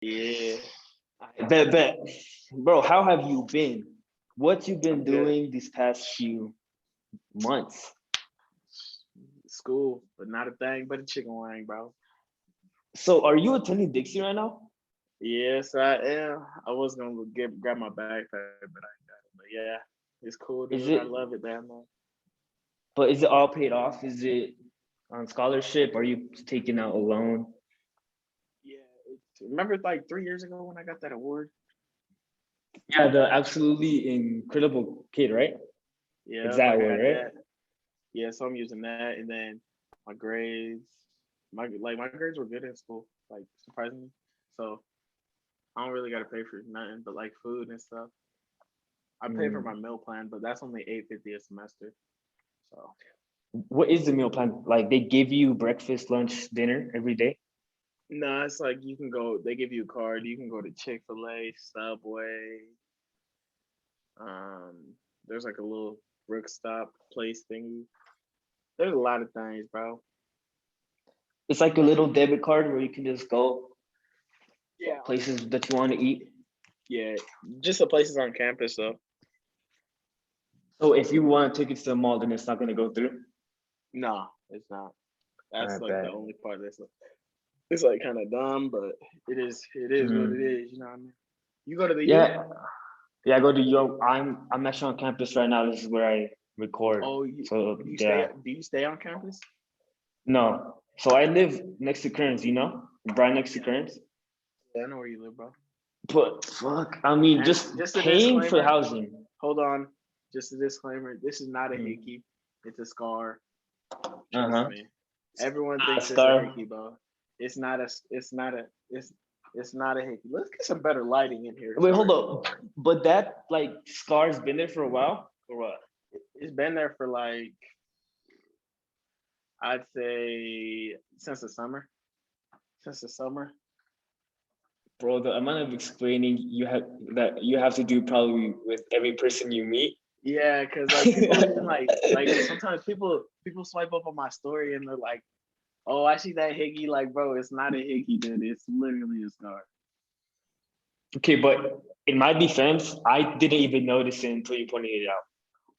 Yeah, I bet. Bro, how have you been? What you been I'm good. doing these past few months? School, but not a thing but a chicken wing, bro. So are you attending Dixie right now? Yes, I am. I was gonna grab my backpack, but I ain't got it. But yeah, it's cool, dude. Is I it love it down there. but is it all paid off? Is it on scholarship? Are you taking out a loan? Yeah, remember like 3 years ago when I got that award? Yeah, the absolutely incredible kid, right? It's Yep, I that got word, right? that. Yeah, so I'm using that, and then my grades, my grades were good in school, like surprisingly. So I don't really got to pay for nothing but like food and stuff. I pay for my Mm. meal plan, but that's only 850 a semester. So What is the meal plan? Like they give you breakfast, lunch, dinner every day? no, it's like you can go. They give you a card. You can go to Chick-fil-A, Subway. There's like a little brick stop place thingy. There's a lot of things, bro. It's like a little debit card where you can just go Yeah, places that you want to eat. yeah. Just the places on campus, though. So if you want tickets to the mall, then it's not gonna go through. No, it's not. I That's like the bet. only part that's like, it's like kind of dumb, but it is what it Mm. is. You know what I mean? You go to the U? Yeah, yeah. I go to Yo. I'm actually on campus right now. This is where I record. Oh, you So do you stay yeah, do you stay on campus? no. So I live next to Kearns. Right next to Yeah, Kearns. yeah, I know where you live, bro. But fuck, I mean, And just just a paying for disclaimer. housing. Hold on. Just a disclaimer. This is not a Mm. hickey. It's a scar. Uh Trust huh. me. Everyone A thinks it's a scar. hickey, bro. It's not a. It's not a. It's not a hickey. Let's get some better lighting in here. Wait, hold Sorry. up. But that like scar's been there for a while, or what? It's been there for like I'd say since the summer. Since the summer. Bro, the amount of explaining you have to do probably with every person you meet. Yeah, cause like people even like sometimes people swipe up on my story and they're like, "Oh, I see that hickey." Like, bro, it's not a hickey, dude. It's literally a scar. Okay, but in my defense, I didn't even notice it until you pointed it out.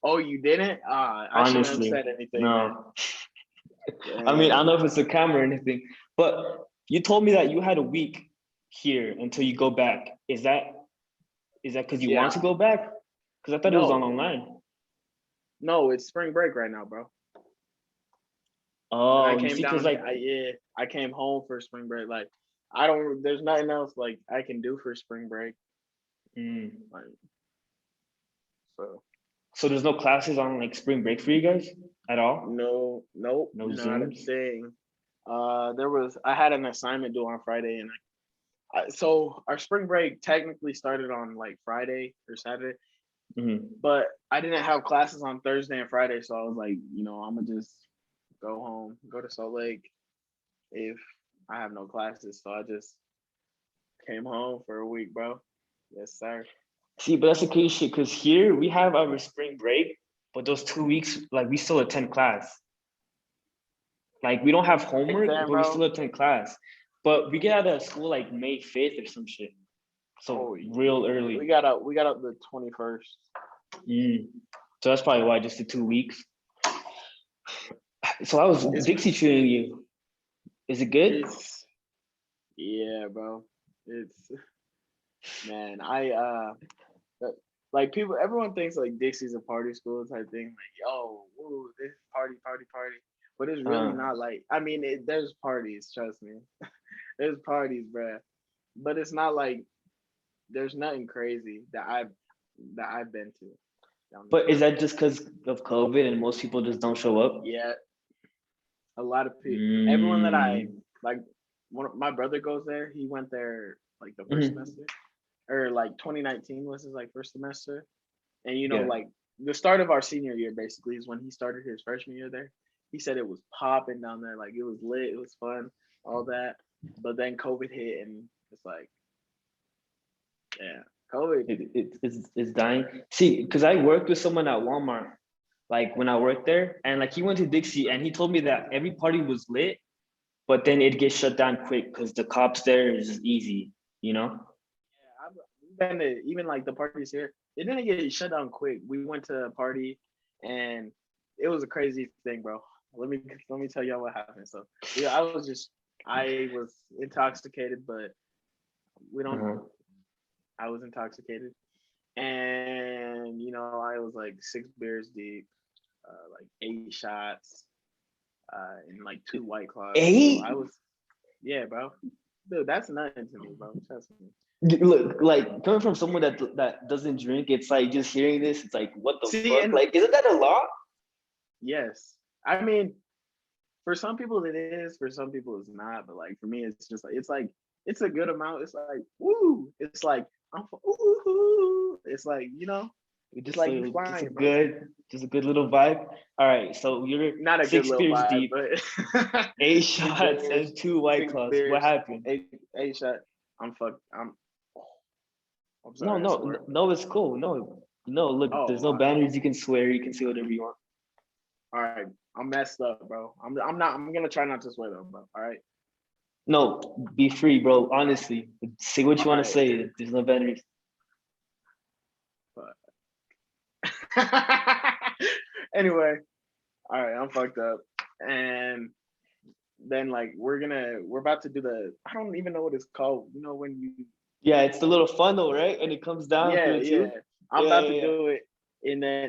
Oh, you didn't? I shouldn't have Honestly, said anything then. no. I mean, I don't Dang. know if it's a camera or anything, but you told me that you had a week here until you go back. Is that because you want Yeah. to go back? Because I thought it was on No. online. No, it's spring break right now, bro. And I Oh, you came see, because down. like, I came home for spring break. Like, I don't. There's nothing else like I can do for spring break. mm, Like, so so there's no classes on like spring break for you guys at all? no, nope, No not a Zooms? thing. I had an assignment due on Friday, and so our spring break technically started on like Friday or Saturday, Hmm. but I didn't have classes on Thursday and Friday, so I was like, I'm gonna just go home, go to Salt Lake if I have no classes. So I just came home for a week, bro. Yes, sir. See, but that's the crazy shit because here we have our spring break, but those 2 weeks, like we still attend class. Like we don't have homework, Damn, but we still bro. attend class. But we get out of school like May 5th or some shit. So Oh, real early. we got up the 21st. Mm. So that's probably why just the 2 weeks. So I was It's Dixie treating you. Is it good? it's yeah, bro. It's man. Like people, everyone thinks like Dixie's a party school type thing. Like, yo, woo, this party, party, party. But it's really Uh, not like. I mean, there's parties. Trust me, there's parties, bruh. But it's not like there's nothing crazy that I've been to down there. but is that just because of COVID and most people just don't show up? Yeah, a lot of people. Everyone that I Mm. like, my brother goes there. He went there like the first Hmm. semester, or like 2019 was his like first semester. And Yeah. like the start of our senior year basically is when he started his freshman year there. He said it was popping down there, like it was lit, it was fun, all that. But then COVID hit, and it's like, yeah, COVID. It's dying. See, because I worked with someone at Walmart, like when I worked there, and like he went to Dixie and he told me that every party was lit, but then it gets shut down quick because the cops there is easy. you know? We've been to even like the parties here. It didn't get shut down quick. We went to a party and it was a crazy thing, bro. Let me tell y'all what happened. So yeah, I was intoxicated, but we don't. Uh-huh. I was intoxicated, and I was like 6 beers deep, like 8 shots, and like 2 White Claws. So I Eight? was, yeah, bro. Dude, that's nothing to me, bro. Trust me. Look, like coming from someone that doesn't drink, it's like just hearing this, it's like, what the See, fuck? and Like, isn't that a lot? yes, I mean, for some people it is, for some people it's not. But like for me, it's like it's a good amount. It's like woo. It's like ooh. It's like it's Just like you a just a flying, bro. good just a good little vibe. All right, so you're Not a good six little beers vibe, deep, but eight 6 beers, shots, and two White six Claws. What beers, happened? eight shot. I'm fucked. I'm No, sorry. I no, swore. no, it's cool. No, no, look, there's Oh, no boundaries. You can swear, you can say whatever you want. all right. I'm messed up, bro. I'm not. I'm gonna try not to swear though, bro. All right. No, be free, bro. Honestly, say what you All want to right. say. There's no boundaries. But anyway, all right. I'm fucked up, and then like we're about to do I don't even know what it's called. When you Yeah, it's the little funnel, right? And it comes down through yeah, the yeah. tube. I'm Yeah, about yeah, to yeah. do it,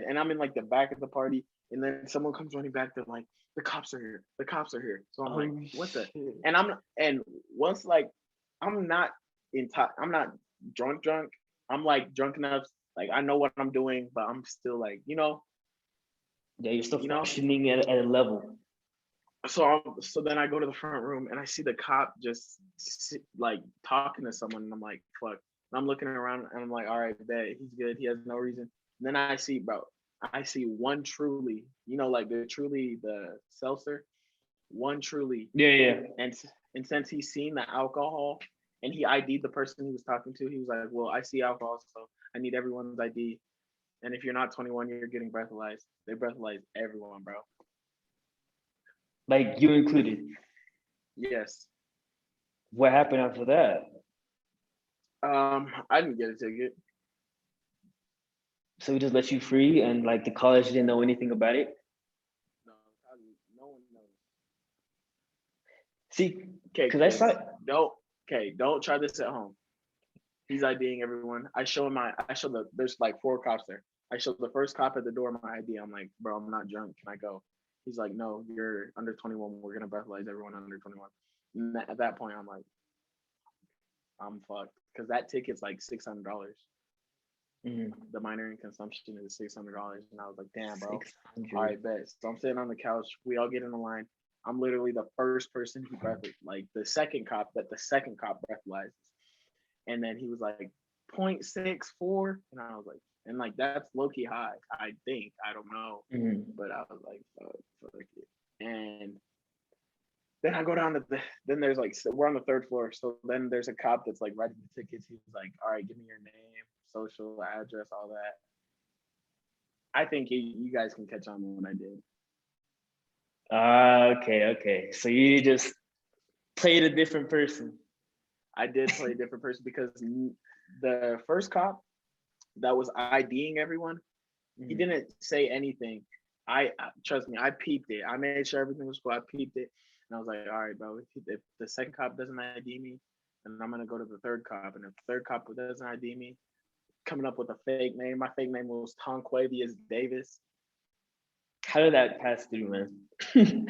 and I'm in like the back of the party, and then someone comes running back. They're like, the cops are here. The cops are here. So I'm like, Oh what the? shit. And once like I'm not I'm not drunk. I'm like drunk enough. Like I know what I'm doing, but I'm still like Yeah, you're still you know. functioning at a level. So then I go to the front room and I see the cop just like talking to someone, and I'm like, fuck. And I'm looking around and I'm like, all right, bet he's good. He has no reason. And then I see one Truly, like the seltzer, one Truly, Yeah, yeah. and and since he's seen the alcohol and he ID'd the person he was talking to, he was like, well, I see alcohol, so I need everyone's ID. And if you're not 21, you're getting breathalyzed. They breathalyzed everyone, bro. Like you included. Yes. What happened after that? I didn't get a ticket. So we just let you free, and like the college didn't know anything about it. No, no one knows. See, Okay, because I saw kids, it. don't try this at home. He's IDing everyone. I show there's like 4 cops there. I show the first cop at the door my ID. I'm like, bro, I'm not drunk. Can I go? He's like, no, you're under 21. We're gonna breathalyze everyone under 21. And at that point, I'm like, I'm fucked because that ticket's like $600. Mhm. The minor in consumption is $600, and I was like, damn, bro. All 600. right, bet. So I'm sitting on the couch. We all get in the line. I'm literally the first person he like the second cop breathalyzes. And then he was like 0.64. And I was like, and like that's low key high, I think. I don't know. Mhm. But I was like, fuck it. And then I go down to then there's like, we're on the 3rd floor. So then there's a cop that's like writing the tickets. He was like, all right, give me your name, social, address, all that. I think you guys can catch on when I did. Okay, okay. So you just played a different person. I did play a different person because the first cop that was IDing everyone, he didn't say anything. I trust me, I peeped it. I made sure everything was cool. I peeped it, and I was like, all right, bro. If the second cop doesn't ID me, then I'm gonna go to the third cop. And if the third cop doesn't ID me, coming up with a fake name. My fake name was Tonquavius Davis. How did that pass through, man? Dude,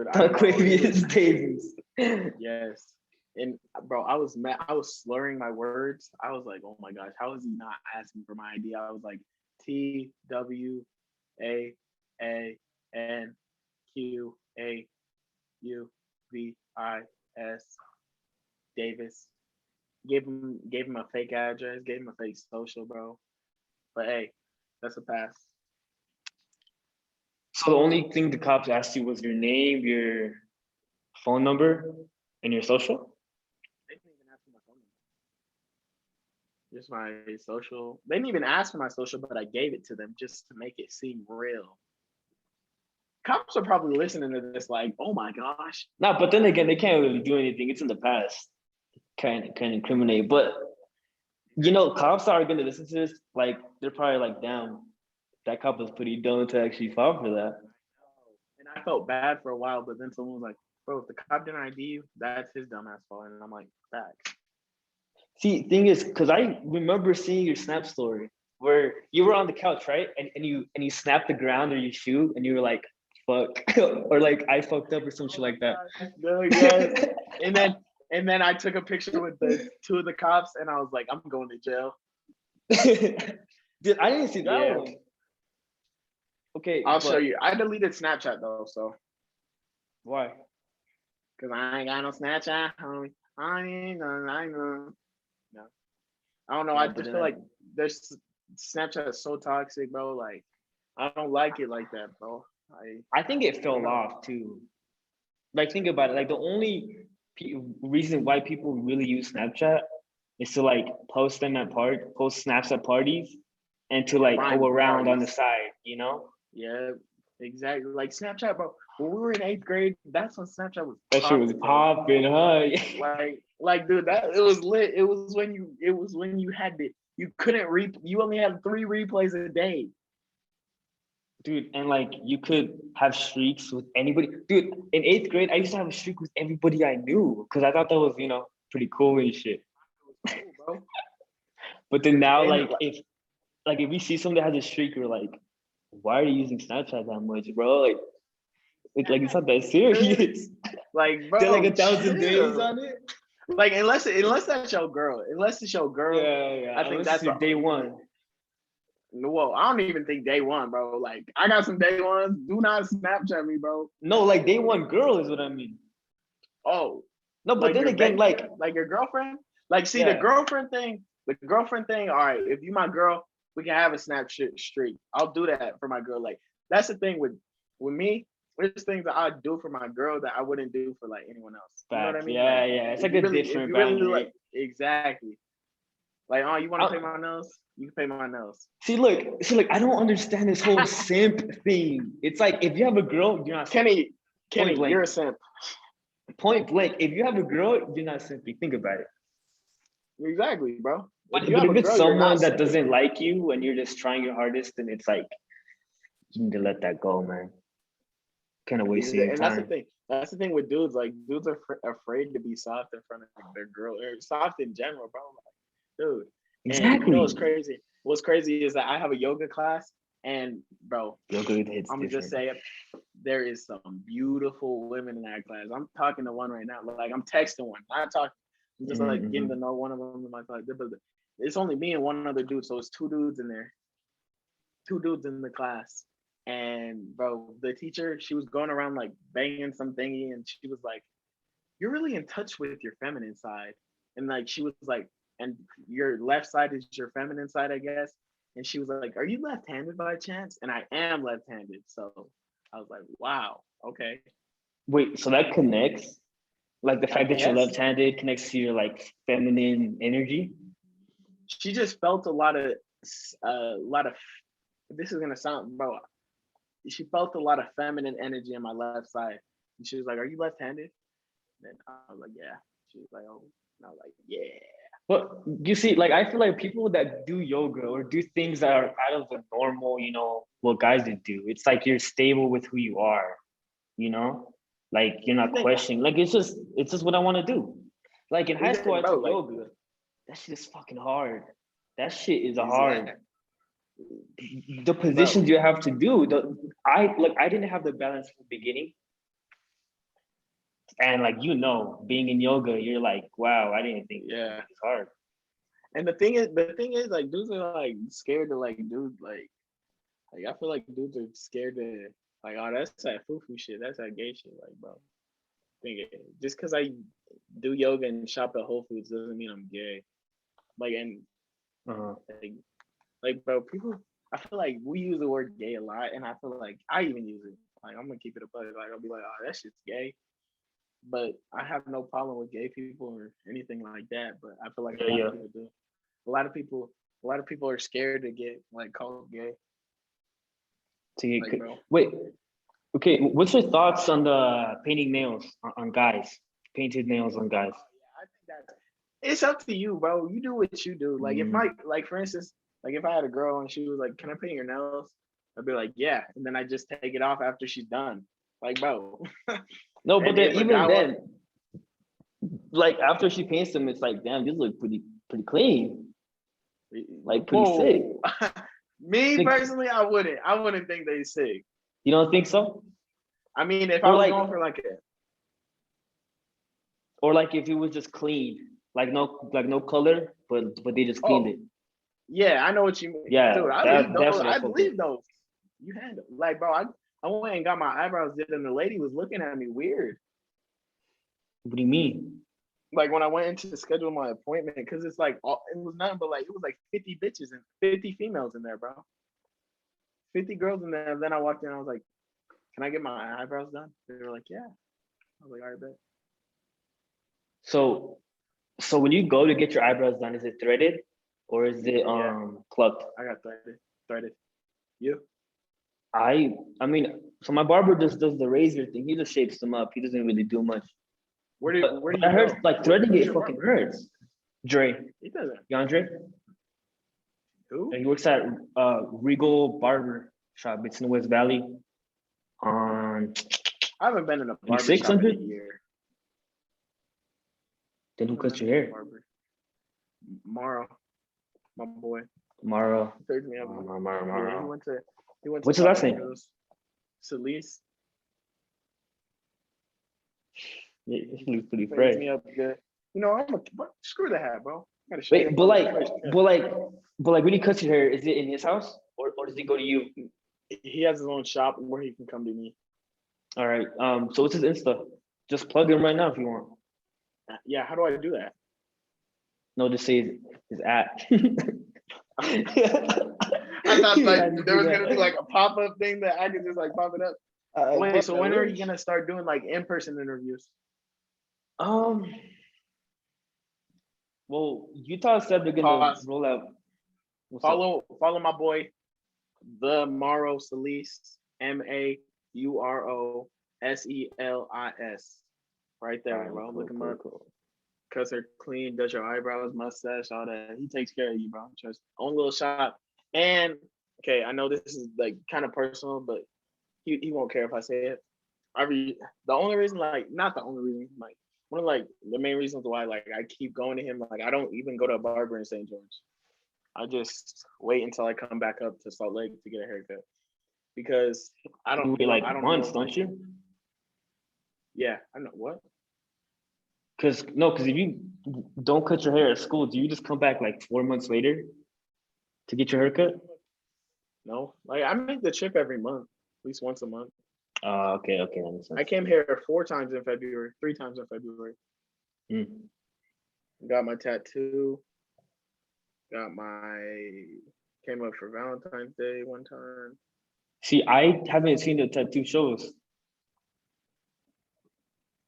I don't know. Aquarius Davis. Yes. And bro, I was mad. I was slurring my words. I was like, oh my gosh, how is he not asking for my ID? I was like, TWAANQAUVIS Davis. Gave him a fake address, gave him a fake social, bro. But hey, that's a pass. So the only thing the cops asked you was your name, your phone number, and your social? They didn't even ask for my phone number. Just my social. They didn't even ask for my social, but I gave it to them just to make it seem real. Cops are probably listening to this like, oh my gosh. No, but then again, they can't really do anything. It's in the past. can incriminate. But cops are gonna listen to this. Like they're probably like, damn, that cop was pretty dumb to actually file for that. And I felt bad for a while, but then someone was like, "Bro, if the cop didn't ID you, that's his dumbass fault." And I'm like, "Facts." See, thing is, because I remember seeing your Snap story where you were on the couch, right? And you snapped the ground or your shoe, and you were like, "Fuck," or like, "I fucked up" or some shit like that. Yes. And then I took a picture with the two of the cops, and I was like, "I'm going to jail." Dude, I didn't see that Yeah. one. Okay, I'll show but you. I deleted Snapchat though, so why? because I ain't got no Snapchat, homie. I ain't no. No. I don't know. I Yeah, but just then feel like there's Snapchat is so toxic, bro. Like I don't like it like that, bro. I think it I don't fell know. off too. Like, think about it. Like, the only reason why people really use Snapchat is to like post snaps at parties, and to like Find go around on the parties. side. Yeah, exactly. Like Snapchat, bro. When we were in 8th grade, that's when Snapchat was That shit was popping, bro. popping, huh? Like, dude, that it was lit. It was when you had to, you couldn't you only had 3 replays a day. Dude, and like you could have streaks with anybody. Dude, in 8th grade, I used to have a streak with everybody I knew because I thought that was, pretty cool and shit. It was cool, bro. But then now, And like if we see someone that has a streak, we're like, why are you using Snapchat that much, bro? Like, it's not that serious. like, They're like bro, 1,000 days chill. on it. Like, unless that's your girl, unless it's your girl, Yeah. I think Unless it's that's your day one. well, I don't even think day one, bro. Like, I got some day ones. Do not Snapchat me, bro. No, like day one girl is what I mean. Oh, No, but like then your again, baby, like, like your girlfriend. Like, see the yeah, girlfriend thing. The girlfriend thing. All right, if you my girl, we can have a Snapchat streak. I'll do that for my girl. Like, that's the thing with me. There's things that I do for my girl that I wouldn't do for like anyone else. You know what I facts. mean? Like, Yeah. It's like a if different you really like, boundary. exactly. Like, oh, you want to pay I, my nails? You can pay my nails. see, I don't understand this whole simp thing. It's like if you have a girl, you're not simping. Kenny, Point Kenny, blank. you're a simp. Point blank. If you have a girl, you're not simping. Think about it. Exactly, bro. But If you but have if a it's girl, you're not someone that simping. doesn't like you and you're just trying your hardest, then it's like you need to let that go, man. Kind of wasting your And that's the time. thing. That's the thing with dudes. Like, dudes are afraid to be soft in front of their girl, or soft in general, bro. Like, dude. And you know what's Exactly. crazy? What's crazy is that I have a yoga class, and bro, Yoga hits I'm gonna just different. say it. There is some beautiful women in that class. I'm talking to one right now. Like, I'm texting one. Not talking. I'm just like getting Mm-hmm. to know one of them in my class. But it's only me and one other dude, so it's two dudes in there. Two dudes in the class. And bro, the teacher, she was going around like banging some thingy, and she was like, "You're really in touch with your feminine side." And like she was like, "And your left side is your feminine side, I guess." And she was like, "Are you left-handed by chance?" And I am left-handed, so I was like, "Wow, okay, Wait, so that connects? Like the I fact that you're guess." left-handed connects to your like feminine energy? She just felt a lot of. This is gonna sound, bro. She felt a lot of feminine energy in my left side, and she was like, "Are you left-handed?" And I was like, "Yeah." She was like, "Oh," and I was like, "Yeah." But you see, like I feel like people that do yoga or do things that are out of the normal, what guys would do. It's like you're stable with who you are, you know? Like you're I not think, questioning. Like it's just what I want to do. Like in high school, I bro, took like yoga. That shit is fucking hard. That shit is hard. exact, The bro. positions you have to do. I didn't have the balance from the beginning. And like being in yoga, you're like, wow, I didn't think Yeah. it's hard. And the thing is, like, dudes are like scared to like do like I feel like dudes are scared to like, oh, that's that foo foo shit, that's that gay shit, like, bro. Just because I do yoga and shop at Whole Foods doesn't mean I'm gay. Like, and Uh-huh. bro, people, I feel like we use the word gay a lot, and I feel like I even use it. Like, I'm gonna keep it a bug. Like, I'll be like, oh, that shit's gay. But I have no problem with gay people or anything like that. But I feel like a Yeah, lot yeah. of people do. A lot of people, a lot of people are scared to get like called gay. So you Like, could bro, wait. Okay, what's your thoughts on the painting nails on guys? Painted nails on guys. oh yeah, I think that. It's up to you, bro. You do what you do. Like if Mm. like for instance, like if I had a girl and she was like, "Can I paint your nails?" I'd be like, "Yeah," and then I just take it off after she's done. Like, bro. No, but And then if a even guy wants, then, like after she paints them, it's like, damn, these look pretty clean, like pretty sick. whoa, me Like, personally, I wouldn't think they sick. you don't think so? I mean, if I Or was like, going for like a, or like if it was just clean, like no color, but they just cleaned oh it. yeah, I know what you mean, Yeah, dude. I believe that's those. what I I fuck with. believe those. You handle like, bro. I went and got my eyebrows did, and the lady was looking at me weird. What do you mean? Like when I went into to schedule my appointment, because it's like it was nothing but like it was like 50 bitches and 50 females in there, bro. 50 girls in there. And then I walked in, I was like, "Can I get my eyebrows done?" They were like, "Yeah." I was like, "All right, bet." So so when you go to get your eyebrows done, is it threaded or is it Yeah, plucked? I got threaded. You? I mean, so my barber just does the razor thing. He just shapes them up. He doesn't really do much. Where do But I you heard go? like threading Who's it your fucking barber? hurts. Dre, He doesn't. Yandre, Who? he works at Regal Barber Shop. It's in West Valley on I haven't been in a barber shop in a 2600. year. Then I who haven't cuts been your to a hair? barber. Morrow, my boy, Tomorrow. he picked me up. Yeah, Tomorrow. he went to What's his last South name? Hills. Solis Yeah, he looks pretty pays fresh. me up good. You know, screw the hat, bro. I gotta show you Wait, my fresh cut. but like when he cuts your hair, is it in his house or does he go to you? He has his own shop where he can come to me. All right. So what's his Insta? Just plug him right now if you want. Yeah, how do I do that? No, just say his at. I thought You like had to there do was gonna be that. like a pop up thing that I could just like pop it up. Wait, so I when are you wish. gonna start doing like in person interviews? Um. Well, Utah said they're gonna Pause. roll out. What's up? Follow my boy, the Maro Solis, MAUROSELIS. Right All there, right, bro. cool, Look him cool, up. cool. Cuts her clean, does your eyebrows, mustache, all that. He takes care of you, bro. Just own little shop. And okay, I know this is like kind of personal, but he won't care if I say it. The only reason, like, not the only reason, like one of like the main reasons why like I keep going to him, like I don't even go to a barber in St. George. I just wait until I come back up to Salt Lake to get a haircut because You wait I like don't months, know. don't you? Yeah, I know what. Because if you don't cut your hair at school, do you just come back like 4 months later to get your haircut? No, like I make the trip every month, at least once a month. Okay, okay, that makes I sense. came here 4 times in February, 3 times in February. Mm. Got my tattoo. Got my came up for Valentine's Day one time. See, I haven't seen the tattoo shows.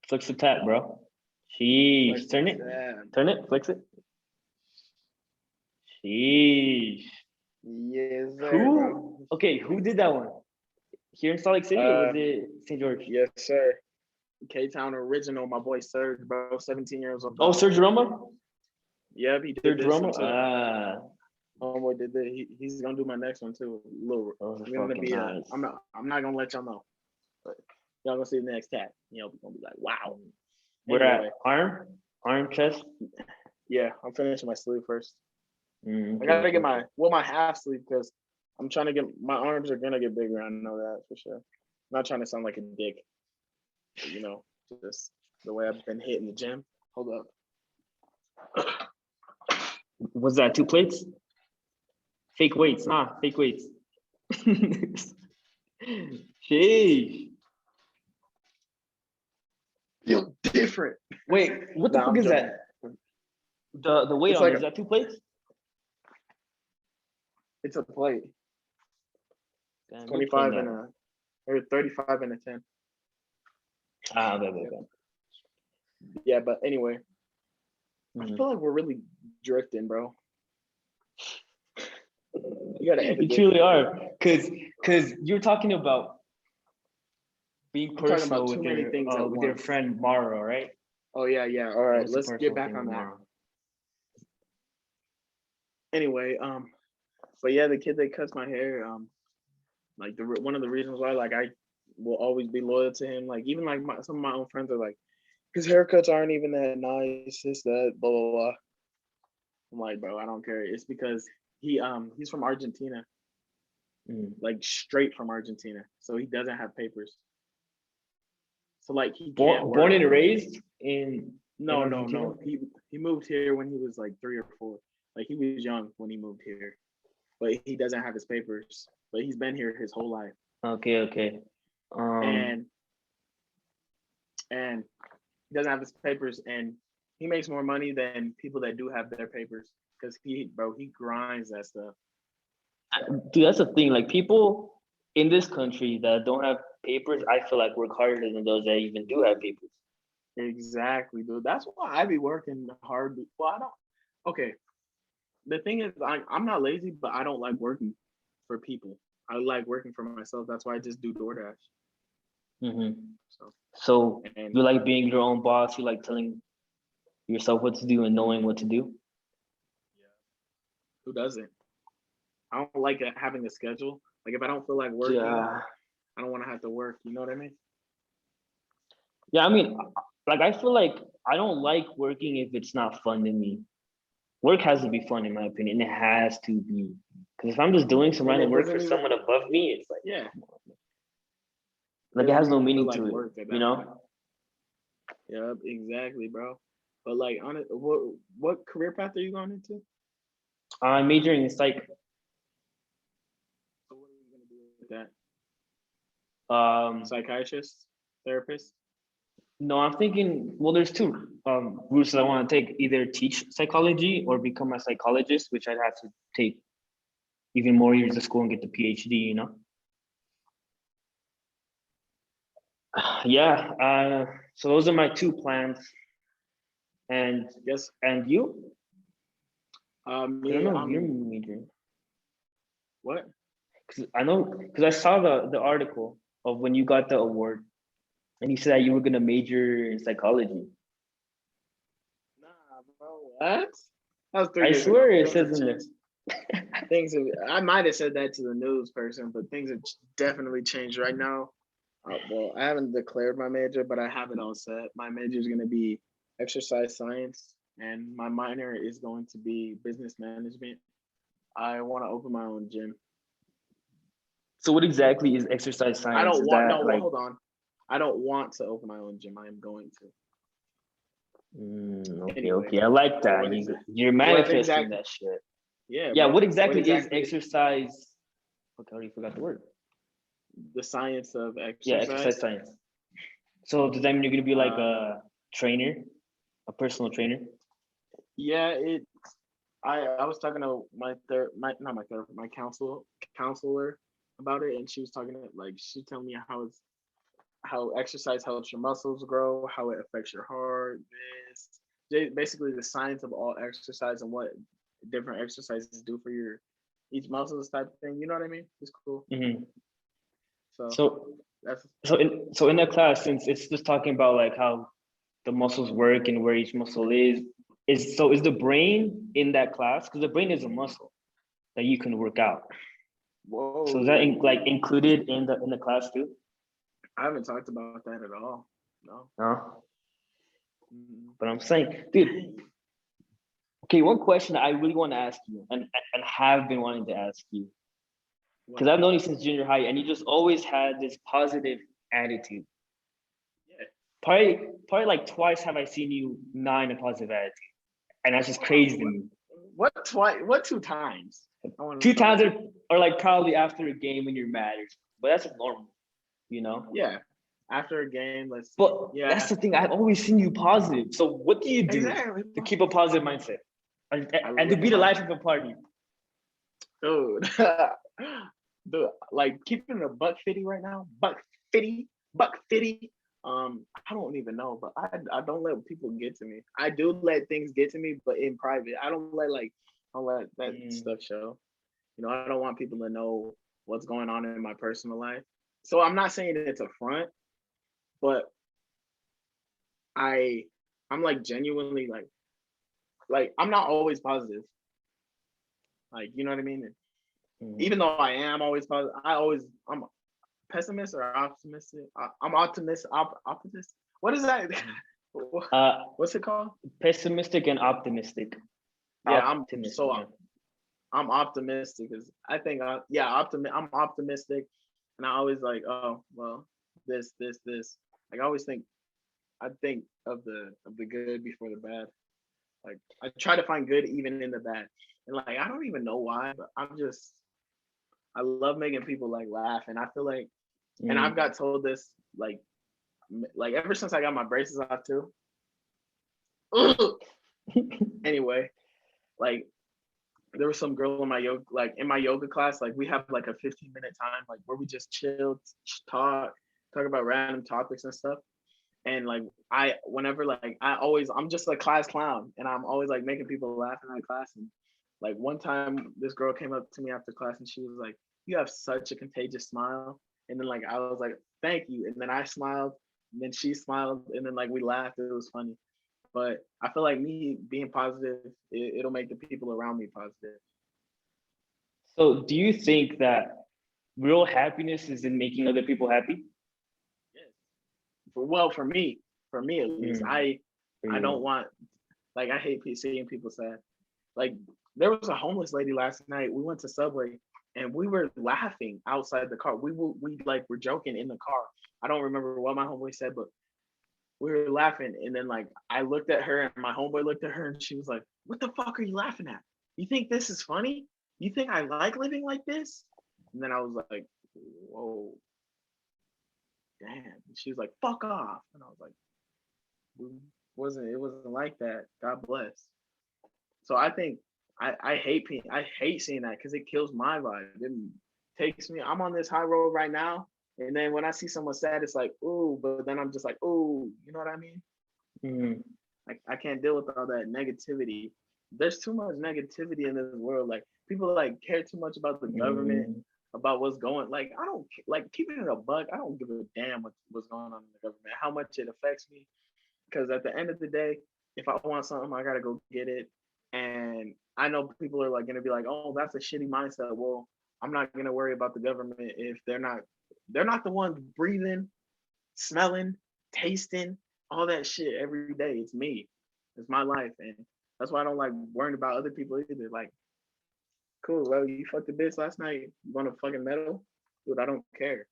Flex the tat, bro. Sheesh. Turn it. Yeah. Turn it. Flex it. Sheesh. Yes, sir, bro. Who? Okay, who did that one? Here in Salt Lake City, or was it St. George? Yes, sir. K Town original, my boy Serge, bro. 17 years old. Oh, Serge Roma. Yep, he did Serge this Roma. one too. Homeboy did that. He's gonna do my next one too. Little. Those are We're gonna fucking be. nice. I'm not gonna let y'all know, but y'all gonna see the next tat. You know, we're gonna be like, wow. We're Anyway, at arm, chest. yeah, I'm finishing my sleeve first. Okay, I gotta get my half sleeve because I'm trying to get my arms are gonna get bigger. I know that for sure. I'm not trying to sound like a dick, but, you know, just the way I've been hitting the gym. Hold up. Was that 2 plates? Fake weights, fake weights. Sheesh. Feel different. Wait, what the Nah, fuck I'm is joking. that? The weight It's on like it, is that 2 plates? it's a plate. Damn, 25 and a or 35 and a 10. okay. Yeah, but anyway, I Mm-hmm. feel like we're really drifting, bro. You gotta edit You this. truly are, cause you're talking about being I'm talking personal about too many things at with your once. friend Mara, right? Oh yeah, yeah. All right, What's the let's get personal back thing on with that. Mara? Anyway, but yeah, the kid that cuts my hair, like one of the reasons why like I will always be loyal to him. Like even like some of my own friends are like, his haircuts aren't even that nice. It's that blah blah blah. I'm like, bro, I don't care. It's because he's from Argentina, like straight from Argentina, so he doesn't have papers. So like he can't Born work. and raised in No, no, Argentina. no. He moved here when he was like 3 or 4. Like he was young when he moved here, but he doesn't have his papers. But he's been here his whole life, Okay, okay. Um, and and he doesn't have his papers, and he makes more money than people that do have their papers because he grinds that stuff. dude, that's the thing. Like people in this country that don't have papers, I feel like work harder than those that even do have papers. Exactly, dude. That's why I be working hard. Well, I don't. Okay, the thing is, I'm not lazy, but I don't like working for people. I like working for myself. That's why I just do DoorDash. Hmm. So So and you like being your own boss. You like telling yourself what to do and knowing what to do. yeah, who doesn't? I don't like having a schedule. Like if I don't feel like working, Yeah. I don't want to have to work. You know what I mean? Yeah, I mean, like I feel like I don't like working if it's not fun to me. Work has to be fun, in my opinion. It has to be. Because if I'm just doing some And random it work for doesn't even. someone above me, it's Yeah, it like it doesn't has no even feel meaning like to it, work at you that point. know? Yep, exactly, bro. But like, on it, what career path are you going into? I'm majoring in psych. So what are you gonna do with that? Um, Psychiatrist, therapist? no, I'm thinking, well, there's two routes that I want to take, either teach psychology or become a psychologist, which I'd have to take even more years of school and get the PhD, you know? Yeah, so those are my two plans. And Yes. and you? I don't Me, know if you're majoring. what? Cause I know, because I saw the article of when you got the award, and you said that you were gonna major in psychology. Nah, bro. What? That was three I years ago. swear it Things says have in there. changed. Things have. I might have said that to the news person, but things have definitely changed right now. Well, I haven't declared my major, but I have it all set. My major is going to be exercise science, and my minor is going to be business management. I want to open my own gym. So what exactly is exercise I science? don't Is want. that No, well, like hold on. I don't want to open my own gym. I am going to. okay, Anyway, okay. I like so that. You're what manifesting exactly? that shit. Yeah, Yeah, bro. what What exactly is exactly is exercise? Okay, I already forgot the word. the science of Yeah, exercise exercise? science. So does that mean you're gonna be like Uh, a trainer, a personal trainer? yeah. I was talking to my not my therapist, my counselor about it, and she was talking to like she telling me how exercise helps your muscles grow, how it affects your heart, this basically the science of all exercise and what different exercises do for your each muscles type of thing. You know what I mean? It's cool. Hmm. So So that's so in that class, since it's just talking about like how the muscles work and where each muscle is the brain in that class? Because the brain is a muscle that you can work out. So is that like whoa. included in the class too? I haven't talked about that at all. No. No. Mm-mm. But I'm saying, dude, okay, one question I really want to ask you and have been wanting to ask you, because What? I've known you since junior high and you just always had this positive attitude. Yeah. Probably like twice have I seen you not in a positive attitude. And that's just Hold on. crazy to me. What twice? What 2 times? I want to Two know. times or like probably after a game when you're mad, but that's normal, you know. Yeah. After a game, let's see. But that's Yeah. the thing. I've always seen you positive. So what do you do Exactly. to keep a positive mindset I and to live be the my life of a party? dude. Dude, like keeping a buck 50 right now. Buck 50. I don't even know, but I don't let people get to me. I do let things get to me, but in private. I don't let that Mm. stuff show. I don't want people to know what's going on in my personal life. So I'm not saying it's a front, but I I'm like genuinely like I'm not always positive. Like, you know what I mean? Mm. Even though I am always positive, I'm pessimist or optimistic. I'm optimist. What is that? Uh, What's it called? Pessimistic and optimistic. Yeah, Optimistic. Yeah. I'm optimistic because I think I'm optimistic, and I always like, oh well, this. Like I always think of the good before the bad. Like I try to find good even in the bad, and like I don't even know why, but I love making people like laugh, and I feel like, and I've Mm. got told this like ever since I got my braces off too. Anyway, like there was some girl in my yoga, like in my yoga class, like we have like a 15-minute time, like where we just chill, talk about random topics and stuff. And like whenever like I'm just a class clown, and I'm always like making people laugh in that class. And like one time, this girl came up to me after class, and she was like, "You have such a contagious smile." And then like I was like, "Thank you." And then I smiled, and then she smiled, and then like we laughed. It was funny. But I feel like me being positive, it'll make the people around me positive. So, do you think that real happiness is in making other people happy? Yes. For me at least, Mm. For I don't you. want, like I hate seeing people sad. Like there was a homeless lady last night. We went to Subway and we were laughing outside the car. We like were joking in the car. I don't remember what my homeboy said, but we were laughing. And then like I looked at her and my homeboy looked at her and she was like, "What the fuck are you laughing at? You think this is funny? You think I like living like this?" And then I was like, "Whoa, damn." And she was like, "Fuck off." And I was like, it wasn't like that. God bless. So I think I hate seeing that because it kills my vibe. It takes me. I'm on this high road right now, and then when I see someone sad, it's like ooh. But then I'm just like ooh. You know what I mean? Mm. Like I can't deal with all that negativity. There's too much negativity in this world. Like people like care too much about the government, Mm. about what's going. Like I don't like keeping it a buck. I don't give a damn what's going on in the government. How much it affects me. Because at the end of the day, if I want something, I gotta go get it. And I know people are like gonna be like, "Oh, that's a shitty mindset." Well, I'm not gonna worry about the government if they're not the ones breathing, smelling, tasting, all that shit every day. It's me. It's my life, and that's why I don't like worrying about other people either. Like, cool, well, you fucked a bitch last night. You want a fucking medal, dude? I don't care.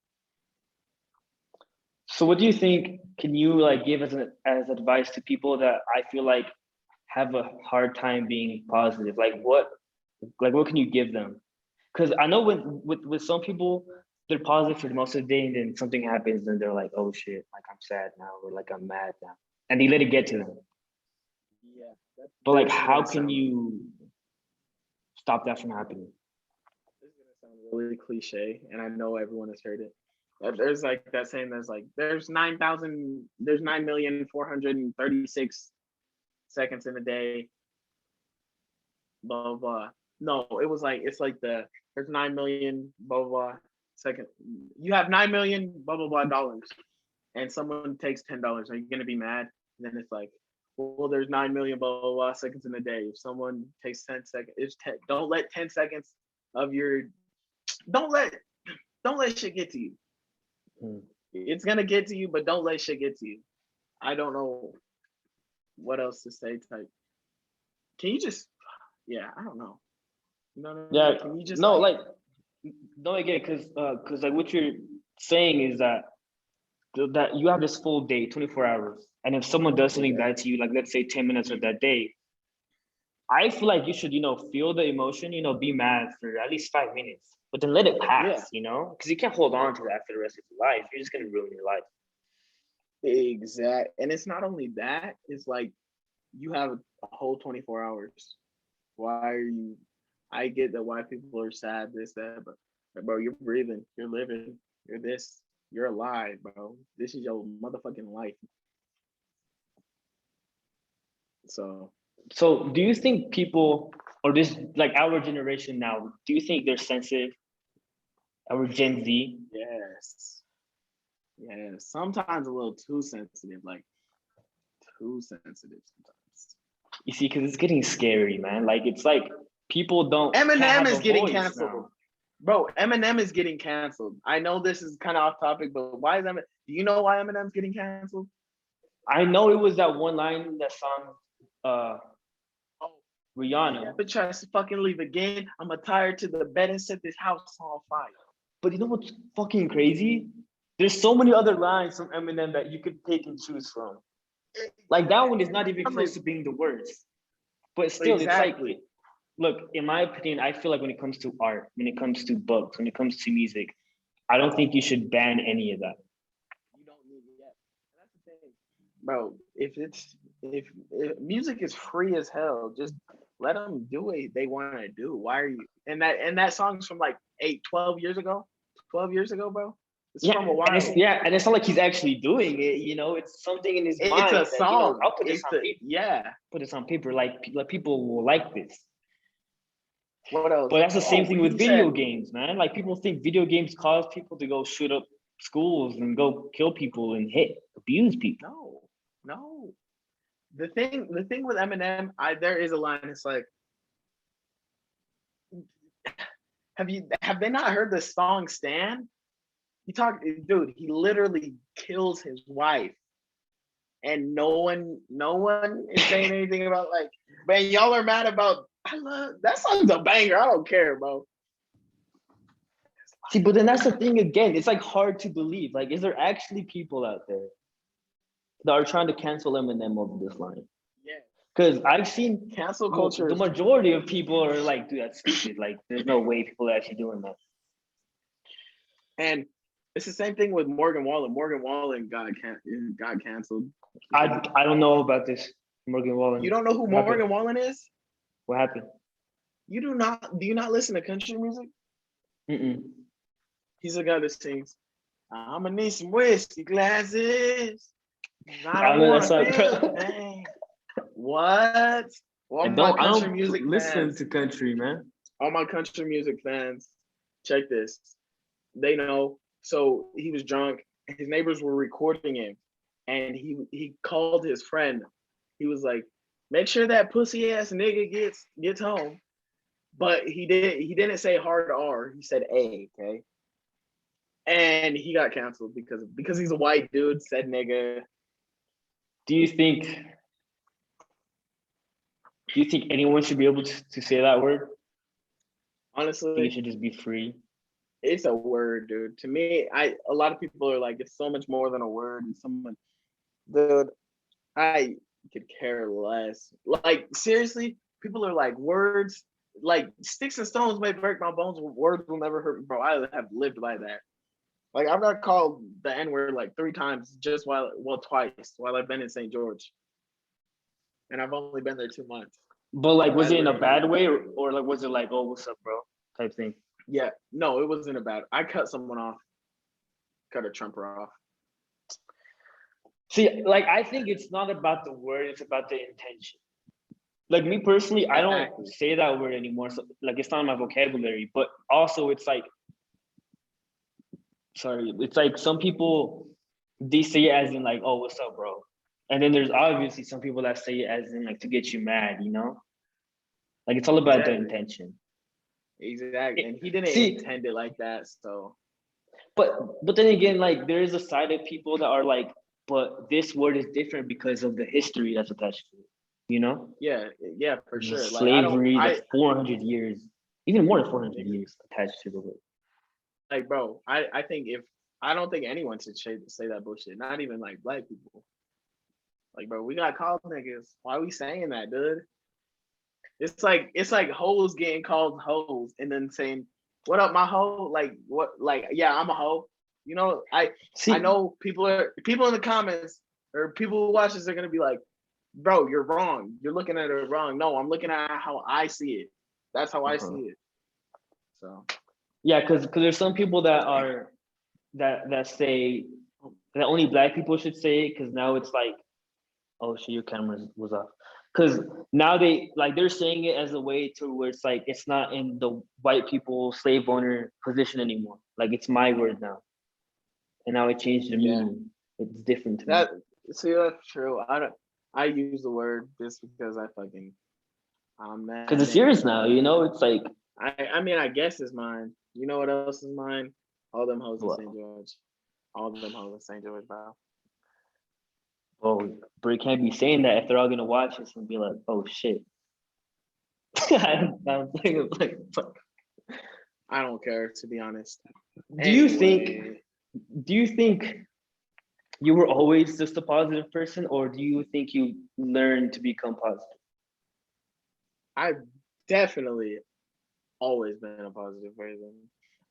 So, what do you think? Can you like give as advice to people that I feel like have a hard time being positive? Like what can you give them? Because I know with some people they're positive for most of the day, and then something happens, and they're like, "Oh shit! Like I'm sad now," or like I'm mad now, and they let it get to them. Yeah, But like, this is how gonna can sound you stop that from happening? this is gonna sound really cliche, and I know everyone has heard it. There's like that saying. There's 9,436 seconds in a day. Blah blah blah. No, it was like it's like there's 9 million blah blah blah second. You have 9 million blah blah blah dollars, and someone takes $10. Are you gonna be mad? And then it's like, well, there's 9 million blah blah blah seconds in a day. If someone takes 10 seconds, don't let 10 seconds of your don't let don't let shit get to you. Hmm. It's gonna get to you, but don't let shit get to you. I don't know what else to say. Type. Can you just? Yeah, I don't know. You know what I mean? Yeah, Can you just no, like? like no, again, because like what you're saying is that you have this full day, 24 hours, and if someone does something bad to you, like let's say 10 minutes of that day, I feel like you should, feel the emotion, be mad for at least 5 minutes, but then let it Yeah, pass, because you can't hold on to that for the rest of your life. You're just gonna ruin your life. exact. And it's not only that. It's like you have a whole 24 hours. Why are you? I get that why people are sad, this, that, but bro, you're breathing, you're living, you're this, you're alive, bro. This is your motherfucking life. So So, do you think people, or this, like our generation now, do you think they're sensitive? Our Gen Z? yes, yes. Sometimes a little too sensitive, like too sensitive sometimes. You see, because it's getting scary, man. Like it's like people can't Eminem have is a getting voice canceled. now. Bro, Eminem is getting canceled. I know this is kind of off topic, but why is Eminem? Do you know why Eminem's getting canceled? I know it was that one line in that song, uh, Oh, Rihanna. but tries to fucking leave again. I'm tired to the bed and set this house on fire. But you know what's fucking crazy? There's so many other lines from Eminem that you could pick and choose from. Like that one is not even close to being the worst. But still, Exactly. it's like, look, in my opinion, I feel like when it comes to art, when it comes to books, when it comes to music, I don't think you should ban any of that. You don't need it yet. That's the thing, bro. If music is free as hell, just let them do what they want to do. Why are you? And that song's from like 12 years ago. 12 years ago, bro. It's from a while. And it's not like he's actually doing it. You know, it's something in his mind. It's a that, song. You know, I'll put this on paper. Yeah. Put this on paper. Like people will like this. What else? But that's the same thing with video games, man. Like people think video games cause people to go shoot up schools and go kill people and abuse people. No. The thing with Eminem, there is a line. It's like, have they not heard the song "Stan"? Dude. He literally kills his wife, and no one is saying anything about like, man, y'all are mad about. I love that song's a banger. I don't care, bro. See, but then that's the thing again. It's like hard to believe. Like, is there actually people out there that are trying to cancel Eminem over this line? Yeah. Because I've seen cancel culture. The majority of people are like, dude, that's stupid. Like, there's no way people are actually doing that. And it's the same thing with Morgan Wallen. Morgan Wallen got canceled. I don't know about this Morgan Wallen. You don't know who Morgan Wallen is? What happened? Do you not listen to country music? Mm-mm. He's the guy that sings, I'm gonna need some whiskey glasses. I don't want to feel What? All my country music listen to country, man. All my country music fans, check this. They know. So he was drunk. His neighbors were recording him, and he called his friend. He was like, "Make sure that pussy ass nigga gets home." But he didn't say hard R. He said A. Okay. And he got canceled because he's a white dude. Said nigga. Do you think anyone should be able to say that word? Honestly, it should just be free. It's a word, dude. To me, a lot of people are like, it's so much more than a word. And someone, dude, I could care less. Like, seriously, people are like, words, like sticks and stones may break my bones, words will never hurt me, bro. I have lived by that. Like, I've got called the N-word like 3 times twice while I've been in St. George. And I've only been there 2 months. But like, was it in a bad way or like, was it like, oh, what's up, bro, type thing? Yeah, no, it wasn't a bad. I cut someone off, cut a Trumper off. See, like, I think it's not about the word; it's about the intention. Like me personally, I don't say that word anymore. So like, it's not in my vocabulary. But also, it's like, it's like some people they say it as in like, oh, what's up, bro? And then there's obviously some people that say it as in like to get you mad, you know? Like it's all about the intention. Exactly. And he didn't intend it like that. So but then again, like there is a side of people that are like, but this word is different because of the history that's attached to it, you know? Yeah, for sure. Slavery, like 400 years, even more than 400 years attached to the word. Like, bro, I don't think anyone should say that bullshit. Not even like black people. Like, bro, we got called niggas. Why are we saying that, dude? It's like hoes getting called hoes and then saying, "What up, my hoe?" Like what? Like yeah, I'm a hoe. You know, I know people in the comments or people who watch this are gonna be like, "Bro, you're wrong. You're looking at it wrong." No, I'm looking at how I see it. That's how I see it. So yeah, because there's some people that are that say that only black people should say it because now it's like, oh shit, your camera was off. Because now they're saying it as a way to where it's like it's not in the white people slave owner position anymore. Like it's my word now, and now it changed the meaning. It's different to me. See, that's true. I use the word just because I fucking I'm mad Because it's nigga. yours now, you know? It's like, I mean, I guess it's mine. You know what else is mine? All them hoes in St. well, George. All them hoes in St. George, bro. oh, but you can't be saying that if they're all gonna watch this and be like, oh shit. I'm like, fuck. I don't care, to be honest. Do you think Anyway, do you think you were always just a positive person, or do you think you learned to become positive? I've definitely always been a positive person.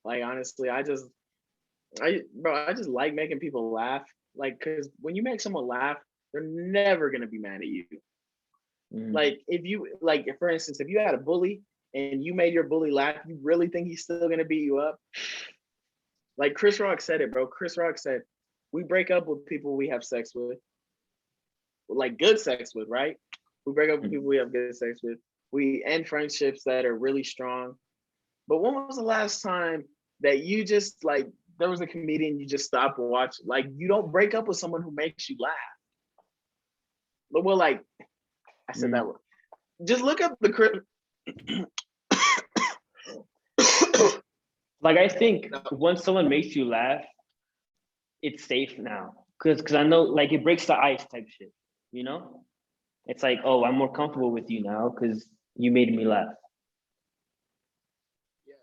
Like honestly, I just like making people laugh. Like, cause when you make someone laugh, they're never gonna be mad at you. Mm. Like if you like, for instance, if you had a bully and you made your bully laugh, you really think he's still gonna beat you up? Like Chris Rock said it, bro. Chris Rock said, "We break up with people we have sex with, like good sex with, right? We break up with Mm. people we have good sex with. We end friendships that are really strong. But when was the last time that you just like there was a comedian you just stopped and watched? Like you don't break up with someone who makes you laugh. But well, like I said that Mm. word. Just look up the Like I think once someone makes you laugh, it's safe now. Cause I know like it breaks the ice type shit, you know? It's like, oh, I'm more comfortable with you now because you made me laugh.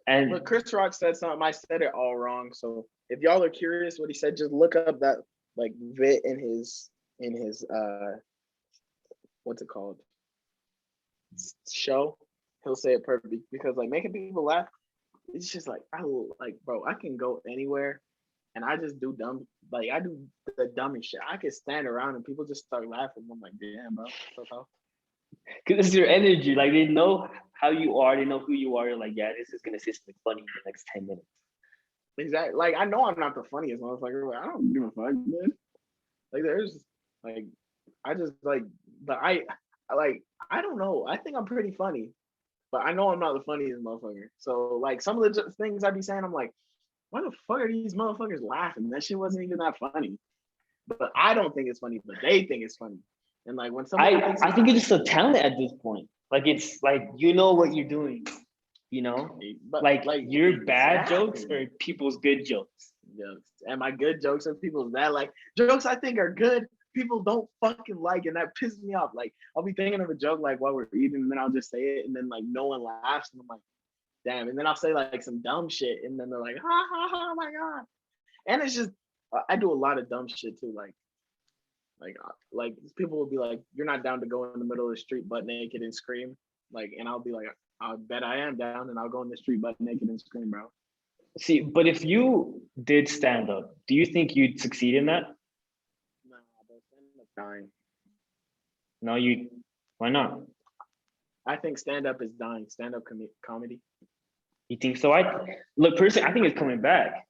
But And Chris Rock said something. I said it all wrong. So if y'all are curious what he said, just look up that like bit in his what's it called show. He'll say it perfectly because like making people laugh. It's just like I like bro. I can go anywhere and I just do dumb like I do the dumbest shit. I can stand around and people just start laughing. I'm like, damn, bro. So because it's your energy, like they know how you are, they know who you are. You're like, yeah, this is gonna say something funny in the next 10 minutes. exactly. Like I know I'm not the funniest motherfucker, but I don't give a fuck, man. Like there's like I just like, but like I don't know. I think I'm pretty funny, but I know I'm not the funniest motherfucker. So like some of the things I be saying, I'm like, why the fuck are these motherfuckers laughing? That shit wasn't even that funny. But I don't think it's funny, but they think it's funny. And like when somebody thinks I it's think it's just a talent at this point. Like it's like you know what you're doing, you know? but Like like your bad jokes exactly or people's good jokes. jokes. And my good jokes are people's bad. Like jokes I think are good, people don't fucking like, and that pisses me off. Like I'll be thinking of a joke like while we're eating, and then I'll just say it, and then like no one laughs, and I'm like, damn. And then I'll say like some dumb shit, and then they're like, ha ha ha, oh my god. And it's just I do a lot of dumb shit too, like people will be like, you're not down to go in the middle of the street butt naked and scream, like, and I'll be like, I bet I am down, and I'll go in the street butt naked and scream, bro. See, but if you did stand up, do you think you'd succeed in that? Nah, bro, stand up dying. No, you why not? I think stand up is dying. Stand up comedy. You think so? I look personally, I think it's coming back.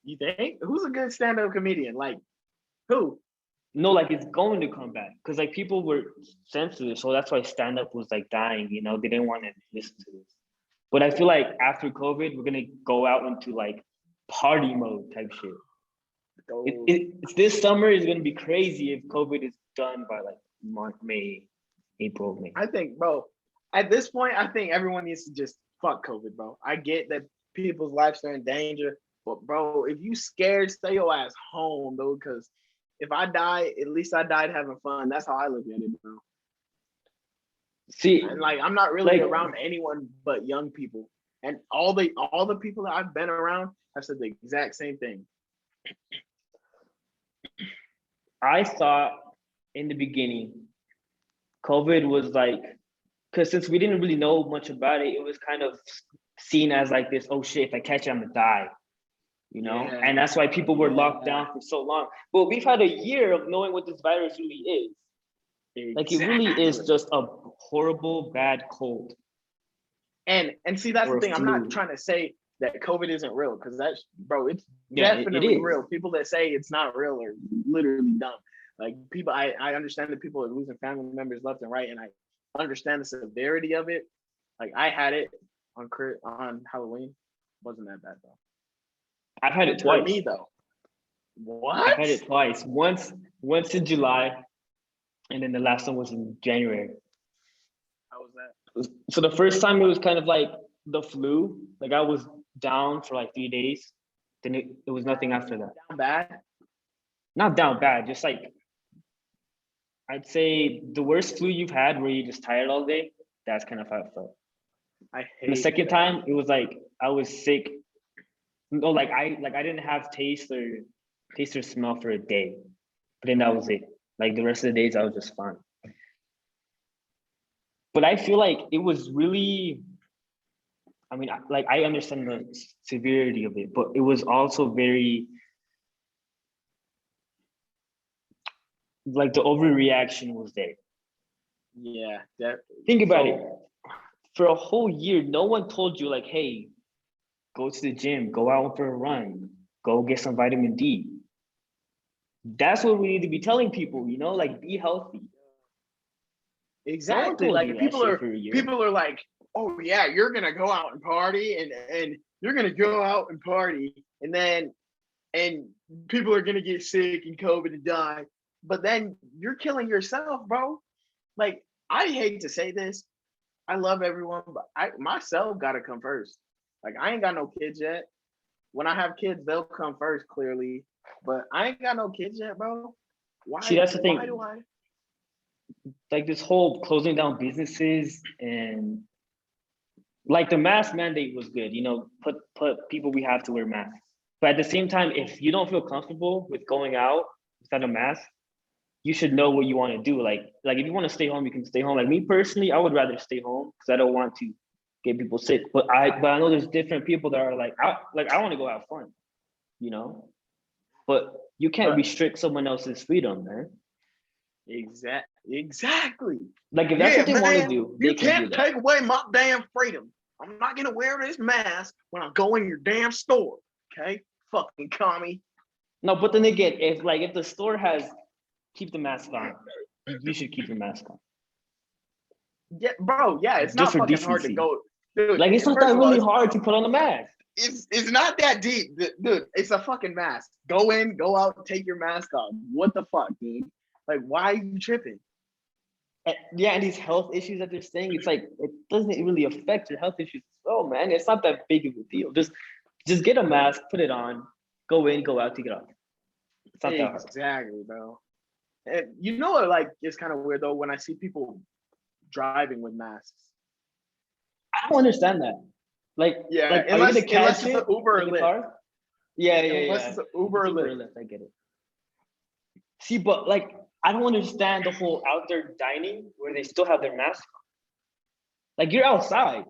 You think? Who's a good stand up comedian? Like who? No, like it's going to come back because like people were sensitive, so that's why stand up was like dying. You know, they didn't want to listen to this. But I feel like after COVID, we're gonna go out into like party mode type shit. Go. It's this summer is gonna be crazy if COVID is done by like March, May, April, May. I think, bro. At this point, I think everyone needs to just fuck COVID, bro. I get that people's lives are in danger, but bro, if you scared, stay your ass home, though. Because if I die, at least I died having fun. That's how I look at it, bro. See, And like, I'm not really like around anyone but young people, and all the people that I've been around have said the exact same thing. I thought in the beginning, COVID was like, because since we didn't really know much about it, it was kind of seen as like this, oh shit, if I catch it, I'm gonna die, you know? And Yeah, that's why people were locked yeah, down for so long. But we've had a year of knowing what this virus really is. Like it really is exactly. just a horrible, bad cold And see, that's the or a thing. I'm not flu. trying to say that COVID isn't real because that's bro, it's Yeah, it definitely is. real. People that say it's not real are literally dumb. Like people, I understand that people are losing family members left and right, and I understand the severity of it. Like I had it on Halloween, wasn't that bad though. I've had it Didn't hurt twice. me though. I've What? had it twice. Once in July, and then the last one was in January. How was that? So the first time it was kind of like the flu. Like I was down for like 3 days. Then it was nothing after that. Down bad? Not down bad, just like I'd say the worst flu you've had where you're just tired all day. That's kind of how it felt. I And the hate second that. time, it was like I was sick. No, like I didn't have taste or smell for a day. But then that was it. Like the rest of the days I was just fine. But I feel like it was really, I mean, like I understand the severity of it, but it was also very, like the overreaction was there. Yeah, that. Think about it. For a whole year, no one told you like, hey, go to the gym, go out for a run, go get some vitamin D. That's what we need to be telling people, like be healthy. No one Exactly. told you Like that shit for a year. people are like, oh yeah, you're gonna go out and party and you're gonna go out and party and people are gonna get sick and COVID and die. But then you're killing yourself, bro. Like, I hate to say this. I love everyone, but I myself gotta come first. Like, I ain't got no kids yet. When I have kids, they'll come first, clearly. But I ain't got no kids yet, bro. See, Why that's the thing. why do I Like this whole closing down businesses and like the mask mandate was good, put people we have to wear masks. But at the same time, if you don't feel comfortable with going out without a mask, you should know what you want to do. Like if you want to stay home, you can stay home. Like me personally, I would rather stay home because I don't want to get people sick. But I know there's different people that are like I want to go have fun, you know. But you can't restrict someone else's freedom, man. Exactly. Like if that's Yeah, what they want to man, do, you they can do can't that. take away my damn freedom. I'm not gonna wear this mask when I go in your damn store. Okay, fucking commie. No, but then again, if the store has keep the mask on, you should keep your mask on. Yeah, bro. Yeah, it's Just not for fucking hard to decency. go, dude. Like it's not First that of all, really hard to put on the mask. it's not that deep, dude. It's a fucking mask. Go in, go out, take your mask off. What the fuck, dude? Like, why are you tripping? And these health issues that they're saying, it's like it doesn't really affect your health issues. Oh man, it's not that big of a deal. Just get a mask, put it on, go in, go out, take it off. It's not that hard. Exactly, bro. And you know what? Like, it's kind of weird though when I see people driving with masks. I don't understand that. Like, unless are you gonna catch it's an Uber or Lyft. Yeah. Unless it's an Uber or Lyft. I get it. See, but like, I don't understand the whole outdoor dining where they still have their mask on. Like you're outside,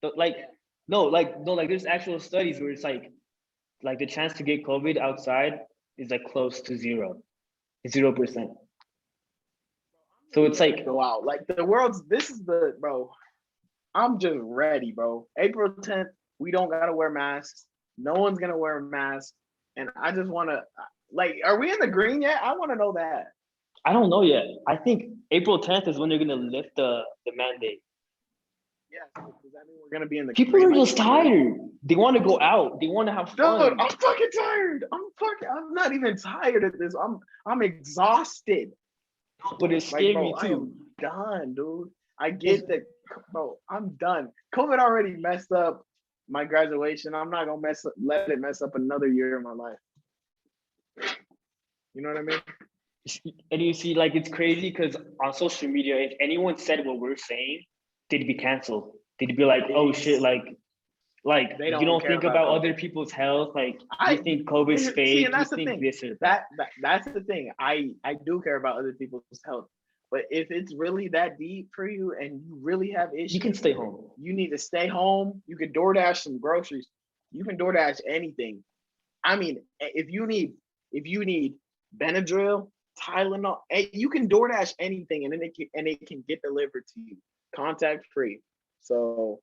but like there's actual studies where it's like the chance to get COVID outside is like close to 0%. So it's like go out. Like this is the bro. I'm just ready, bro. April 10th, we don't gotta wear masks. No one's gonna wear a mask. And I just wanna are we in the green yet? I wanna know that. I don't know yet. I think April 10th is when they're gonna lift the mandate. Yeah, so does that mean we're gonna be in the people are just tired. They want to go out. They want to have fun. Dude, I'm fucking tired. I'm not even tired of this. I'm exhausted. But it's scary too. I am done, dude. I get that, bro. I'm done. COVID already messed up my graduation. I'm not gonna let it mess up another year of my life. You know what I mean? And you see, like, it's crazy because on social media, if anyone said what we're saying, they'd be canceled. They'd be like, "Oh shit!" Like you don't think about other people's health. Like you think COVID's fake. See, and that's you the think thing. This or that that's the thing. I do care about other people's health, but if it's really that deep for you and you really have issues, you can stay home. You need to stay home. You can DoorDash some groceries. You can DoorDash anything. I mean, if you need Benadryl, Tylenol, you can DoorDash anything, and then it can get delivered to you, contact free. So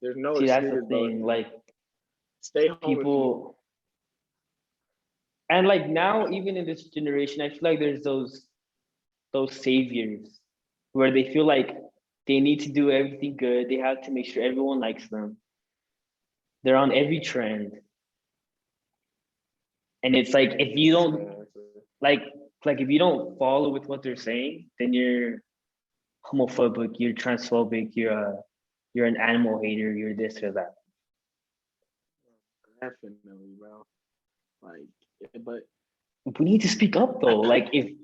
there's no excuse. That's the thing. Like, stay home. People, and like now, even in this generation, I feel like there's those saviors where they feel like they need to do everything good. They have to make sure everyone likes them. They're on every trend. And it's like, if you don't, like, Like if you don't follow with what they're saying, then you're homophobic, you're transphobic, you're an animal hater, you're this or that. Definitely, bro. Like, but We need to speak up though. Like to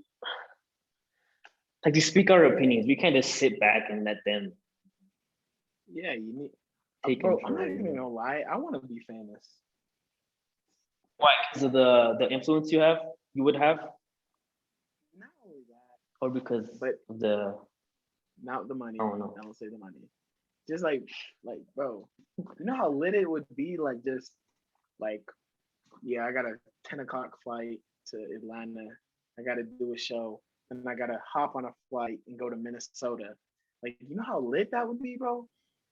speak our opinions. We can't just sit back and let them yeah, you need, take them bro. I'm not even gonna lie. I want to be famous. Why? Because of the influence you would have, Not only that, or because but of the not the money. I don't know. I don't say the money. Just like, bro. You know how lit it would be? Like, just like, yeah, I got a 10 o'clock flight to Atlanta. I got to do a show, and I got to hop on a flight and go to Minnesota. Like, you know how lit that would be, bro?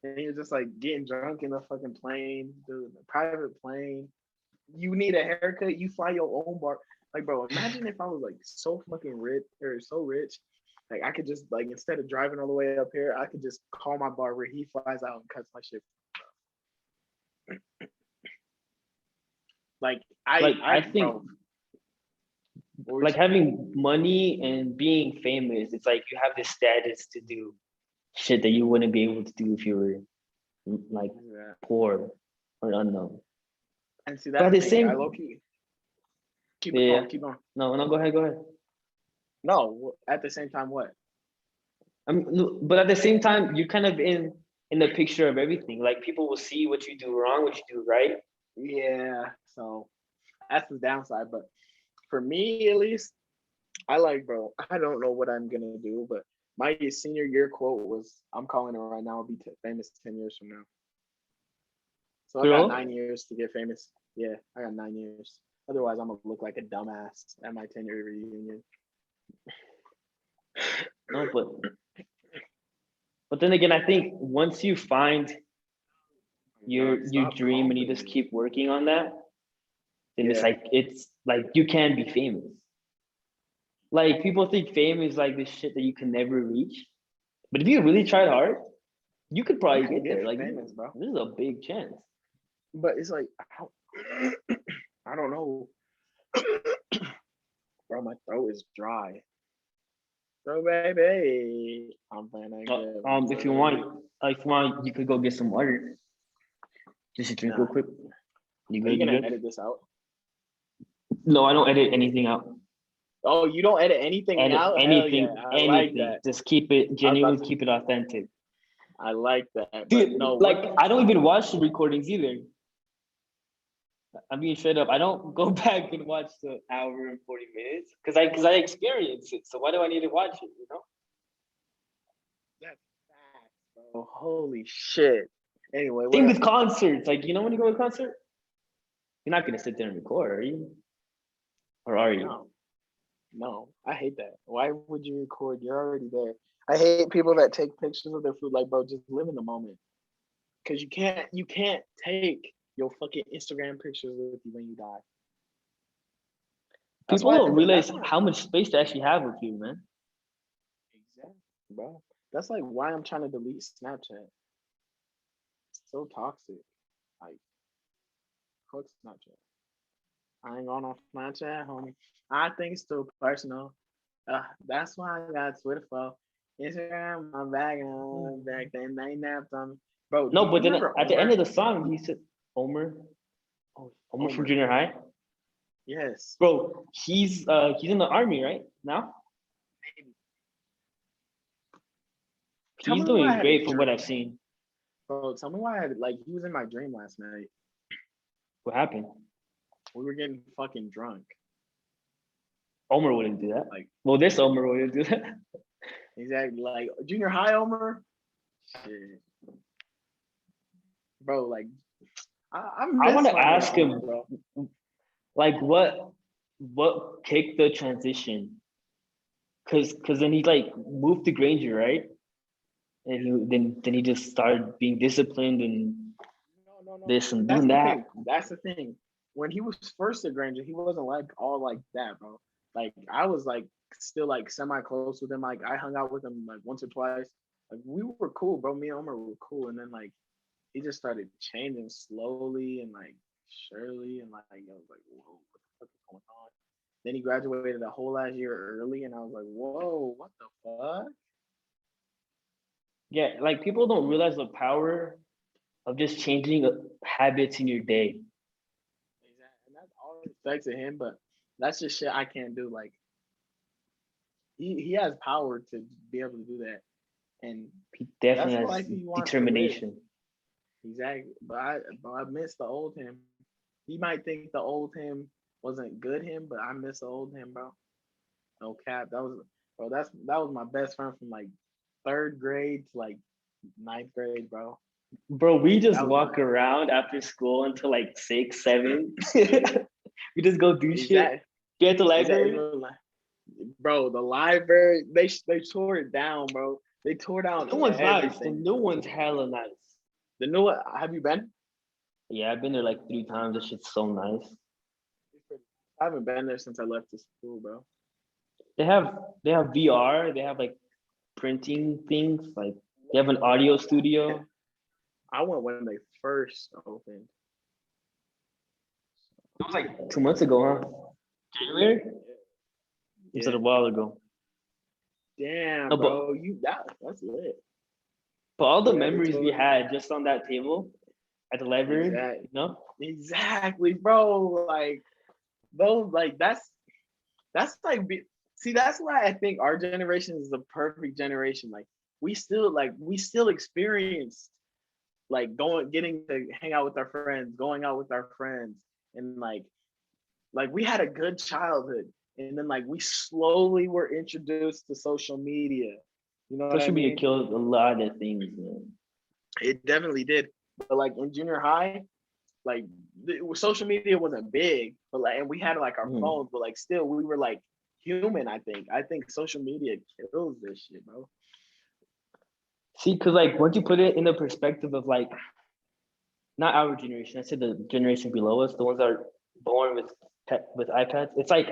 And you're just like getting drunk in the fucking plane, the private plane. You need a haircut. You fly your own bar. Like, bro, imagine if I was like so fucking rich or so rich, like I could just like instead of driving all the way up here, I could just call my barber. He flies out and cuts my shit. Like I think bro, what were you like saying? having money and being famous, it's like you have this status to do shit that you wouldn't be able to do if you were like Yeah. poor or unknown. And see, But that's at the the thing. I same, low key keep it yeah, going, keep going. no, go ahead, go ahead. No, at the same time, what? But at the same time, you're kind of in the picture of everything. Like people will see what you do wrong, what you do right. Yeah. So that's the downside. But for me, at least, I like, bro. I don't know what I'm gonna do, but my senior year quote was, "I'm calling it right now. I'll be famous 10 years from now." So I got Bro, 9 years to get famous. Yeah, I got 9 years. Otherwise, I'm gonna look like a dumbass at my 10 year reunion. no, but then again, I think once you find Oh my God, your stop dream and you calling just me. keep working on that, then Yeah, it's like you can be famous. Like people think fame is like this shit that you can never reach. But if you really tried hard, you could you probably can get get there. Like famous, bro. this is a big chance. But it's like, I don't know, bro. My throat is dry. So baby, I'm finna get If you money. want, you could go get some water. Just a drink real Nah, quick. You are you good? You gonna good? edit this out? No, I don't edit anything out. Oh, you don't edit anything Edit out? Hell yeah, anything, I like anything. that. Just keep it I was about genuine, to. keep it authentic. I like that. But Dude, no, like what? I don't even watch the recordings either. I'm being straight up. I don't go back and watch the hour and 40 minutes because I experience it. So why do I need to watch it? You know. That's facts, bro. Holy shit. Anyway, what Same else? with concerts. Like you know when you go to a concert, you're not gonna sit there and record, are you? Or are you? No, no, I hate that. Why would you record? You're already there. I hate people that take pictures of their food. Like, bro, just live in the moment. Cause you can't take your fucking Instagram pictures with you when you die. That's People why, don't but realize that's why. how much space they actually have with you, man. Exactly, bro. That's like why I'm trying to delete Snapchat. It's so toxic. Like, fuck Snapchat. I ain't going on Snapchat, homie. I think it's too personal. That's why I got Twitter for. Instagram, I'm back and I'm back. Then they napped on me. Bro, do No, you but then remember at the end of Omar? the song, he said, "Homer, Oh, Homer from Omar. junior high, Yes. bro. He's in the army right now. Maybe. Tell He's me why I doing had a great from what dream. I've seen. Bro, tell me why I had like he was in my dream last night. What happened? We were getting fucking drunk. Homer wouldn't do that. Like Well, this Homer wouldn't do that. exactly like junior high Omar. Shit. Bro, like I I want miss to my nigga ask Omar, him, bro. like, what kicked the transition? Cause then he like moved to Granger, right? And then he just started being disciplined and No. this and That's doing the that. thing. That's the thing. When he was first at Granger, he wasn't like all like that, bro. Like I was like still like semi close with him. Like I hung out with him like once or twice. Like we were cool, bro. Me and Omar were cool, and then like he just started changing slowly and like surely, and like I was like, whoa, what the fuck is going on? Then he graduated a whole last year early, and I was like, whoa, what the fuck? Yeah, like people don't realize the power of just changing habits in your day. Exactly. And that's all respect to him, but that's just shit I can't do. Like he has power to be able to do that, and He that's definitely the has life he wants to live. determination. Exactly. But I miss the old him. He might think the old him wasn't good him, but I miss the old him, bro. No cap. That was my best friend from like third grade to like ninth grade, bro. Bro, we just That was my walk around after school until like 6, 7. We just go do shit. exact Get at the exactly, library. bro. The library they tore it down, bro. They tore The down new one's nice. The everything. new one's hella nice. The new one, have you been? Yeah, I've been there like 3 times. That shit's so nice. I haven't been there since I left the school, bro. They have they have VR. They have like printing things. Like they have an audio studio. I went when they first opened. It was like 2 months ago, huh? January? It was a while ago. Damn, No, bro, that's lit. but all the Yeah, they memories we totally had just on that table at the library, exactly you know? exactly, bro. Like those, like that's like see, that's why I think our generation is the perfect generation. Like we still experienced like getting to hang out with our friends, going out with our friends, and like we had a good childhood, and then like we slowly were introduced to social media. You know what I Social media mean? killed a lot of things, man. It definitely did. But like in junior high, like social media wasn't big, but like, and we had like our Mm. phones, but like still we were like human. I think social media kills this shit, bro. See, because like once you put it in the perspective of like not our generation, I said the generation below us, the ones that are born with iPads, it's like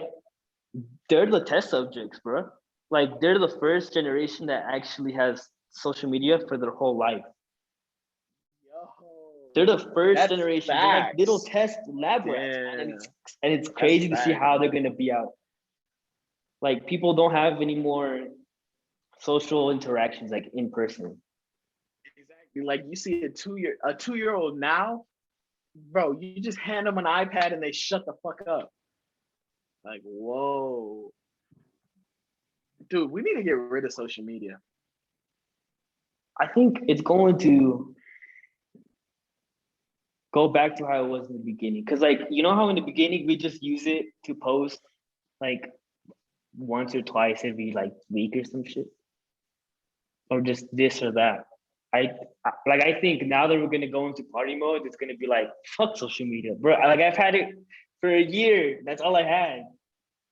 they're the test subjects, bro. Like they're the first generation that actually has social media for their whole life. They're Yo, the first that's generation. They're like little facts. test lab rats, man, and Damn, it's that's crazy to see facts. how they're gonna be out. Like people don't have any more social interactions like in person. Exactly. Like you see a 2-year old now, bro. You just hand them an iPad and they shut the fuck up. Like whoa, dude. We need to get rid of social media. I think it's going to go back to how it was in the beginning. Cause like you know how in the beginning we just use it to post like once or twice every like week or some shit, or just this or that. I think now that we're gonna go into party mode, it's gonna be like fuck social media, bro. Like I've had it for a year. That's all I had.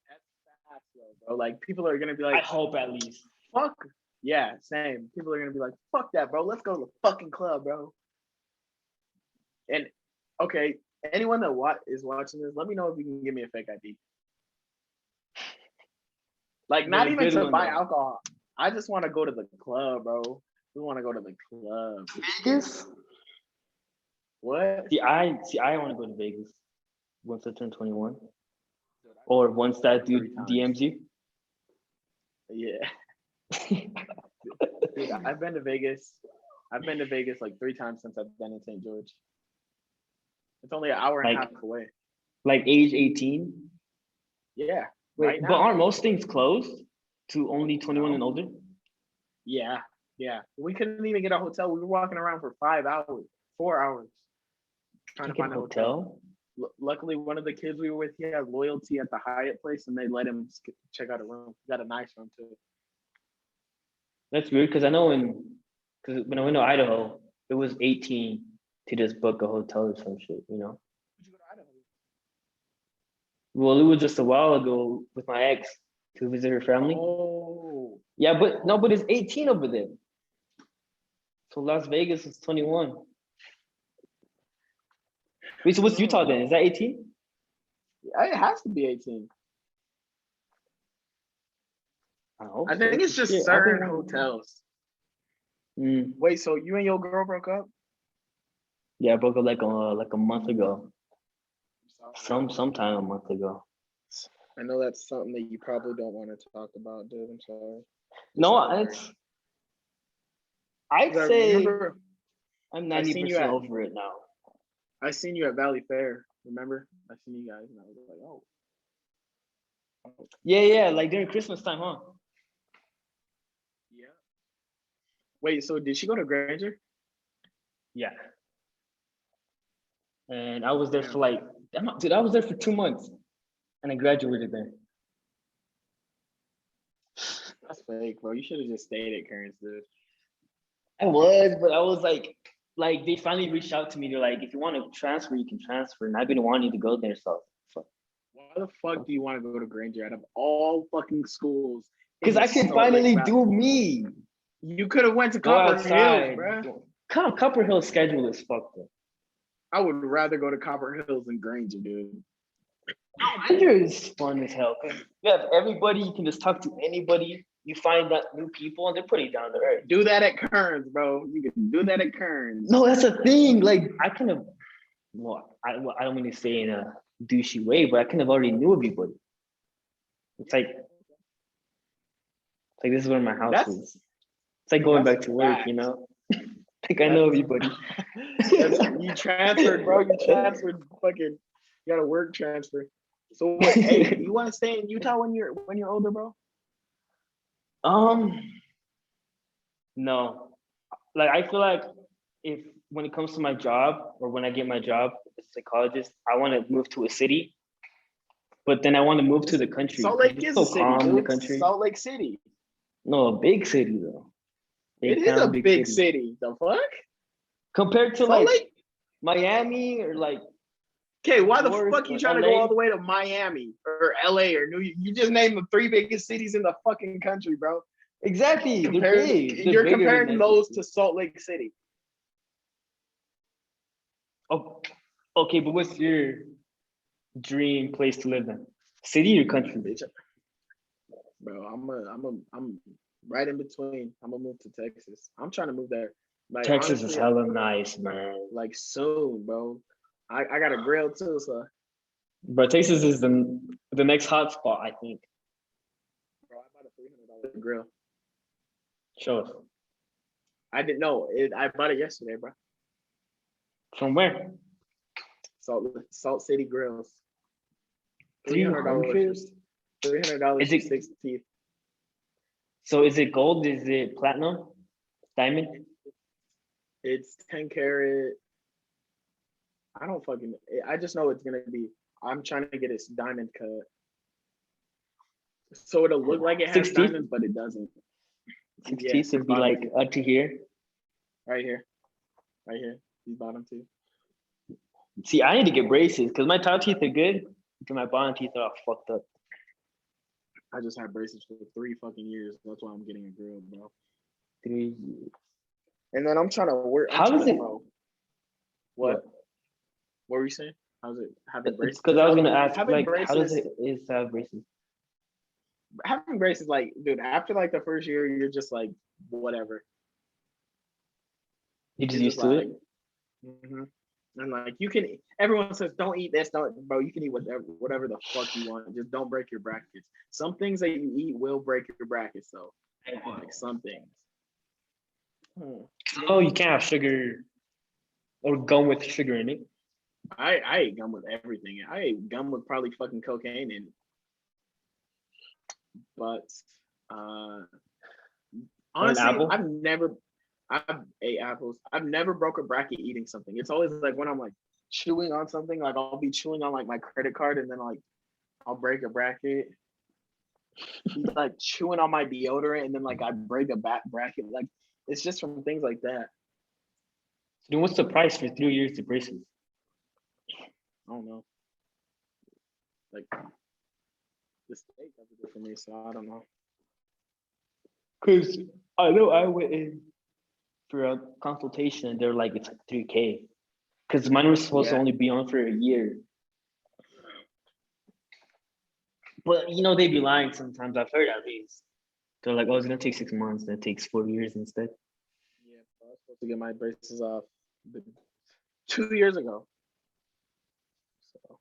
That's facts, bro. Like people are gonna be I like, hope at least. fuck. Yeah, same. People are gonna be like, fuck that, bro. Let's go to the fucking club, bro. And okay, anyone that is watching this, let me know if you can give me a fake ID. Like, But not a even good to one buy though. alcohol. I just want to go to the club, bro. We want to go to the club. Vegas? What? See, I want to go to Vegas once I turn 21, or once that dude 3 times. DMs you. Yeah, dude, I've been to Vegas. I've been to Vegas like 3 times since I've been in St. George. It's only an hour and a like half away. like age 18. Yeah, right Wait, but now. aren't most things closed to only 21 and No. older? Yeah, yeah. We couldn't even get a hotel. We were walking around for 5 hours, 4 hours, trying Can't to get a find a hotel. hotel. Luckily, one of the kids we were with, he had loyalty at the Hyatt place, and they let him check out a room. He got a nice room too. That's weird because I know because when I went to Idaho, it was 18 to just book a hotel or some shit, you know. Did you go to Idaho? Well, it was just a while ago with my ex to visit her family. Oh, Yeah, but no, but it's 18 over there. So Las Vegas is 21. Wait, so what's Utah then? Is that 18? it has to be 18. I hope I so. think it's just Shit, I've certain been hotels. Mm. Wait, so you and your girl broke up? Yeah, I broke up like a month ago. Sorry. Sometime a month ago. I know that's something that you probably don't want to talk about, dude. I'm sorry. Just No, don't worry. it's. I'd 'Cause I say remember I'm I seen you 90% at over it now. I seen you at Valley Fair. Remember? I seen you guys, and I was like, oh, Yeah, like during Christmas time, huh? yeah. Wait, so did she go to Granger? Yeah. And I was there for Damn, like, dude, I was there for 2 months, and I graduated there. that's fake, bro. You should have just stayed at Kearns, dude. I was, but I was like they finally reached out to me. They're like, if you want to transfer, you can transfer. And I've been wanting to go there, so Why the fuck do you want to go to Granger out of all fucking schools in because the I can Salt Lake finally Valley? do me. You could have went to Go Copper Hills, outside. bruh. Copper Hill schedule is fucked up. I would rather go to Copper Hills than Granger, dude. Granger is fun as hell. You have everybody. You can just talk to anybody. You find that new people, and they're pretty down to earth. Do that at Kearns, bro. You can do that at Kearns. No, that's a thing. Like I kind of, well, I don't mean to say in a douchey way, but I kind of already knew everybody. It's like this is where my house That's is. It's like going that's back to work, facts. you know. Like I know everybody. You transferred, bro. You transferred. Fucking, you got a work transfer. So, what, hey, you want to stay in Utah when you're older, bro? Um, no. Like I feel like if when it comes to my job or when I get my job as a psychologist, I want to move to a city, but then I want to move to the country. Salt Lake It's is so a city, calm in the dude. country. Salt Lake City. No, a big city though. It Big is a town, big city. The fuck? Compared to Salt like Lake? Miami or like Okay, why the York fuck you or trying to go LA. all the way to Miami or LA or New York? You just named the three biggest cities in the fucking country, bro. Exactly, they're Compared, big. They're you're bigger than comparing those Manchester. to Salt Lake City. Oh, okay, but what's your dream place to live in? City or country? Bitch, bro, I'm right in between. I'm gonna move to Texas. I'm trying to move there. Like Texas is honestly, hella nice, man. like soon, bro. I got a grill too, so But Texas is the next hot spot, I think. bro, I bought a $300 grill. Show us. I didn't know it. I bought it yesterday, bro. From where? Salt City Grills. $300. $300 Is for it 6 teeth. so? Is it gold? Is it platinum? Diamond? It's 10 karat. I don't fucking. I just know it's gonna be. I'm trying to get it diamond cut, so it'll look like it has 6 teeth? diamonds, but it doesn't. 6 Yeah, teeth would be like up to here. right here, right here. These bottom two. See, I need to get braces because my top teeth are good, but my bottom teeth are all fucked up. I just had braces for 3 fucking years. That's why I'm getting a grill, bro. 3 years. And then I'm trying to work. How does it? Bro. What? What were you saying? How's it having braces? Because I was gonna ask, having like, braces, how does it is to have braces? having braces, like, dude, after like the first year, you're just like, whatever. You just You're used to it. mm-hmm. And like, you can. Everyone says, don't eat this, don't, bro. You can eat whatever the fuck you want. Just don't break your brackets. Some things that you eat will break your brackets, though. Like some things. Oh, you can't have sugar or gum with sugar in it. I ate gum with everything. I ate gum with probably fucking cocaine in it. But honestly, I've ate apples. I've never broke a bracket eating something. It's always like when I'm like chewing on something, like I'll be chewing on like my credit card and then like I'll break a bracket. He's like chewing on my deodorant and then like I break a bracket. Like it's just from things like that. Then what's the price for 3 years of braces? I don't know. Like the state does it for me, so I don't know. Cause I know I went in for a consultation and they're like it's like 3K. Cause mine was supposed to only be on for a year. But you know they be lying sometimes. I've heard at least. They're like, oh, it's gonna take 6 months, and it takes 4 years instead. Yeah, I was supposed to get my braces off 2 years ago. So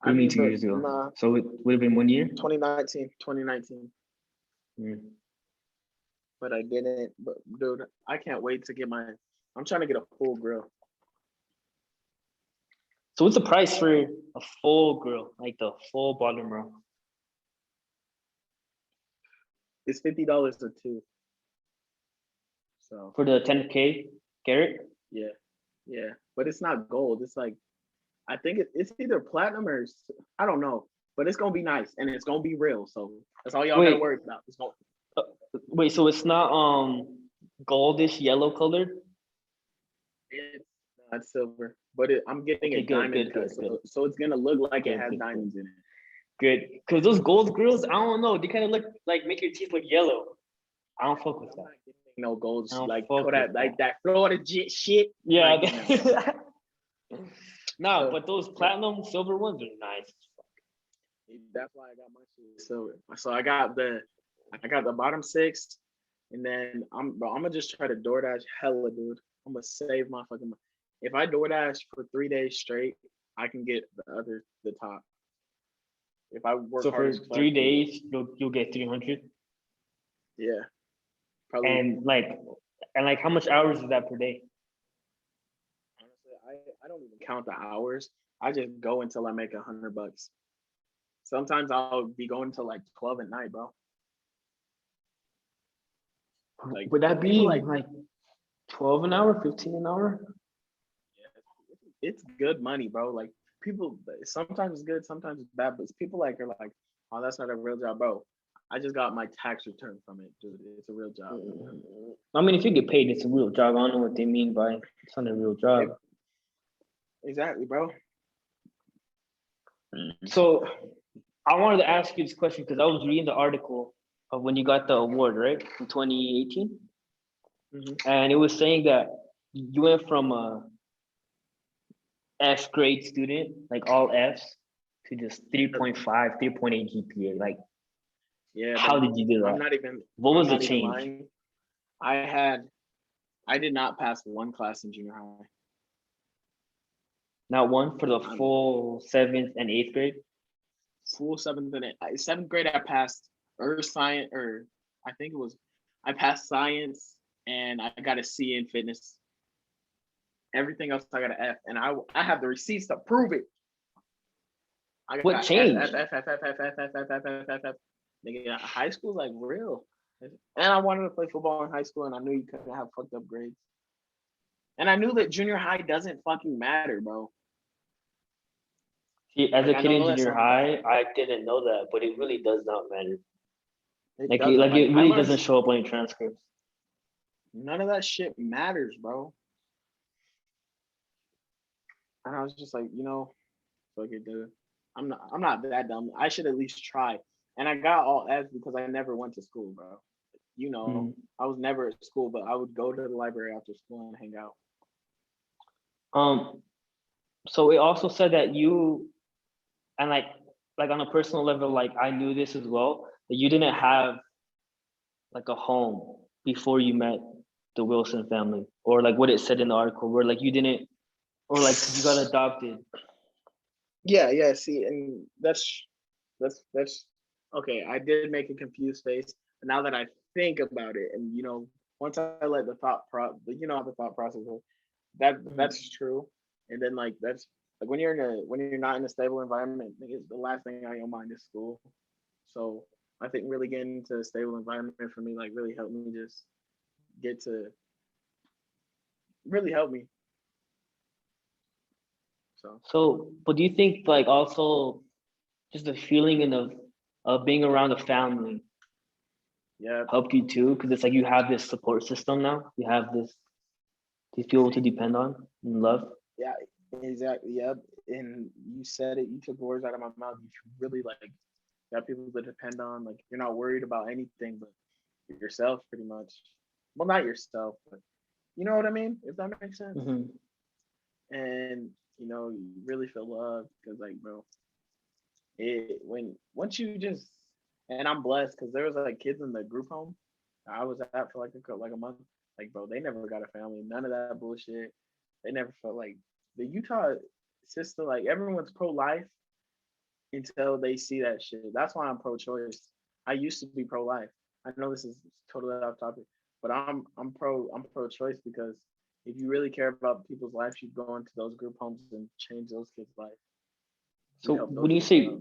What do I you mean mean, two but years ago? nah, So it would have been 1 year? 2019. Mm. But I didn't. But dude, I can't wait to get my. I'm trying to get a full grill. So what's the price for a full grill, like the full bottom row? It's $50 a two. So For the 10K carrot? yeah, yeah. But it's not gold. It's like I think it's either platinum or I don't know. But it's gonna be nice and it's gonna be real. So that's all y'all gotta Wait, worry about. It's gonna. uh, wait, so it's not goldish yellow colored? It's not silver, but I'm getting Okay, a good, diamond good, cut, good, good, so it's gonna look like it good, has good, good. diamonds in it. Good. Cause those gold grills, I don't know, they kind of look like make your teeth look yellow. I don't fuck with I'm that. not getting no gold I don't like fuck with like that. that Florida shit. I'm Yeah. not getting that. No, So but those yeah, platinum silver ones are nice. that's why I got my shit silver. So I got the bottom six, and then I'm gonna just try to DoorDash hella, dude. I'm gonna save my fucking. If I DoorDash for 3 days straight, I can get the top. If I work So hard for as fuck, 3 days, you'll get 300. yeah, probably. And like how much hours is that per day? Honestly, I don't even count the hours. I just go until I make $100. Sometimes I'll be going to like 12 at night, bro. Like Would that people be like like 12 an hour, 15 an hour? it's good money, bro. Like people sometimes it's good, sometimes it's bad, but people are like, oh, that's not a real job, bro. I just got my tax return from it, dude. It's a real job. I mean, if you get paid, it's a real job. I don't know what they mean by it's not a real job. Exactly, bro. So I wanted to ask you this question because I was reading the article of when you got the award, right, in 2018, and it was saying that you went from a F grade student, like all Fs, to just 3.5, 3.8 GPA. Like, Yeah, how bro. did you do I'm that? not even What I'm was the not even change? lying. I did not pass one class in junior high. Not one for the I'm full 7th and 8th grade? full seventh grade. I passed earth science, or I think it was I passed science, and I got a C in fitness. Everything else I got an F, and I have the receipts to prove it. I What got F F changed? F F F F F F F F F F F. Nigga, high school's like real. And I wanted to play football in high school, and I knew you couldn't have fucked up grades. And I knew that junior high doesn't fucking matter, bro. See, as a Like I kid in know that junior sounds bad. high, I didn't know that, but it really does not matter. It Like, it, doesn't. like Like it I really learned doesn't show up on your transcripts. none of that shit matters, bro. And I was just like, fuck it, dude. I'm not that dumb. I should at least try. And I got all F's because I never went to school, bro. Mhm. I was never at school, but I would go to the library after school and hang out. Um, so it also said that you and like on a personal level, like I knew this as well, that you didn't have like a home before you met the Wilson family, or like what it said in the article, where like you didn't, or like you got adopted. Yeah, yeah. See, and that's okay. I did make a confused face, but now that I think about it, and once I let the thought process goes, that's true. And then like that's like when you're not in a stable environment, I think it's the last thing on your mind is school. So I think really getting into a stable environment for me like really helped me just get to really help me. So So, but do you think like also just the feeling and of being around the family yeah, helped you too? Because it's like you have this support system now. You have these people to depend on and love. yeah, exactly. Yep. And you said it. You took the words out of my mouth. You really like got people to depend on. Like you're not worried about anything but yourself, pretty much. Well, not yourself, but you know what I mean. If that makes sense. Mm-hmm. And you really feel loved because, like, bro, it when once you just and I'm blessed because there was like kids in the group home I was at for like a month. Like, bro, they never got a family. None of that bullshit. They never felt like the Utah system. Like everyone's pro life, until they see that shit. That's why I'm pro-choice. I used to be pro-life. I know this is totally off topic, but I'm pro-choice because if you really care about people's lives, you go into those group homes and change those kids' life. You So help when those you kids say out.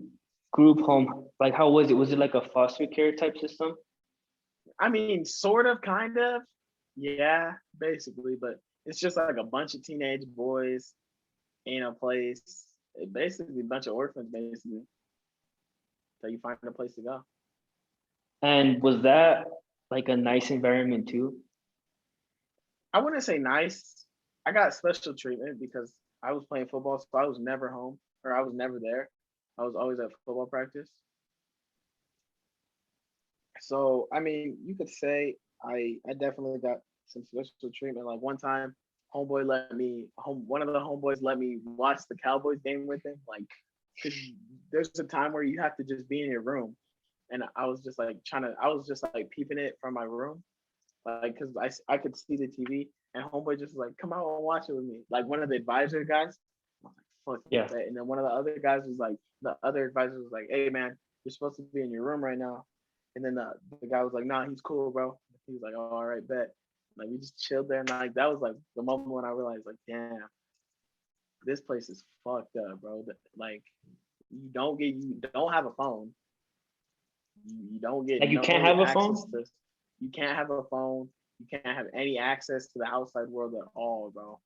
group home, like how was it? Was it like a foster care type system? I mean, sort of, kind of, yeah, basically, but it's just like a bunch of teenage boys in a place, basically a bunch of orphans, basically, till you find a place to go. And was that like a nice environment too? I wouldn't say nice. I got special treatment because I was playing football, so I was never home or I was never there. I was always at football practice. So I mean, you could say I definitely got some special treatment. Like one time, one of the homeboys let me watch the Cowboys game with him. Like, cause there's a time where you have to just be in your room, and I was just like I was just like peeping it from my room, like because I could see the TV, and homeboy just was like, come out and watch it with me. Like one of the advisor guys, I was like, fuck Yeah. that. And then one of the other guys was like, the other advisor was like, hey man, you're supposed to be in your room right now. And then the guy was like, nah, he's cool, bro. He was like, oh, all right, bet. Like we just chilled there, and like that was like the moment when I realized, like, damn, this place is fucked up, bro. Like you don't have a phone. You don't get Like you can't no have a access phone? to. You can't have a phone. You can't have any access to the outside world at all, bro.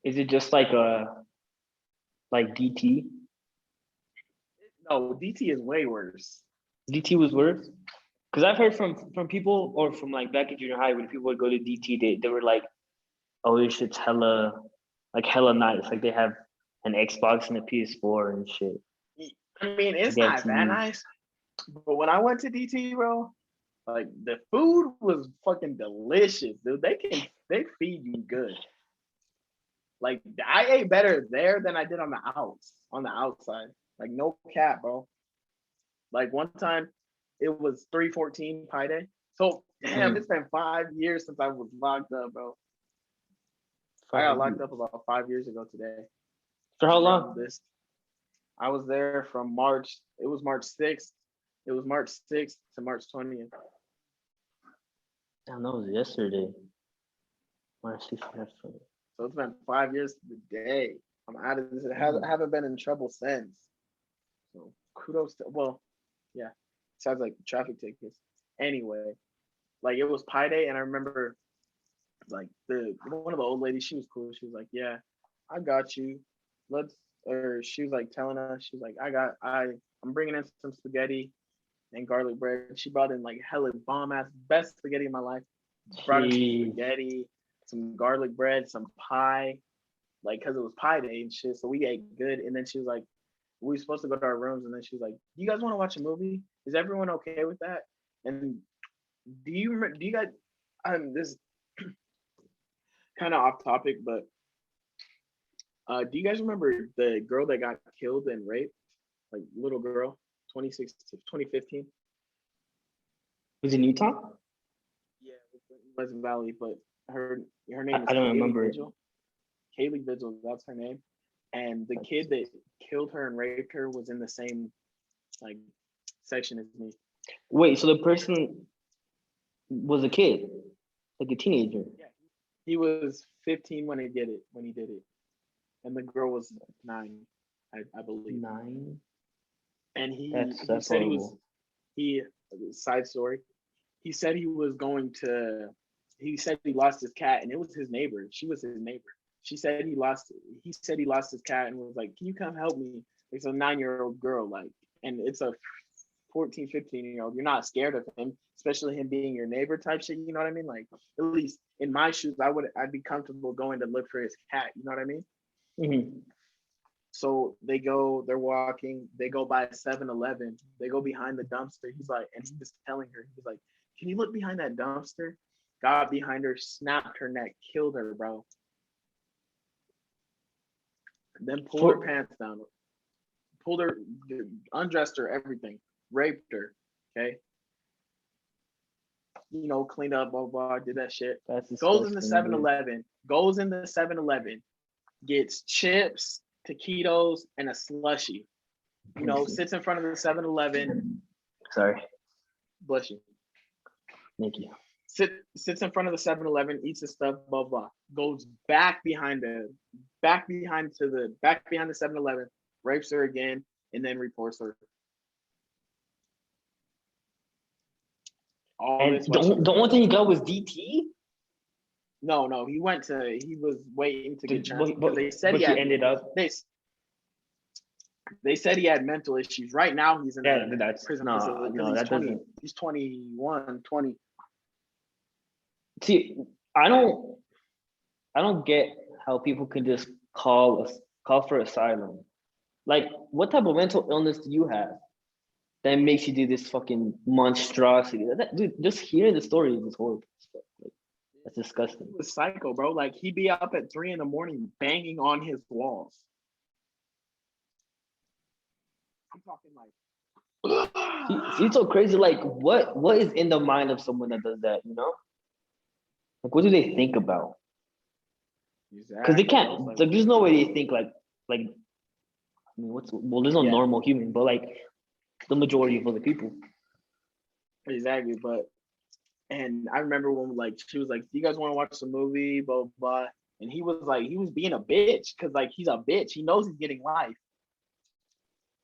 Is it just like like DT? No, DT is way worse. DT was worse? Because I've heard from people or from like back in junior high when people would go to DT, they were like, oh, this shit's hella nice. Like they have an Xbox and a PS4 and shit. I mean, it's They have not that TV. nice, but when I went to DT, bro, like the food was fucking delicious, dude. They feed you good. Like I ate better there than I did on the outside. Like no cap, bro. Like one time it was 314 Pi Day. So damn, it's Mm. been 5 years since I was locked up, bro. I got Fuck. locked up about 5 years ago today. For how From long? this, I was there from March. It was March 6th. It was March 6th to March 20th. Damn, that was yesterday. March 6th, So it's been 5 years to the day. I'm out of this. I Damn. haven't been in trouble since. So kudos to, well, yeah. Sounds like traffic tickets. Anyway, like it was Pi Day, and I remember like the one of the old ladies, she was cool. She was like, yeah, I got you. Let's, or she was like telling us, she was like, I'm bringing in some spaghetti and garlic bread. She brought in like hella bomb ass best spaghetti in my life. Brought in some Jeez. spaghetti, some garlic bread, some pie, like because it was Pi Day and shit. So we ate good. And then she was like, we were supposed to go to our rooms, and then she was like, "Do you guys want to watch a movie? Is everyone okay with that?" And do you guys? This kind of off topic, but do you guys remember the girl that got killed and raped, like little girl, 26 to 2015? Was it in Utah? Yeah, Pleasant Valley, but her name is I don't Kaylee remember it. Vigil. Kaylee Vigil, that's her name. And the kid that killed her and raped her was in the same like section as me. Wait, so the person was a kid, like a teenager. Yeah, he was 15 when he did it. And the girl was 9, I believe. 9? And he That's he that's said he was horrible. he side story. He said he was going to. He said he lost his cat, and it was his neighbor. She was his neighbor. She said he lost. He said he lost his cat, and was like, "Can you come help me?" It's a 9-year-old girl, like, and it's a 14, 15-year-old. You're not scared of him, especially him being your neighbor type shit. You know what I mean? Like, at least in my shoes, I'd be comfortable going to look for his cat. You know what I mean? Mm-hmm. So they're walking, they go by 7-Eleven, they go behind the dumpster. He's like, and he was telling her, he was like, can you look behind that dumpster? Got behind her, snapped her neck, killed her, bro. And then pulled her For pants down, pulled her, undressed her, everything, raped her. Okay. Cleaned up, blah, blah, did that shit. that's Goes in the disgusting. 7-Eleven, goes in the 7-Eleven, gets chips, taquitos, and a slushy. Sits in front of the 7-Eleven. Sorry. Bless you. Thank you. Sits in front of the 7-Eleven, eats the stuff, blah blah. Goes back behind the 7-Eleven, rapes her again, and then reports her. And the only thing he got was DT. No, he was waiting to get transferred. But they said he ended up. They said he had mental issues. Right now, he's in a prison facility. No, that doesn't. He's 21, 20. See, I don't get how people can just call for asylum. Like, what type of mental illness do you have that makes you do this fucking monstrosity? Dude, just hearing the story is horrible. Like, that's disgusting. He was psycho, bro. Like, he'd be up at 3 a.m. banging on his walls. I'm talking like. It's so crazy. Like, what is in the mind of someone that does that? Like, what do they think about? Because they can't. Like, there's no way they think like. I mean, there's no normal human, but like the majority of other people. Exactly, and I remember when like she was like, "Do you guys want to watch the movie?" Blah blah. Blah. And he was being a bitch because like he's a bitch. He knows he's getting life.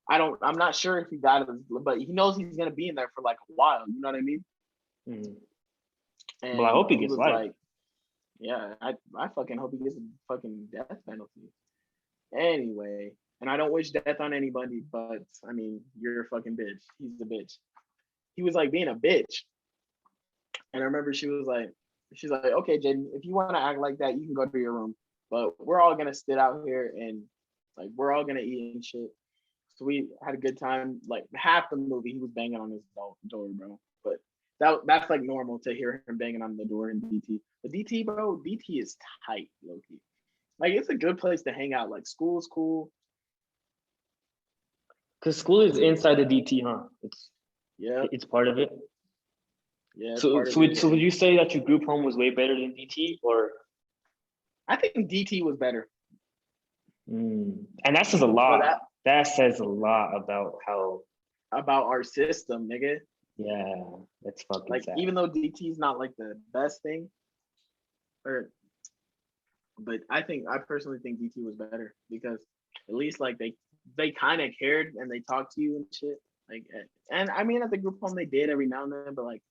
I'm not sure if he got it, but he knows he's gonna be in there for like a while. You know what I mean? Mm-hmm. Well, I hope he gets life. Like, yeah, I fucking hope he gets a fucking death penalty. Anyway, and I don't wish death on anybody, but I mean, you're a fucking bitch. He's a bitch. He was like being a bitch. And I remember she's like, okay, Jaden, if you want to act like that, you can go to your room. But we're all gonna sit out here and like we're all gonna eat and shit. So we had a good time. Like half the movie, he was banging on his door, bro. But that's like normal to hear him banging on the door in DT. But DT, bro, DT is tight, low key. Like it's a good place to hang out. Like school's cool. Cause school is inside the DT, huh? It's part of it. Yeah. So would you say that your group home was way better than DT, or? I think DT was better. And that says a lot. That says a lot about our system, nigga. Yeah, that's fucking like sad. Even though DT is not like the best thing, but I personally think DT was better because at least like they kind of cared and they talked to you and shit. Like, and I mean at the group home they did every now and then, but like,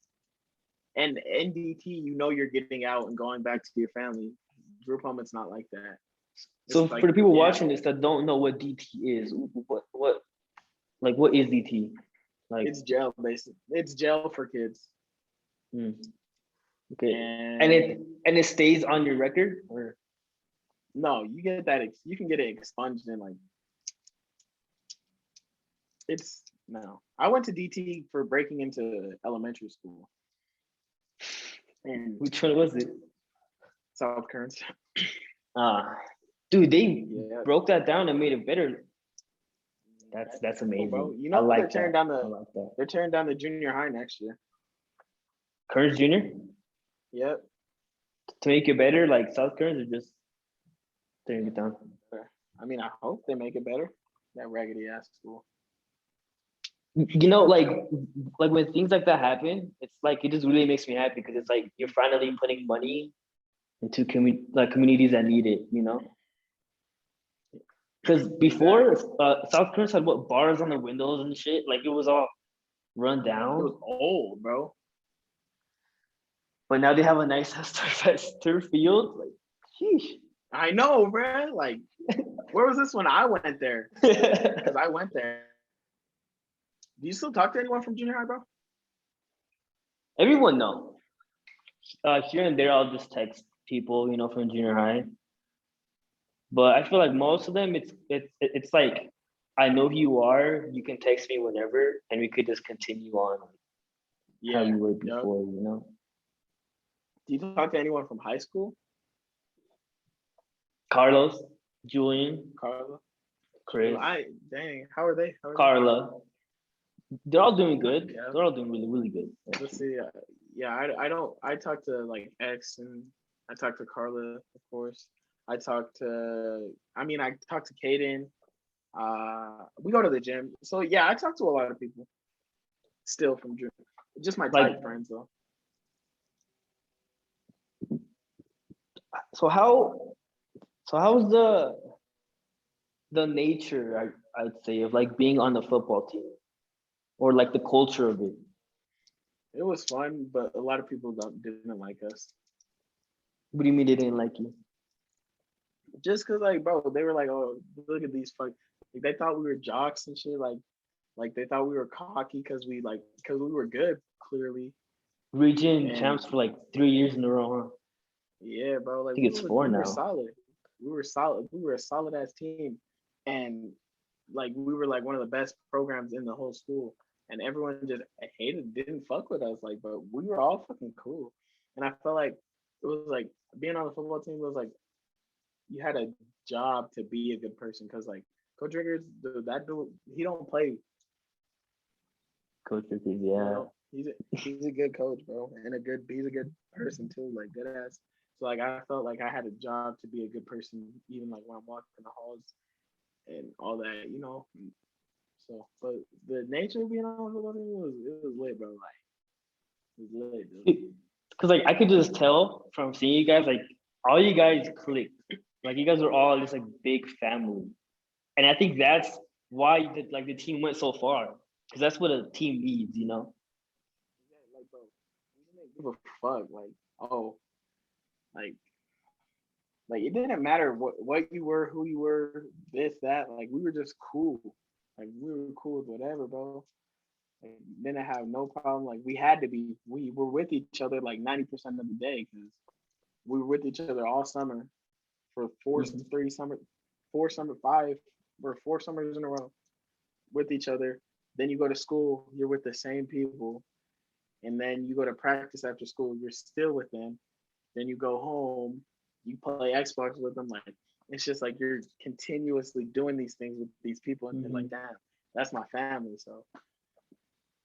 and in DT you're getting out and going back to your family. Group home it's not like that. So for the people watching this that don't know what DT is, what is DT? Like it's jail, basically. It's jail for kids. Okay, and it stays on your record, or no? You get that. You can get it expunged in like. It's no. I went to DT for breaking into elementary school. And which one was it? South Currents. Dude, they broke that down and made it better. That's amazing. Bro. They're tearing down the junior high next year. Currents Junior? Yep. To make it better, like South Currents, or just tearing it down? I mean, I hope they make it better. That raggedy ass school. Like when things like that happen, it's like it just really makes me happy because it's like you're finally putting money into communities that need it, Because before, South Korea had bars on the windows and shit. Like it was all run down. It was old, bro. But now they have a nice turf field. Like, sheesh. I know, bro. Like, where was this when I went there? Because I went there. Do you still talk to anyone from junior high, bro? Everyone, no. Here and there, I'll just text people, from junior high. But I feel like most of them, it's like, I know who you are. You can text me whenever, and we could just continue on how you were before, Do you talk to anyone from high school? Carlos, Julian, Chris. How are they? Carla. They're all doing good. Yeah. They're all doing really, really good. Let's see. I talk to like X, and I talk to Carla, of course. I talk to Kaden. We go to the gym. So yeah, I talk to a lot of people still from gym. Just my Like, tight friends though. so how's the nature, I'd say, of like being on the football team, or like the culture of it? It was fun, but a lot of people didn't like us. What do you mean they didn't like you? Just cause like, bro, they were like, oh, look at these fuck. Like, they thought we were jocks and shit. Like they thought we were cocky because we were good clearly. Region And champs for like 3 years in a row, huh? yeah, bro, I like think it's four we were now. solid. We were solid. We were a solid ass team, and like we were like one of the best programs in the whole school. And everyone just hated, didn't fuck with us. Like, but we were all fucking cool. And I felt like it was like being on the football team was like you had a job to be a good person because like Coach Riggers, that dude, he don't play. Coach Ricketts, You yeah. know, he's a good coach, bro, and he's a good person too, like good ass. So like I felt like I had a job to be a good person, even like when I'm walking the halls and all that, you know. So, but the nature of being on the football team it was lit, bro. Like it was lit, dude. Because like I could just tell from seeing you guys, like all you guys clicked. Like you guys are all just like big family, and I think that's why the team went so far. Because that's what a team needs, you know. Yeah, like bro, we didn't give a fuck. Like oh, like it didn't matter what you were, who you were, this that. Like we were just cool. Like we were cool with whatever, bro. Like, didn't have no problem. Like we had to be. We were with each other like 90% of the day because we were with each other all summer for Mhm. three summer, 4 summer, five or 4 summers in a row with each other. Then you go to school, you're with the same people, and then you go to practice after school, you're still with them. Then you go home, you play Xbox with them. Like it's just like you're continuously doing these things with these people, and like, Mhm. damn, that's my family. So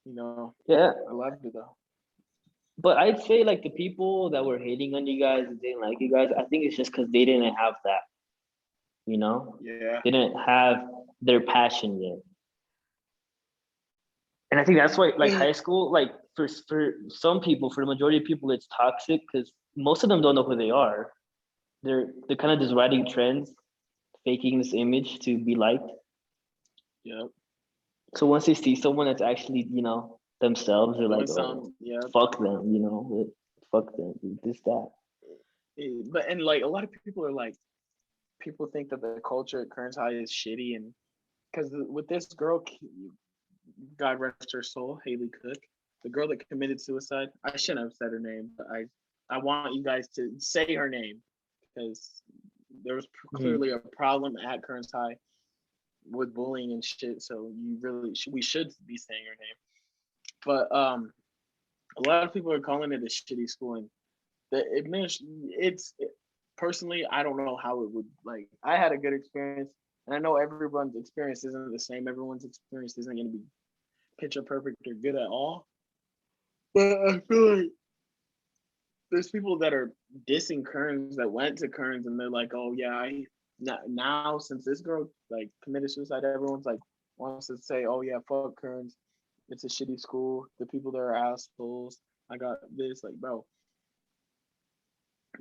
Yeah, I loved it though. but I'd say like the people that were hating on you guys and didn't like you guys, I think it's just because they didn't have that, you know, Yeah, they didn't have their passion yet. And I think that's why like high school, like for some people, for the majority of people, it's toxic because most of them don't know who they are. They're kind of just riding trends, faking this image to be liked. yep. So once they see someone that's actually, you know, themselves, they're Doing like, oh, some, yep. fuck them, you know, fuck them, this, that. But and like a lot of people are like, people think that the culture at Kearns High is shitty, and because with this girl, God rest her soul, Haley Cook, the girl that committed suicide. I shouldn't have said her name, but I want you guys to say her name because there was Mhm. clearly a problem at Kearns High with bullying and shit. So you really we should be saying her name. But a lot of people are calling it a shitty school, and the administration. Personally, I don't know how it would like. I had a good experience, and I know everyone's experience isn't the same. Everyone's experience isn't going to be picture perfect or good at all. But I feel like there's people that are dissing Kearns that went to Kearns and they're like, oh yeah, now since this girl like committed suicide, everyone's like wants to say, oh yeah, fuck Kearns, it's a shitty school. The people there are assholes. I got this, like, bro.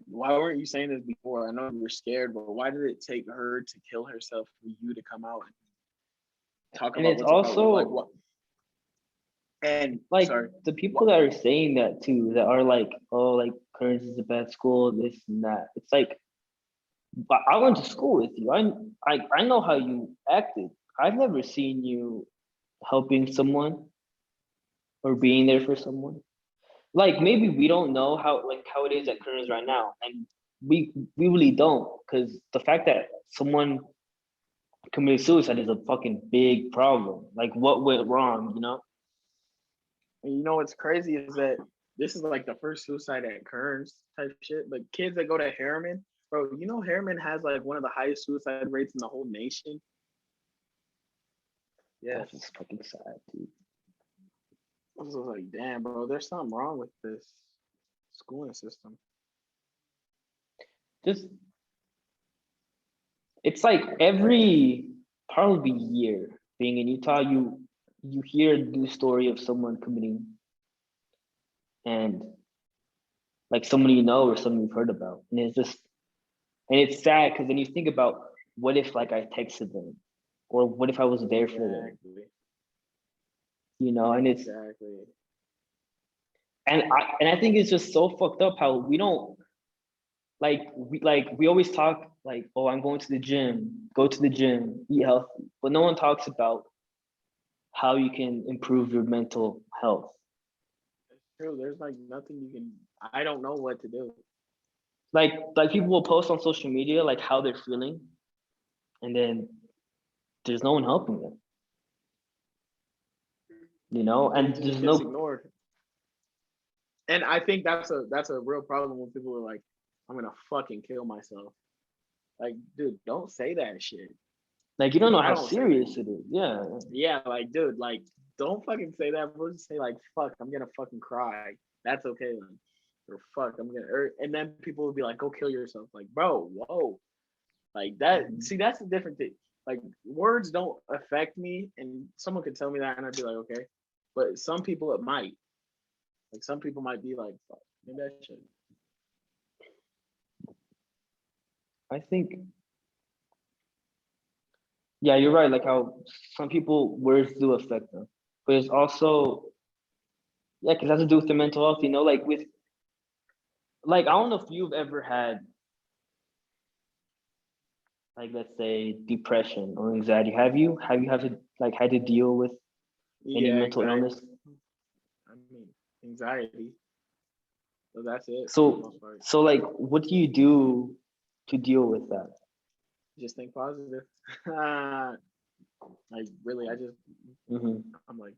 Why weren't you saying this before? I know you were scared, but why did it take her to kill herself for you to come out and talk And about it's what's about like also what? And like sorry, the people what? that are saying that too, that are like, oh, like Kearns is a bad school, this and that. It's like, but I went to school with you. I know how you acted. I've never seen you helping someone or being there for someone. Like maybe we don't know how it is at Kearns right now, and we really don't, because the fact that someone committed suicide is a fucking big problem. Like what went wrong, you know? And you know what's crazy is that this is like the first suicide at Kearns type shit. But kids that go to Harriman, bro, you know Harriman has like one of the highest suicide rates in the whole nation. That's Yes. just fucking sad, dude. I was like, damn, bro, there's something wrong with this schooling system. Just it's like every probably year being in Utah, you hear a news story of someone committing, and like someone you know or someone you've heard about, and it's sad because then you think about what if like I texted them, or what if I was there for them, Exactly. and Exactly. I think it's just so fucked up how we don't we always talk like, oh, I'm going to the gym, go to the gym, eat healthy, but no one talks about how you can improve your mental health. It's true. There's like nothing you can. I don't know what to do. Like people will post on social media like how they're feeling, and then there's no one helping them, It and just there's gets no ignored. And I think that's a real problem when people are like, I'm gonna fucking kill myself. Like, dude, don't say that shit. like you don't know I how don't say that. serious it is. Yeah. Yeah, like, dude, like, don't fucking say that. We'll just say like, fuck, I'm gonna fucking cry. That's okay then. Or fuck, and then people will be like, go kill yourself. Like, bro, whoa, like that. See, that's the different thing. Like, words don't affect me, and someone could tell me that, and I'd be like, okay. But some people it might. Like, some people might be like, fuck, maybe I should. I think, yeah, you're right. Like how some people words do affect them, but it's also, yeah, because it has to do with their mental health. Like I don't know if you've ever had, like, let's say depression or anxiety. Have to like had to deal with any Yeah, mental illness? anxiety. I mean, anxiety. So that's it for the So most part. so like, what do you do to deal with that? Just think positive. Like, really, Hmm. I'm like,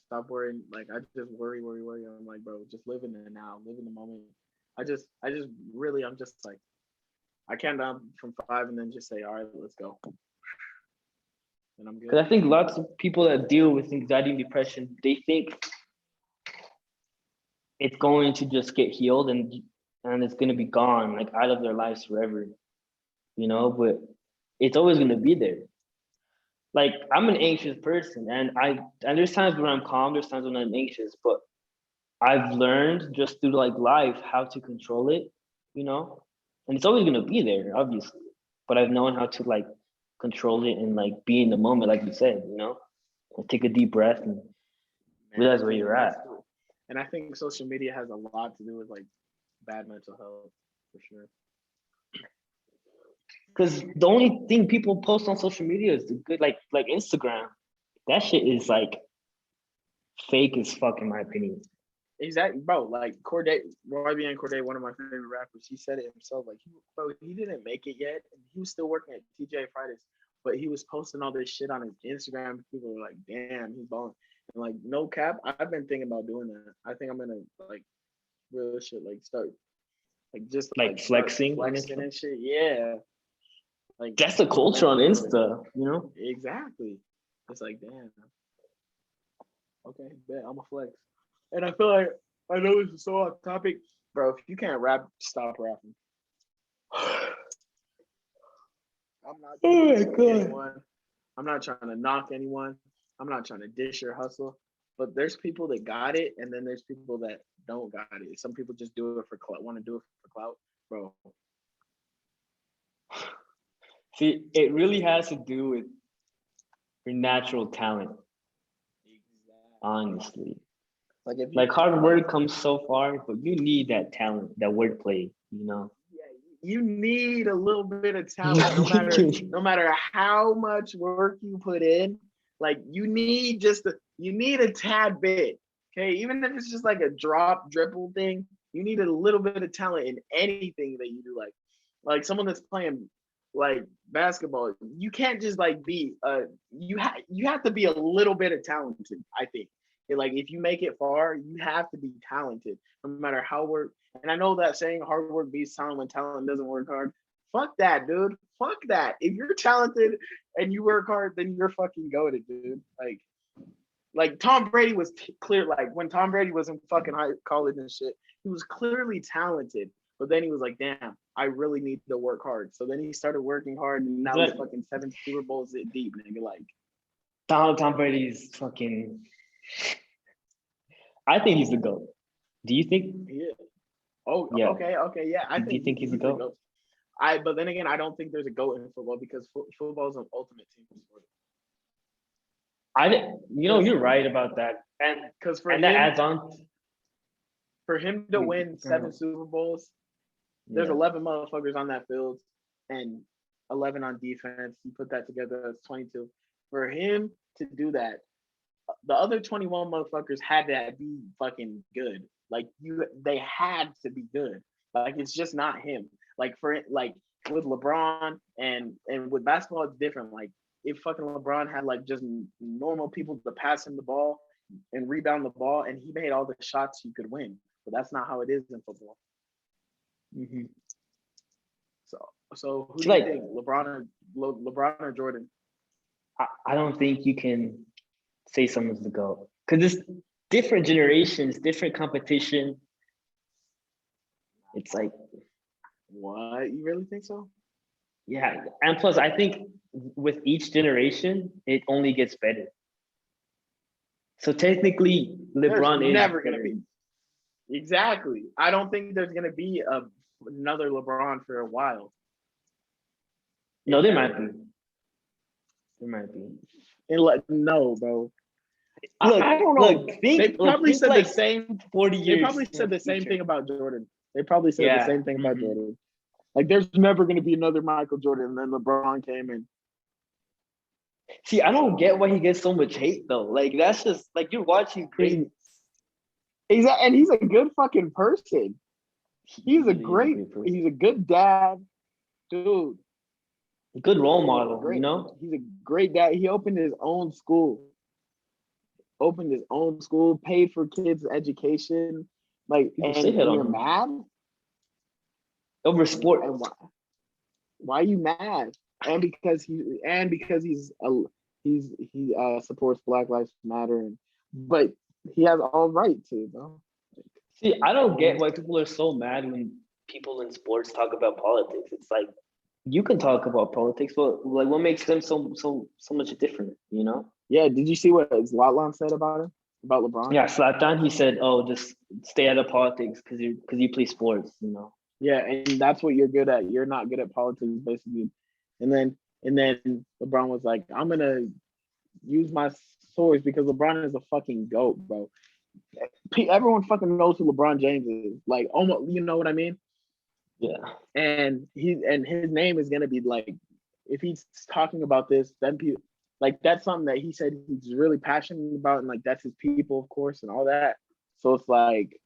stop worrying. Like, I just worry. I'm like, bro, just live in the now, live in the moment. I'm just like, I count down from 5 and then just say, all right, let's go, and I'm good. Because I think lots of people that deal with anxiety and depression, they think it's going to just get healed and it's going to be gone, like out of their lives forever, but it's always going to be there. Like, I'm an anxious person, and there's times when I'm calm, there's times when I'm anxious, but I've learned just through like life how to control it, and it's always going to be there, obviously, but I've known how to like control it and like be in the moment, like you said, and take a deep breath and realize where Man, you're that's at. cool. And I think social media has a lot to do with like bad mental health for sure. Because the only thing people post on social media is the good, like Instagram. That shit is like fake as fuck, in my opinion. Exactly, bro. Like Corday, YBN Corday, one of my favorite rappers, he said it himself. Like, he didn't make it yet, and he was still working at TJ Fridays, but he was posting all this shit on his Instagram. People were like, "Damn, he's balling." And like, no cap, I've been thinking about doing that. I think I'm gonna like real shit, like start, like just Like like start flexing on flexing Insta. and shit. Yeah, like That's the culture on Insta. exactly. It's like, damn, okay, bet I'm a flex. And I feel like I know this is so off topic, bro. If you can't rap, stop rapping. I'm not trying Oh to my knock god. anyone. I'm not trying to knock anyone. I'm not trying to dish your hustle. But there's people that got it, and then there's people that don't got it. Some people just do it for clout, want to do it for clout, bro. See, it really has to do with your natural talent, Exactly. honestly. Like, if you Like, hard like, work comes so far, but you need that talent, that wordplay. yeah, you need a little bit of talent, no matter how much work you put in. Like, you need a tad bit. Okay, even if it's just like a drop dribble thing, you need a little bit of talent in anything that you do. Like someone that's playing like basketball, you can't just like be you have to be a little bit of talented. I think. Like, if you make it far, you have to be talented, no matter how work. And I know that saying hard work beats talent when talent doesn't work hard. Fuck that, dude. Fuck that. If you're talented and you work hard, then you're fucking goated, dude. Like Tom Brady was clear. Like, when Tom Brady was in fucking high college and shit, he was clearly talented, But then he was like, damn, I really need to work hard. So then he started working hard, and now he's But fucking 7 Super Bowls deep, nigga. Like, Tom Brady's fucking. I think he's the GOAT. Do you think? yeah. Oh, Yeah. okay, yeah. I Do you think he's the the GOAT? GOAT. But then again, I don't think there's a GOAT in football because football is an ultimate team sport. You're right about that, and Because for and that him, adds on. for him to win 7 Super Bowls, there's Yeah. 11 motherfuckers on that field and 11 on defense. You put that together, that's 22. For him to do that, the other 21 motherfuckers had to be fucking good. Like they had to be good. Like it's just not him. Like with LeBron and with basketball, it's different. Like if fucking LeBron had like just normal people to pass him the ball and rebound the ball, and he made all the shots, you could win. But that's not how it is in football. Mm-hmm. So who do you think, LeBron or Jordan? I don't think you can say someone's the GOAT because it's different generations, different competition. It's like, what? You really think so? yeah, and plus, I think with each generation, it only gets better. So technically, LeBron There's is never gonna be. Exactly. I don't think there's gonna be another LeBron for a while. No, there might be. There might be. No, bro. Look, I don't know. Look, They probably said like the same 40 years. They probably said the same thing about Jordan. They probably said the same thing about Jordan. Like, there's never going to be another Michael Jordan. And then LeBron came in. See, I don't get why he gets so much hate, though. Like, that's just, like, you're watching great. And he's a good fucking person. He's a good dad. Dude. Good role model, you know? He's a great dad. He opened his own school. Paid for kids' education. Like, and you're mad? Over sport. And why are you mad? And because he supports Black Lives Matter, but he has all right to, bro. See, I don't get why people are so mad when people in sports talk about politics. It's like, you can talk about politics, but like, what makes them so much different, you know? Yeah. Did you see what Zlatan said about him? About LeBron? Yeah, Zlatan. He said, "Oh, just stay out of politics because you play sports," you know. Yeah, and that's what you're good at. You're not good at politics, basically. And then LeBron was like, "I'm gonna use my swords because LeBron is a fucking GOAT, bro." Everyone fucking knows who LeBron James is. Like, almost, you know what I mean? Yeah. And his name is gonna be like, if he's talking about this, then people like that's something that he said he's really passionate about, and like that's his people, of course, and all that. So it's like,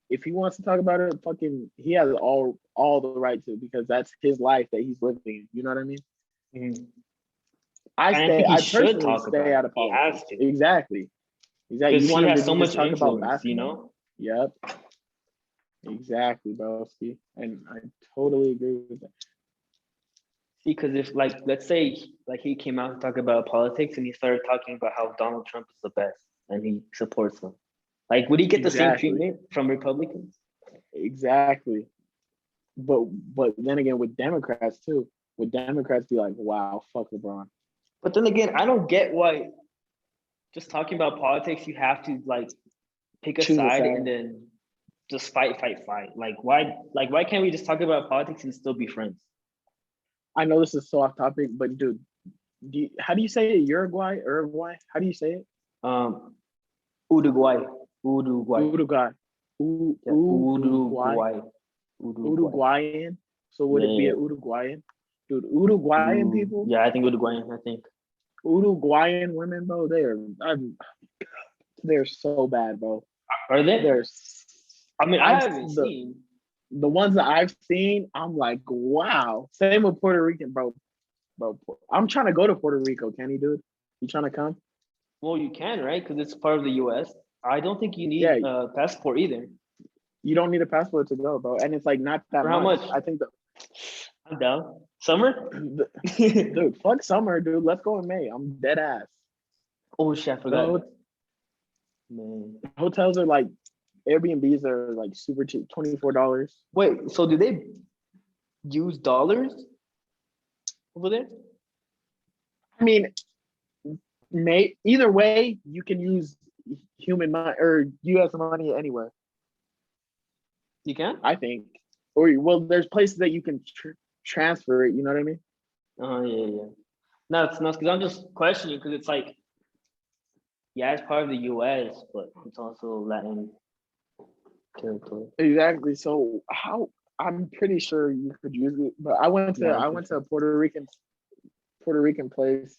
if he wants to talk about it, fucking, he has all the right to, because that's his life that he's living. You know what I mean? Mm-hmm. I personally stay out of politics. He has to. Exactly. Because he has so much influence, you know? Yep. Exactly, bro. See, and I totally agree with that. See, because if, like, let's say, like, he came out to talk about politics and he started talking about how Donald Trump is the best and he supports him, like, would he get the same treatment from Republicans? Exactly. But then again, with Democrats too, would Democrats be like, wow, fuck LeBron? But then again, I don't get why just talking about politics, you have to, like, pick a side and then just fight. Like, why can't we just talk about politics and still be friends? I know this is so off topic, but dude, how do you say it? Uruguay? How do you say it? Uruguay. Uruguayan. So would it be an Uruguayan? Dude, Uruguayan people? Yeah, I think Uruguayan. Uruguayan women, bro, they're so bad, bro. Are they? I haven't seen the ones that I've seen. I'm like, wow. Same with Puerto Rican, bro. I'm trying to go to Puerto Rico. Can you, dude? You trying to come? Well, you can, right? Because it's part of the U.S. I don't think you need a passport either. You don't need a passport to go, bro. And it's like not that much. How much? I think I'm down. Summer? Dude, fuck summer, dude. Let's go in May. I'm dead ass. Oh shit, I forgot. Man. Hotels are like Airbnbs are like super cheap, $24. Wait, so do they use dollars over there? I mean, either way, you can use human money or U.S. money anywhere. You can? I think, or well, there's places that you can transfer it. You know what I mean? Oh yeah. No, it's not because I'm just questioning because it's like, yeah, it's part of the U.S., but it's also Latin territory. Exactly. So how? I'm pretty sure you could use it, but I went to a Puerto Rican place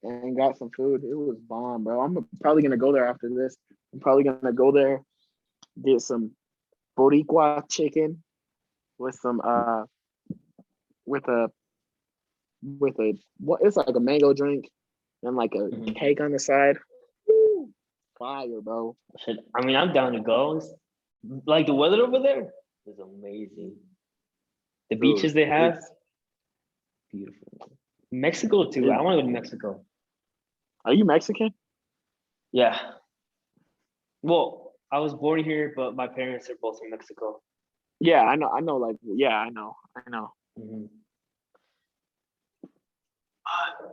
and got some food. It was bomb, bro. I'm probably gonna go there after this. I'm probably gonna go there, get some Boricua chicken with some with a what it's like a mango drink and like a cake on the side. Woo, fire, bro. Shit, I mean, I'm down to go. Like the weather over there is amazing. The beaches they have, beautiful. Mexico too. I want to go to Mexico. Are you Mexican? Yeah. Well, I was born here, but my parents are both from Mexico. Yeah, I know. Like, yeah, I know. Mm-hmm.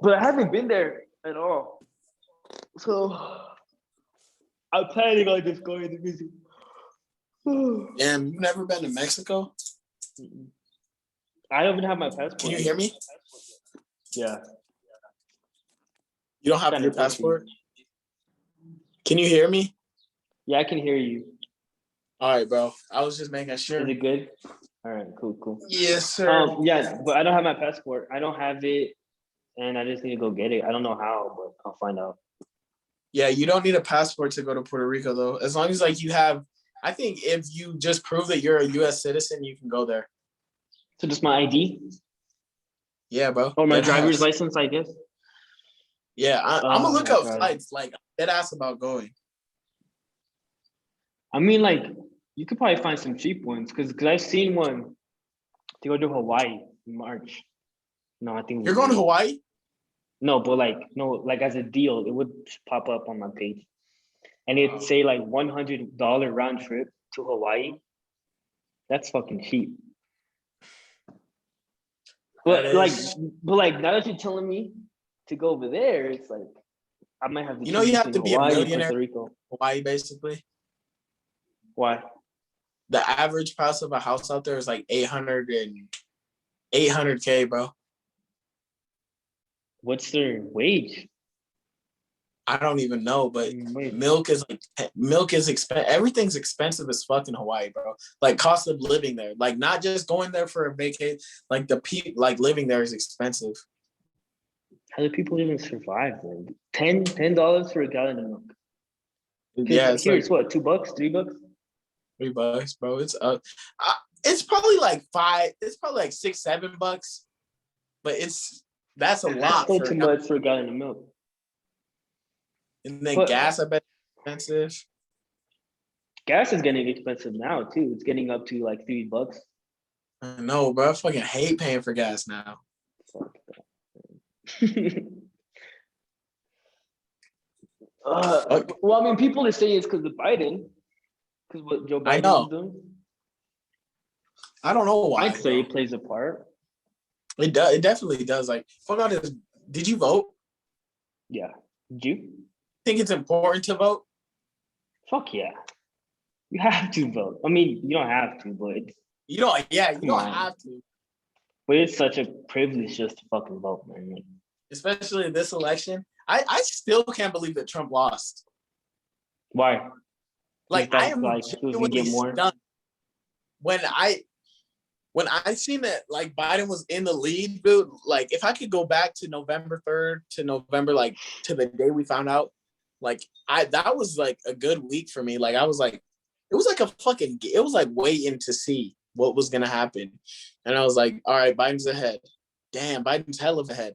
But I haven't been there at all. So I'm planning on just going to visit. Damn, you've never been to Mexico? I don't even have my passport. Can you hear me? Yeah. You don't have your passport? Can you hear me? Yeah, I can hear you. All right, bro. I was just making sure. Is it good? All right, cool. Yes, sir. Yeah, but I don't have my passport. I don't have it, and I just need to go get it. I don't know how, but I'll find out. Yeah, you don't need a passport to go to Puerto Rico, though. As long as, like, you have, I think if you just prove that you're a U.S. citizen, you can go there. So just my ID? Yeah, bro. Or my driver's license, I guess? Yeah, I'm going to look up flights. Like, dead ass about going. I mean, like, you could probably find some cheap ones because I've seen one to go to Hawaii in March. No, I think you're going to Hawaii. No, but like as a deal, it would pop up on my page, and it'd say like $100 round trip to Hawaii. That's fucking cheap. But like now that you're telling me to go over there, it's like I might have to. You have to be Hawaii, a millionaire. Puerto Rico. Hawaii, basically. Why? The average price of a house out there is like 800K, bro. What's their wage? I don't even know, but milk is expensive. Everything's expensive as fuck in Hawaii, bro. Like cost of living there, like not just going there for a vacation. Like like living there is expensive. How do people even survive? Like $10 for a gallon of milk. Yeah, it's here. It's what, $2, $3? $3, bro. It's probably like $5. It's probably like $6, $7, but that's a lot. Still too much for a gallon of milk. And then gas, I bet, is expensive. Gas is getting expensive now too. It's getting up to like $3. I know, bro. I fucking hate paying for gas now. Well, I mean, people are saying it's because of Biden, because what Joe Biden is doing. I don't know why. I'd say it plays a part. It does. It definitely does. Like, fuck all this. Did you vote? Yeah. Did you think it's important to vote? Fuck yeah. You have to vote. I mean, you don't have to, but you don't. Yeah, you don't have to. But it's such a privilege just to fucking vote, man. Especially in this election. I still can't believe that Trump lost. Why? Like, I am like he was gonna get more. Stunned. When I seen that like Biden was in the lead, dude, like if I could go back to November 3rd to November, like to the day we found out, like that was like a good week for me. Like I was like, it was like waiting to see what was gonna happen. And I was like, all right, Biden's ahead. Damn, Biden's hell of ahead.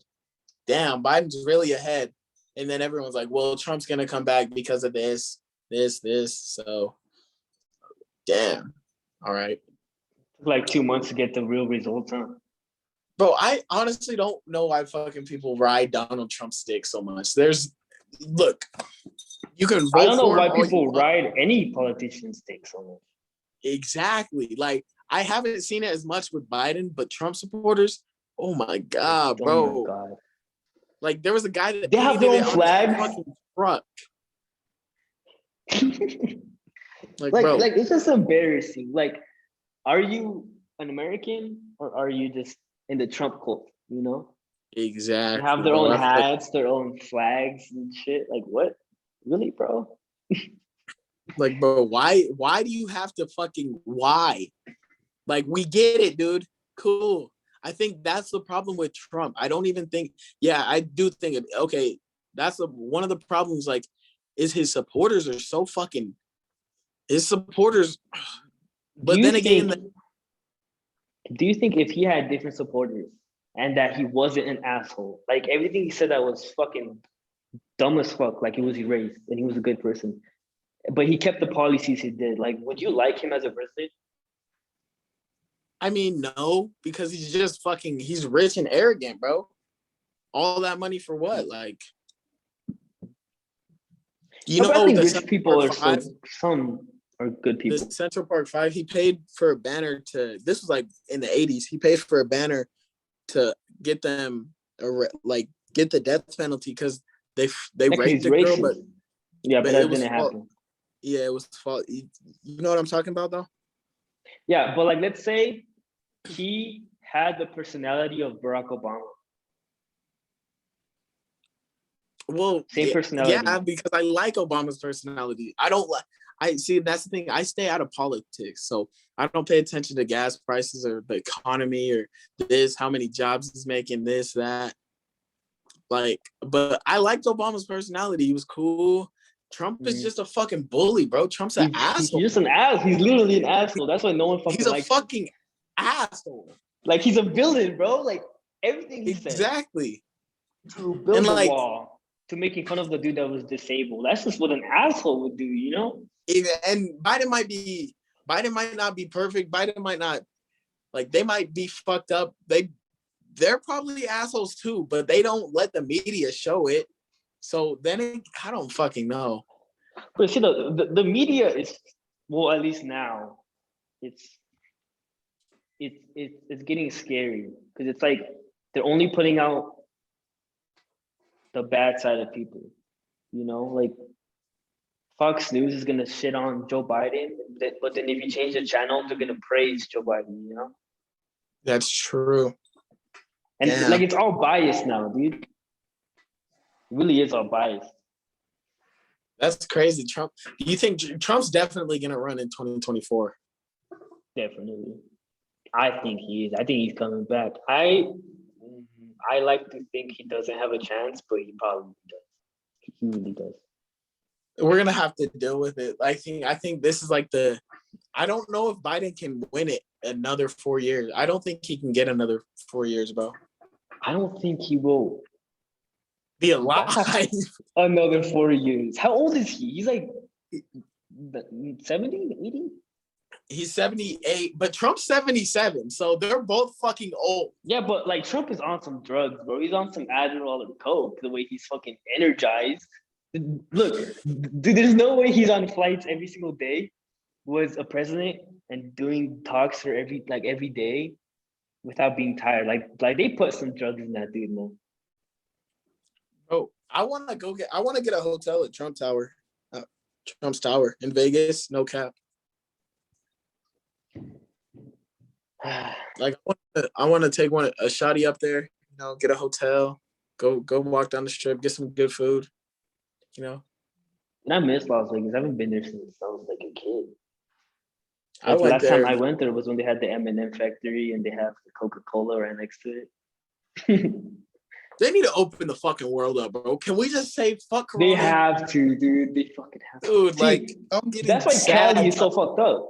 Damn, Biden's really ahead. And then everyone's like, well, Trump's gonna come back because of this. So damn. All right. Like 2 months to get the real results, huh? Bro, I honestly don't know why fucking people ride Donald Trump's dick so much. Look, You can I vote don't know for why him all you people want. ride any politician's dick so much. Exactly. Like I haven't seen it as much with Biden, but Trump supporters, oh my god, Oh my bro! god. Like there was a guy that They have painted their it own on his flags. fucking truck. Like, like, bro, like it's just embarrassing. Like, are you an American or are you just in the Trump cult? You know, they exactly, have their bro. own I feel like, hats, their own flags and shit. Like, what? Really, bro? bro, why do you have to fucking why? Like, we get it, dude. Cool. I think that's the problem with Trump. I don't even think. Yeah, I do think it. Okay, that's one of the problems. Like, is his supporters are so fucking. His supporters. Do But you then again, think? Do you think if he had different supporters and that he wasn't an asshole, like everything he said that was fucking dumb as fuck, like he was erased and he was a good person, but he kept the policies he did, like would you like him as a person? I mean, no, because he's just fucking. He's rich and arrogant, bro. All that money for what? Like, you No, but I know, think the rich Central people Park are Five. so some are good The people. Central Park Five. He paid for a banner to. This was like in the '80s. He paid for a banner to get them like get the death penalty because they Like raped he's a girl, but racist. Yeah, but it that was didn't fault. happen. Yeah, it was fault. You know what I'm talking about, though? Yeah, but like let's say he had the personality of Barack Obama. Well, Same personality. yeah, because I like Obama's personality. I don't like. I see. That's the thing. I stay out of politics, so I don't pay attention to gas prices or the economy or this, how many jobs he's making, this, that. Like, but I liked Obama's personality. He was cool. Trump is just a fucking bully, bro. Trump's an He's asshole. just an ass. He's literally an asshole. That's why no one fucking He's a likes him. fucking asshole. Like he's a villain, bro. Like everything he said Exactly. to build And the like, wall, to making fun of the dude that was disabled. That's just what an asshole would do, you know? and Biden might not be perfect. Biden might not, like, they might be fucked up. They're probably assholes too, but they don't let the media show it. So then I don't fucking know. But see, the media is, well, at least now, it's it's getting scary because it's like they're only putting out the bad side of people, you know? Like Fox News is gonna shit on Joe Biden, but then if you change the channel, they're gonna praise Joe Biden, you know? That's true. And Damn. like it's all biased now, dude. It really is all biased. That's crazy. Trump. You think Trump's definitely gonna run in 2024? Definitely. I think he is. I think he's coming back. I like to think he doesn't have a chance, but he probably does. He really does. We're gonna have to deal with it. I think this is like I don't know if Biden can win it another 4 years. I don't think he can get another 4 years, bro. I don't think he will Be alive. another 4 years. How old is he? He's like 70, 80? He's 78, but Trump's 77. So they're both fucking old. Yeah, but like Trump is on some drugs, bro. He's on some Adderall and Coke, the way he's fucking energized. Look, dude, there's no way he's on flights every single day, was a president and doing talks for every day without being tired. Like they put some drugs in that dude, man. Bro, I want to get a hotel at Trump's Tower in Vegas. No cap. Like I want to take a shotty up there, you know, get a hotel, go walk down the strip, get some good food, you know. And I miss Las Vegas. I haven't been there since I was like a kid. I The went last time there. I went there was when they had the M&M factory and they have the Coca-Cola right next to it. They need to open the fucking world up, bro. Can we just say fuck Corona? They have to, dude. They fucking have to. Dude, See, like I'm getting that's why sad. Cali is so fucked up.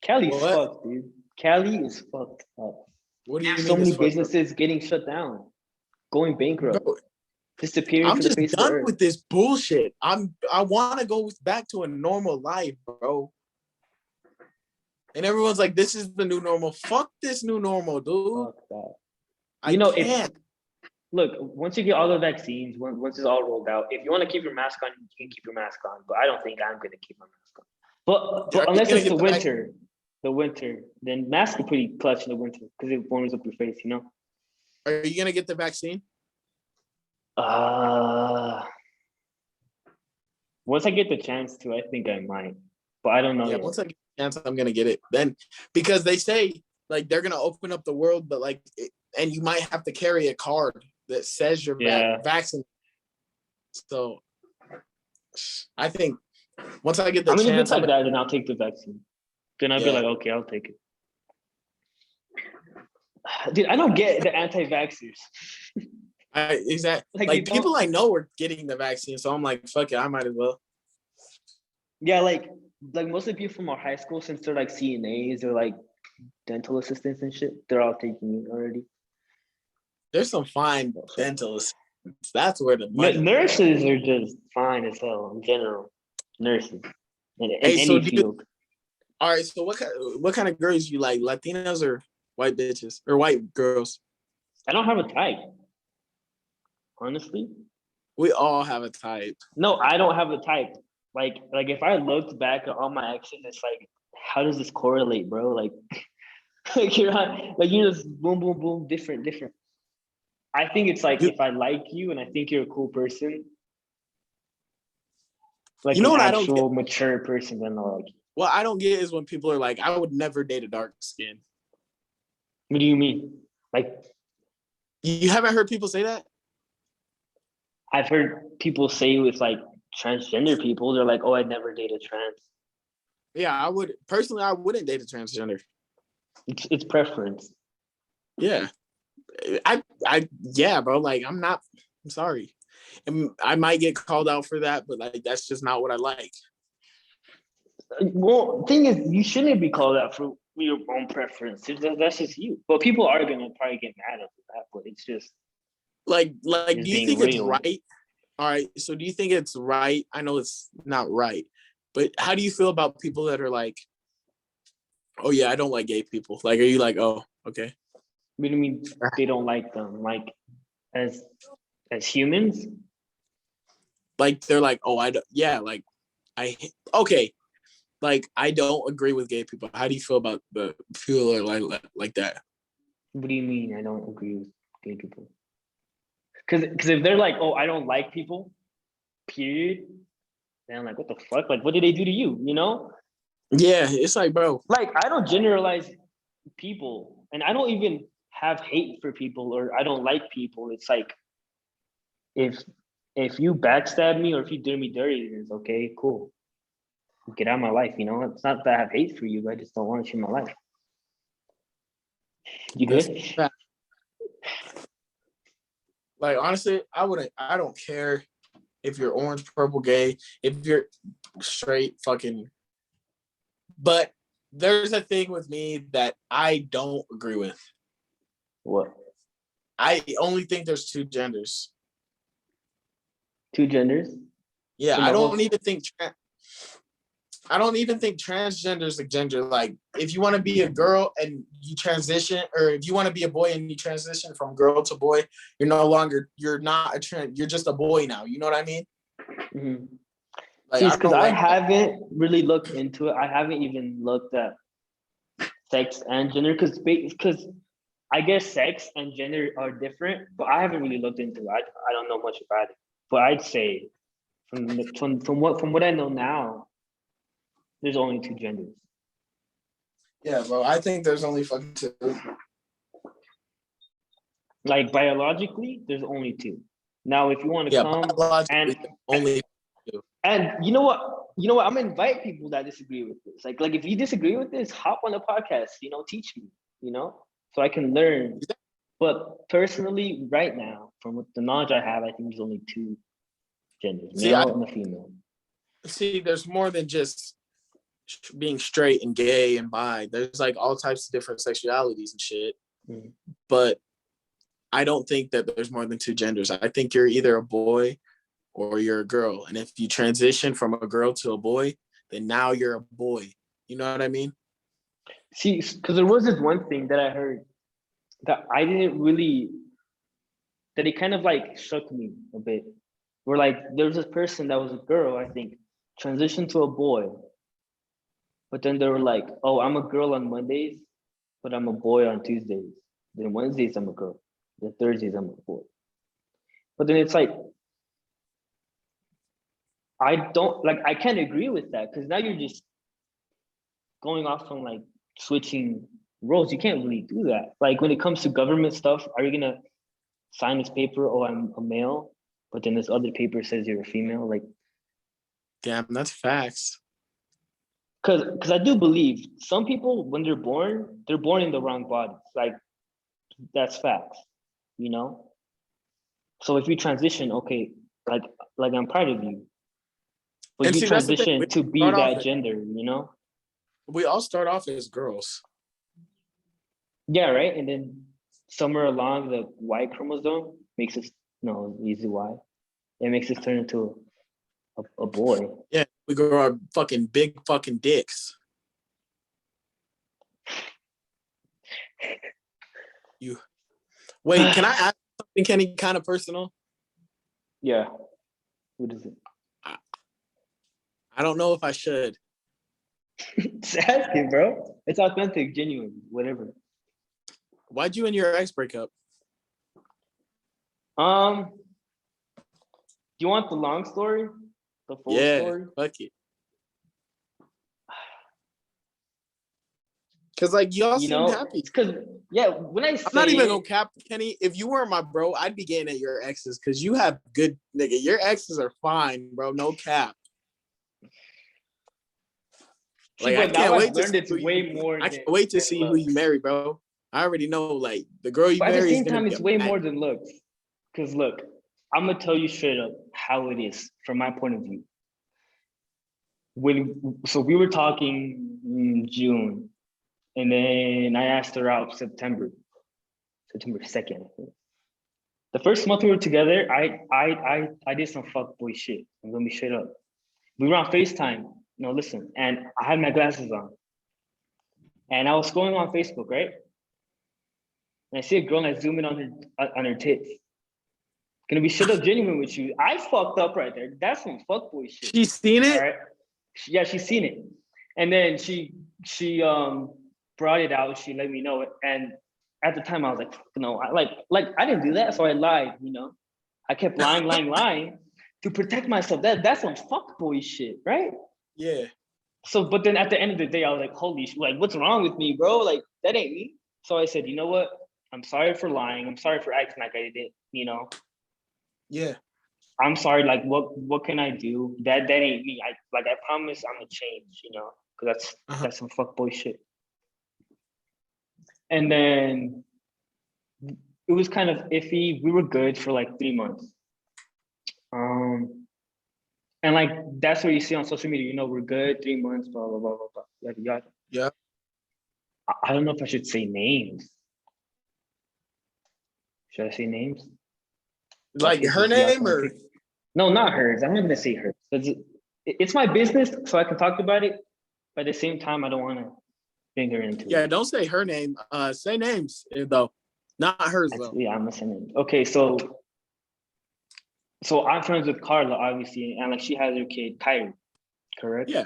Cali's What? fucked, dude. Cali is fucked up. What do you mean? So many it's fucked up? businesses getting shut down, going bankrupt, Bro, disappearing I'm from the just face of the done earth. with this bullshit. I want to go back to a normal life, bro. And everyone's like, "This is the new normal." Fuck this new normal, dude. Fuck that. I You know, can't. look, once you get all the vaccines, once it's all rolled out, if you want to keep your mask on, you can keep your mask on. But I don't think I'm gonna keep my mask on. But Are you unless gonna it's get the winter, then masks are pretty clutch in the winter because it warms up your face, you know. Are you gonna get the vaccine? Uh, once I get the chance to, I think I might, but I don't know Yeah, yet. once I get a chance, I'm gonna get it. Then because they say like they're gonna open up the world, but like, and you might have to carry a card that says you're Yeah, vaccinated. So I think once I get I the mean, if it's chance, I'm like gonna, that, then I'll take the vaccine. Then I'll be yeah. like, okay, I'll take it. Dude, I don't get the anti-vaxxers. Exactly. Like they Like don't. people I know are getting the vaccine, so I'm like, fuck it, I might as well. Yeah, like most of the people from our high school, since they're like CNAs or like dental assistants and shit, they're all taking it already. There's some fine dentalists. That's where the money. Nurses are just fine as hell in general. Nurses in Hey, so any field. all right, so what kind of girls you like? Latinas or white bitches or white girls? I don't have a type, honestly. We all have a type. No, I don't have a type. Like if I looked back at all my exes, it's like, how does this correlate, bro? Like, like you're not, like you're just boom, boom, boom, different. I think it's like You, if I like you and I think you're a cool person, like you know an what I don't get? actual mature person, then I'll like you. What I don't get is when people are like, I would never date a dark skin. What do you mean? Like You haven't heard people say that? I've heard people say with like transgender people, they're like, oh, I'd never date a trans. Yeah, I would personally. I wouldn't date a transgender. It's preference. Yeah, yeah, bro. Like, I'm not. I'm sorry. And I might get called out for that, but like, that's just not what I like. Well, thing is, you shouldn't be called out for your own preference. That's just you. But people are gonna probably get mad at that. But it's just Like, do you being think it's real. right? All right. So, do you think it's right? I know it's not right, but how do you feel about people that are like, oh yeah, I don't like gay people? Like, are you like, oh, okay? What do you mean they don't like them? Like as humans? Like they're like, oh, I don't. Yeah, like okay. Like I don't agree with gay people. How do you feel about the people like that? What do you mean I don't agree with gay people? Because if they're like, oh, I don't like people, period, then I'm like, what the fuck? Like, what did they do to you? You know? Yeah, it's like, bro. Like, I don't generalize people, and I don't even have hate for people or I don't like people. It's like if you backstab me or if you do me dirty, then it's okay, cool. Get out of my life, you know? It's not that I have hate for you, I just don't want you in my life. You good? Like honestly, I don't care if you're orange, purple, gay, if you're straight, fucking. But there's a thing with me that I don't agree with. What? I only think there's two genders. Two genders? Yeah, I don't even think transgender is a gender. Like, if you want to be a girl and you transition, or if you want to be a boy and you transition from girl to boy, you're not a trans. You're just a boy now. You know what I mean? Mm-hmm. Like, See, because I like haven't really looked into it. I haven't even looked at sex and gender because I guess sex and gender are different, but I haven't really looked into it. I don't know much about it. But I'd say from what I know now, there's only two genders. Yeah, bro. I think there's only fucking two. Like biologically, there's only two. Now, if you want to come only two. And you know what? I'm gonna invite people that disagree with this. Like if you disagree with this, hop on the podcast. Teach me. So I can learn. But personally, right now, from the knowledge I have, I think there's only two genders, male and a female. See, there's more than just being straight and gay and bi. There's like all types of different sexualities and shit. Mm-hmm. But I don't think that there's more than two genders. I think you're either a boy or you're a girl. And if you transition from a girl to a boy, then now you're a boy. You know what I mean? See, because there was this one thing that I heard that that it kind of like shook me a bit. Where like there was this person that was a girl, I think, transitioned to a boy, but then they were like, "Oh, I'm a girl on Mondays, but I'm a boy on Tuesdays. Then Wednesdays I'm a girl. Then Thursdays I'm a boy." But then it's like I can't agree with that because now you're just going off from like switching roles. You can't really do that. Like when it comes to government stuff, are you gonna sign this paper? Oh, I'm a male, but then this other paper says you're a female. Like, damn, that's facts. because I do believe some people when they're born in the wrong body. Like that's facts, you know. So if you transition, okay, like I'm proud of you, but And you see, that's the thing. transition to be that gender, you know. We all start off as girls. Yeah, right. And then somewhere along the Y chromosome makes us no easy Y. It makes us turn into a boy. Yeah, we grow our fucking big fucking dicks. You wait, can I ask something, Kenny, kind of personal? Yeah. What is it? I don't know if I should. Just asking, bro. It's authentic, genuine, whatever. Why'd you and your ex break up? Do you want the long story? The full story? Fuck it. Cause like y'all seemed happy. Because when I say I'm not even gonna cap, Kenny. If you weren't my bro, I'd be getting at your exes because you have good nigga. Your exes are fine, bro. No cap. Like I can't wait to see I can't wait to see who you marry, bro. I already know, like the girl you marry. At the same time, it's way more than looks. Because look, I'm gonna tell you straight up how it is from my point of view. So we were talking in June, and then I asked her out September 2nd. The first month we were together, I did some fuckboy shit. I'm gonna be straight up. We were on FaceTime. No, listen, and I had my glasses on, and I was scrolling on Facebook, right? And I see a girl and I zoom in on her tits. Gonna be straight up genuine with you. I fucked up right there. That's some fuckboy shit. She's seen it? All right. Yeah, she's seen it. And then she brought it out. She let me know it. And at the time I was like, no, I didn't do that. So I lied, you know. I kept lying to protect myself. That's some fuckboy shit, right? Yeah. So, but then at the end of the day, I was like, holy shit, like, what's wrong with me, bro? Like, that ain't me. So I said, you know what? I'm sorry for lying. I'm sorry for acting like I did, you know? Yeah. I'm sorry, like, what can I do? That ain't me. I promise I'm gonna change, you know? Because that's some fuckboy shit. And then it was kind of iffy. We were good for like 3 months. And like that's what you see on social media, you know, we're good, 3 months, blah, blah, blah, blah, blah, yada, yada. Yeah. I don't know if I should say names. Should I say names? Like her name or? No, not hers. I'm not gonna say hers. It's my business, so I can talk about it. But at the same time, I don't want to bring her into it. Yeah, don't say her name. Say names though, not hers though. Yeah, I'm gonna say names. Okay, so I'm friends with Carla, obviously, and like she has her kid, Kyrie, correct? Yeah.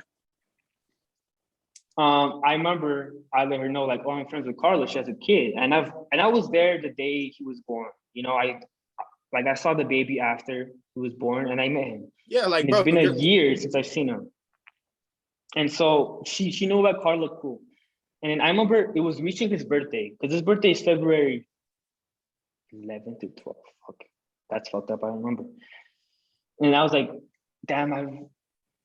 I remember I let her know, like, oh, I'm friends with Carla. She has a kid, and I was there the day he was born. You know, I saw the baby after he was born, and I met him. Yeah, like, and bro, it's been a year since I've seen him, and so she knew about Carla, cool. And then I remember it was reaching his birthday because his birthday is February 11th to 12th. Okay, that's fucked up. I remember, and I was like, damn,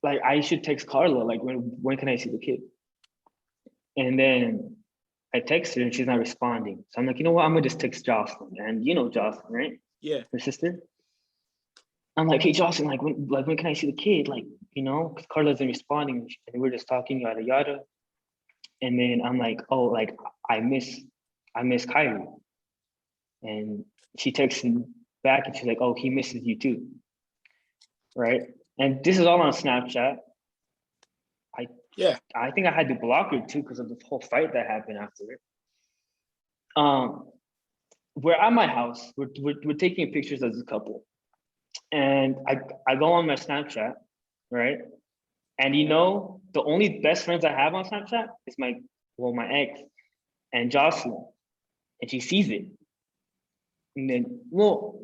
I should text Carla. Like, when can I see the kid? And then I text her and she's not responding. So I'm like, you know what? I'm gonna just text Jocelyn. And you know Jocelyn, right? Yeah. Her sister. I'm like, hey Jocelyn, when can I see the kid? Like, you know, because Carla isn't responding and we're just talking, yada yada. And then I'm like, oh, like I miss Kyrie. And she texts me back and she's like, oh, he misses you too. Right? And this is all on Snapchat. I think I had to block her too because of the whole fight that happened after it. we're at my house. We're taking pictures as a couple, and I go on my Snapchat, right? And the only best friends I have on Snapchat is my ex and Jocelyn, and she sees it. And then, well,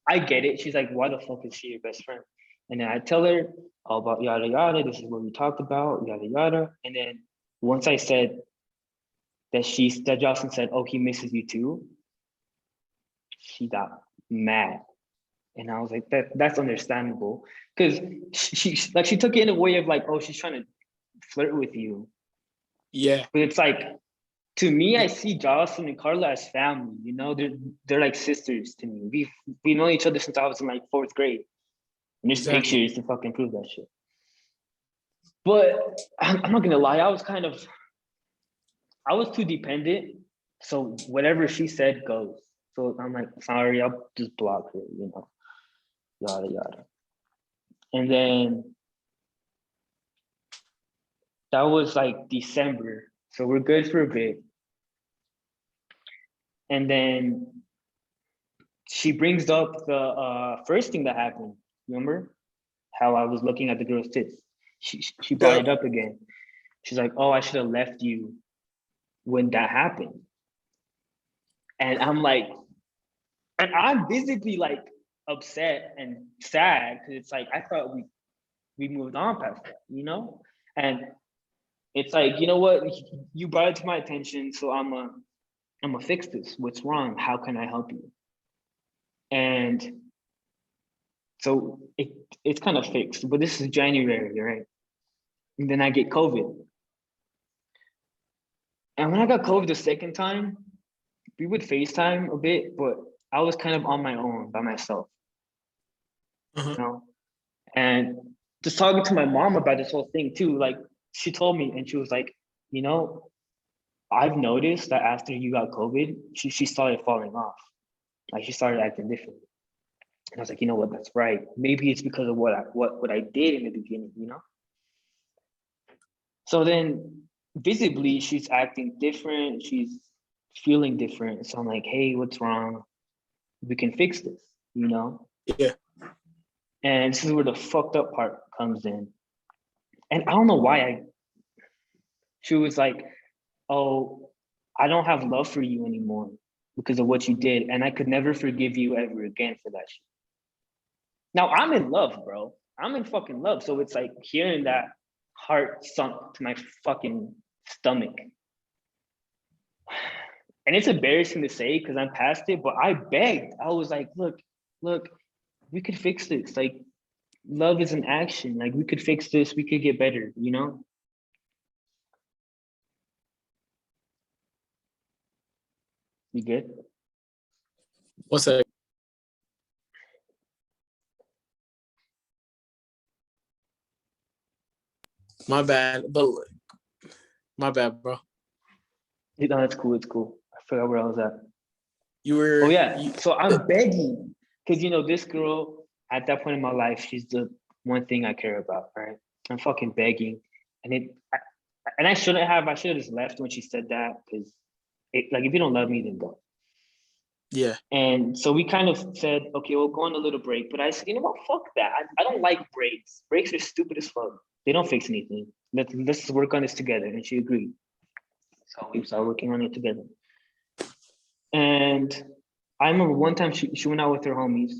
I get it. She's like, why the fuck is she your best friend? And then I tell her all about yada yada. This is what we talked about, yada yada. And then once I said that Jocelyn said, oh, he misses you too, she got mad. And I was like, that's understandable. Because she took it in a way of like, oh, she's trying to flirt with you. Yeah. But it's like, to me, I see Jocelyn and Carla as family. They're like sisters to me. We know each other since I was in like 4th grade. And there's pictures to fucking prove that shit. But I'm not gonna lie, I was too dependent. So whatever she said goes. So I'm like, sorry, I'll just block her, yada yada. And then that was like December. So we're good for a bit. And then she brings up the first thing that happened. Remember how I was looking at the girl's tits? She brought it up again. She's like, oh, I should have left you when that happened. And I'm like, and I'm visibly like upset and sad because it's like I thought we moved on past that, And it's like, you know what? You brought it to my attention, so I'm gonna fix this. What's wrong? How can I help you? And so it's kind of fixed, but this is January, right? And then I get COVID. And when I got COVID the second time, we would FaceTime a bit, but I was kind of on my own by myself. And just talking to my mom about this whole thing too, like she told me and she was like, I've noticed that after you got COVID, she started falling off. Like she started acting differently. And I was like, you know what, that's right. Maybe it's because of what I did in the beginning, So then visibly she's acting different, she's feeling different. So I'm like, hey, what's wrong? We can fix this, Yeah. And this is where the fucked up part comes in. And I don't know why she was like, oh, I don't have love for you anymore because of what you did. And I could never forgive you ever again for that shit. Now I'm in love, bro. I'm in fucking love. So it's like hearing that heart sunk to my fucking stomach. And it's embarrassing to say because I'm past it, but I begged. I was like, look, we could fix this. Like, love is an action. Like, we could fix this. We could get better, You good? What's that? My bad, bro. No, it's cool. It's cool. I forgot where I was at. You were. Oh yeah. So I'm begging because this girl at that point in my life, she's the one thing I care about, right? I'm fucking begging, and I shouldn't have. I should have just left when she said that because, like, if you don't love me, then go. Yeah. And so we kind of said, okay, we'll go on a little break. But I said, you know what? Fuck that. I don't like breaks. Breaks are stupid as fuck. They don't fix anything. Let's work on this together. And she agreed. So we started working on it together. And I remember one time she went out with her homies.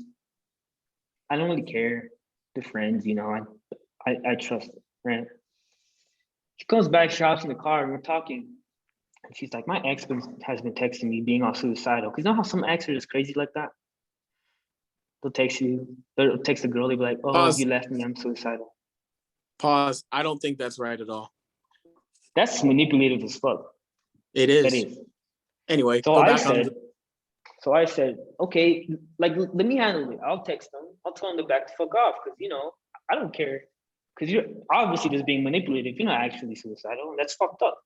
I don't really care. The friends, I trust it, right? She comes back, she hops in the car, and we're talking. And she's like, my ex has been texting me being all suicidal. Because you know how some exes are just crazy like that? They'll text the girl, they'll be like, oh, Pause. You left me, I'm suicidal. Pause. I don't think that's right at all. That's manipulative as fuck. It is. That is. Anyway, so I said, okay, like, let me handle it. I'll text them. I'll tell them to back the fuck off because, I don't care. Because you're obviously just being manipulative. You're not actually suicidal. That's fucked up.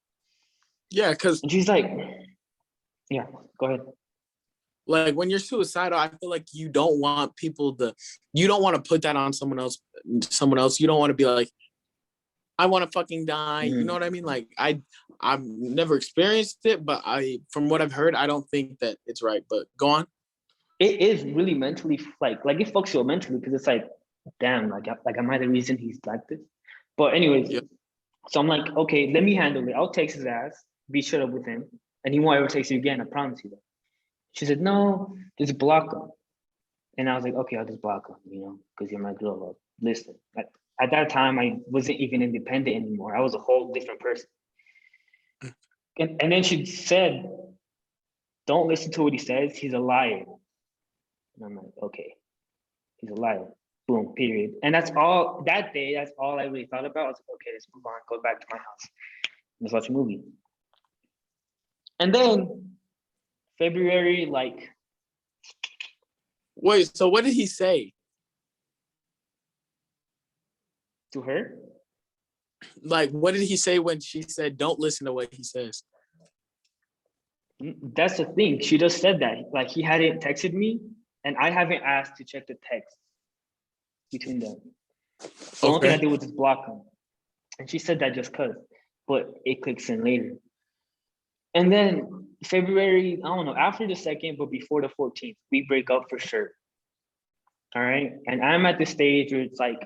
Yeah, because. And she's like, yeah, go ahead. Like when you're suicidal, I feel like you don't want you don't want to put that on someone else. You don't want to be like, I want to fucking die. You know what I mean? Like I've never experienced it, but from what I've heard, I don't think that it's right. But go on. It is really mentally like it fucks you up mentally because it's like, damn, like am I the reason he's like this? But anyways, Yeah. so I'm like, okay, let me handle it. I'll text his ass, be shut up with him, and he won't ever text you again. I promise you that. She said, no, just block him. And I was like, okay, I'll just block him, because you're my girl. Listen, at that time, I wasn't even independent anymore. I was a whole different person. And then she said, don't listen to what he says. He's a liar. And I'm like, okay, he's a liar. Boom, period. And that's all, that day, that's all I really thought about. I was like, okay, let's move on, go back to my house. Let's watch a movie. And then February, like. Wait, so what did he say? To her? Like, what did he say when she said, don't listen to what he says? That's the thing. She just said that. Like, he hadn't texted me, and I haven't asked to check the text between them. The only thing I did was just block him. And she said that just because, but it clicks in later. And then February, I don't know, after the 2nd, but before the 14th, we break up for sure. All right. And I'm at the stage where it's like,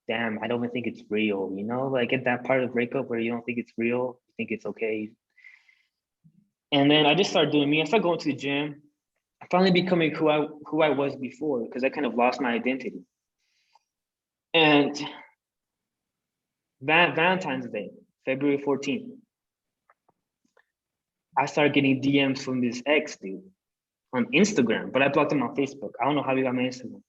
damn, I don't even think it's real, like at that part of the breakup where you don't think it's real, you think it's okay. And then I just started doing me. I started going to the gym. I finally becoming who I was before, because I kind of lost my identity. And Valentine's Day, February 14th, I started getting DMs from this ex dude on Instagram, but I blocked him on Facebook. I don't know how he got my Instagram.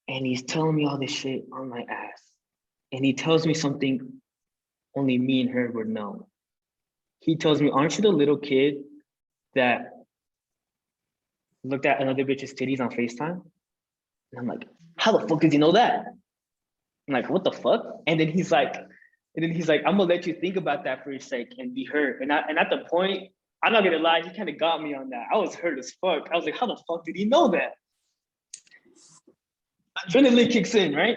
And he's telling me all this shit on my ass. And he tells me something only me and her would know. He tells me, aren't you the little kid that looked at another bitch's titties on FaceTime? And I'm like, how the fuck does he know that? I'm like, what the fuck? And then he's like, I'm gonna let you think about that for a sec and be hurt. And at the point, I'm not gonna lie, he kind of got me on that. I was hurt as fuck. I was like, how the fuck did he know that? Adrenaline kicks in, right?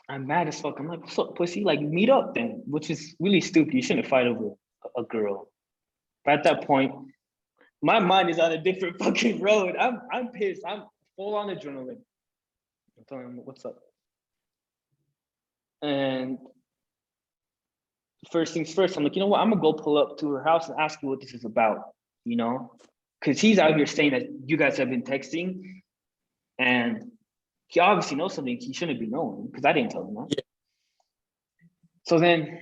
I'm mad as fuck. I'm like, what's up, pussy? Like, meet up then, which is really stupid. You shouldn't fight over a girl. But at that point, my mind is on a different fucking road. I'm pissed. I'm full on adrenaline. I'm telling him, what's up? And first things first, I'm like, you know what? I'm gonna go pull up to her house and ask you what this is about, Because he's out here saying that you guys have been texting, and he obviously knows something he shouldn't be knowing, because I didn't tell him that. Yeah. So then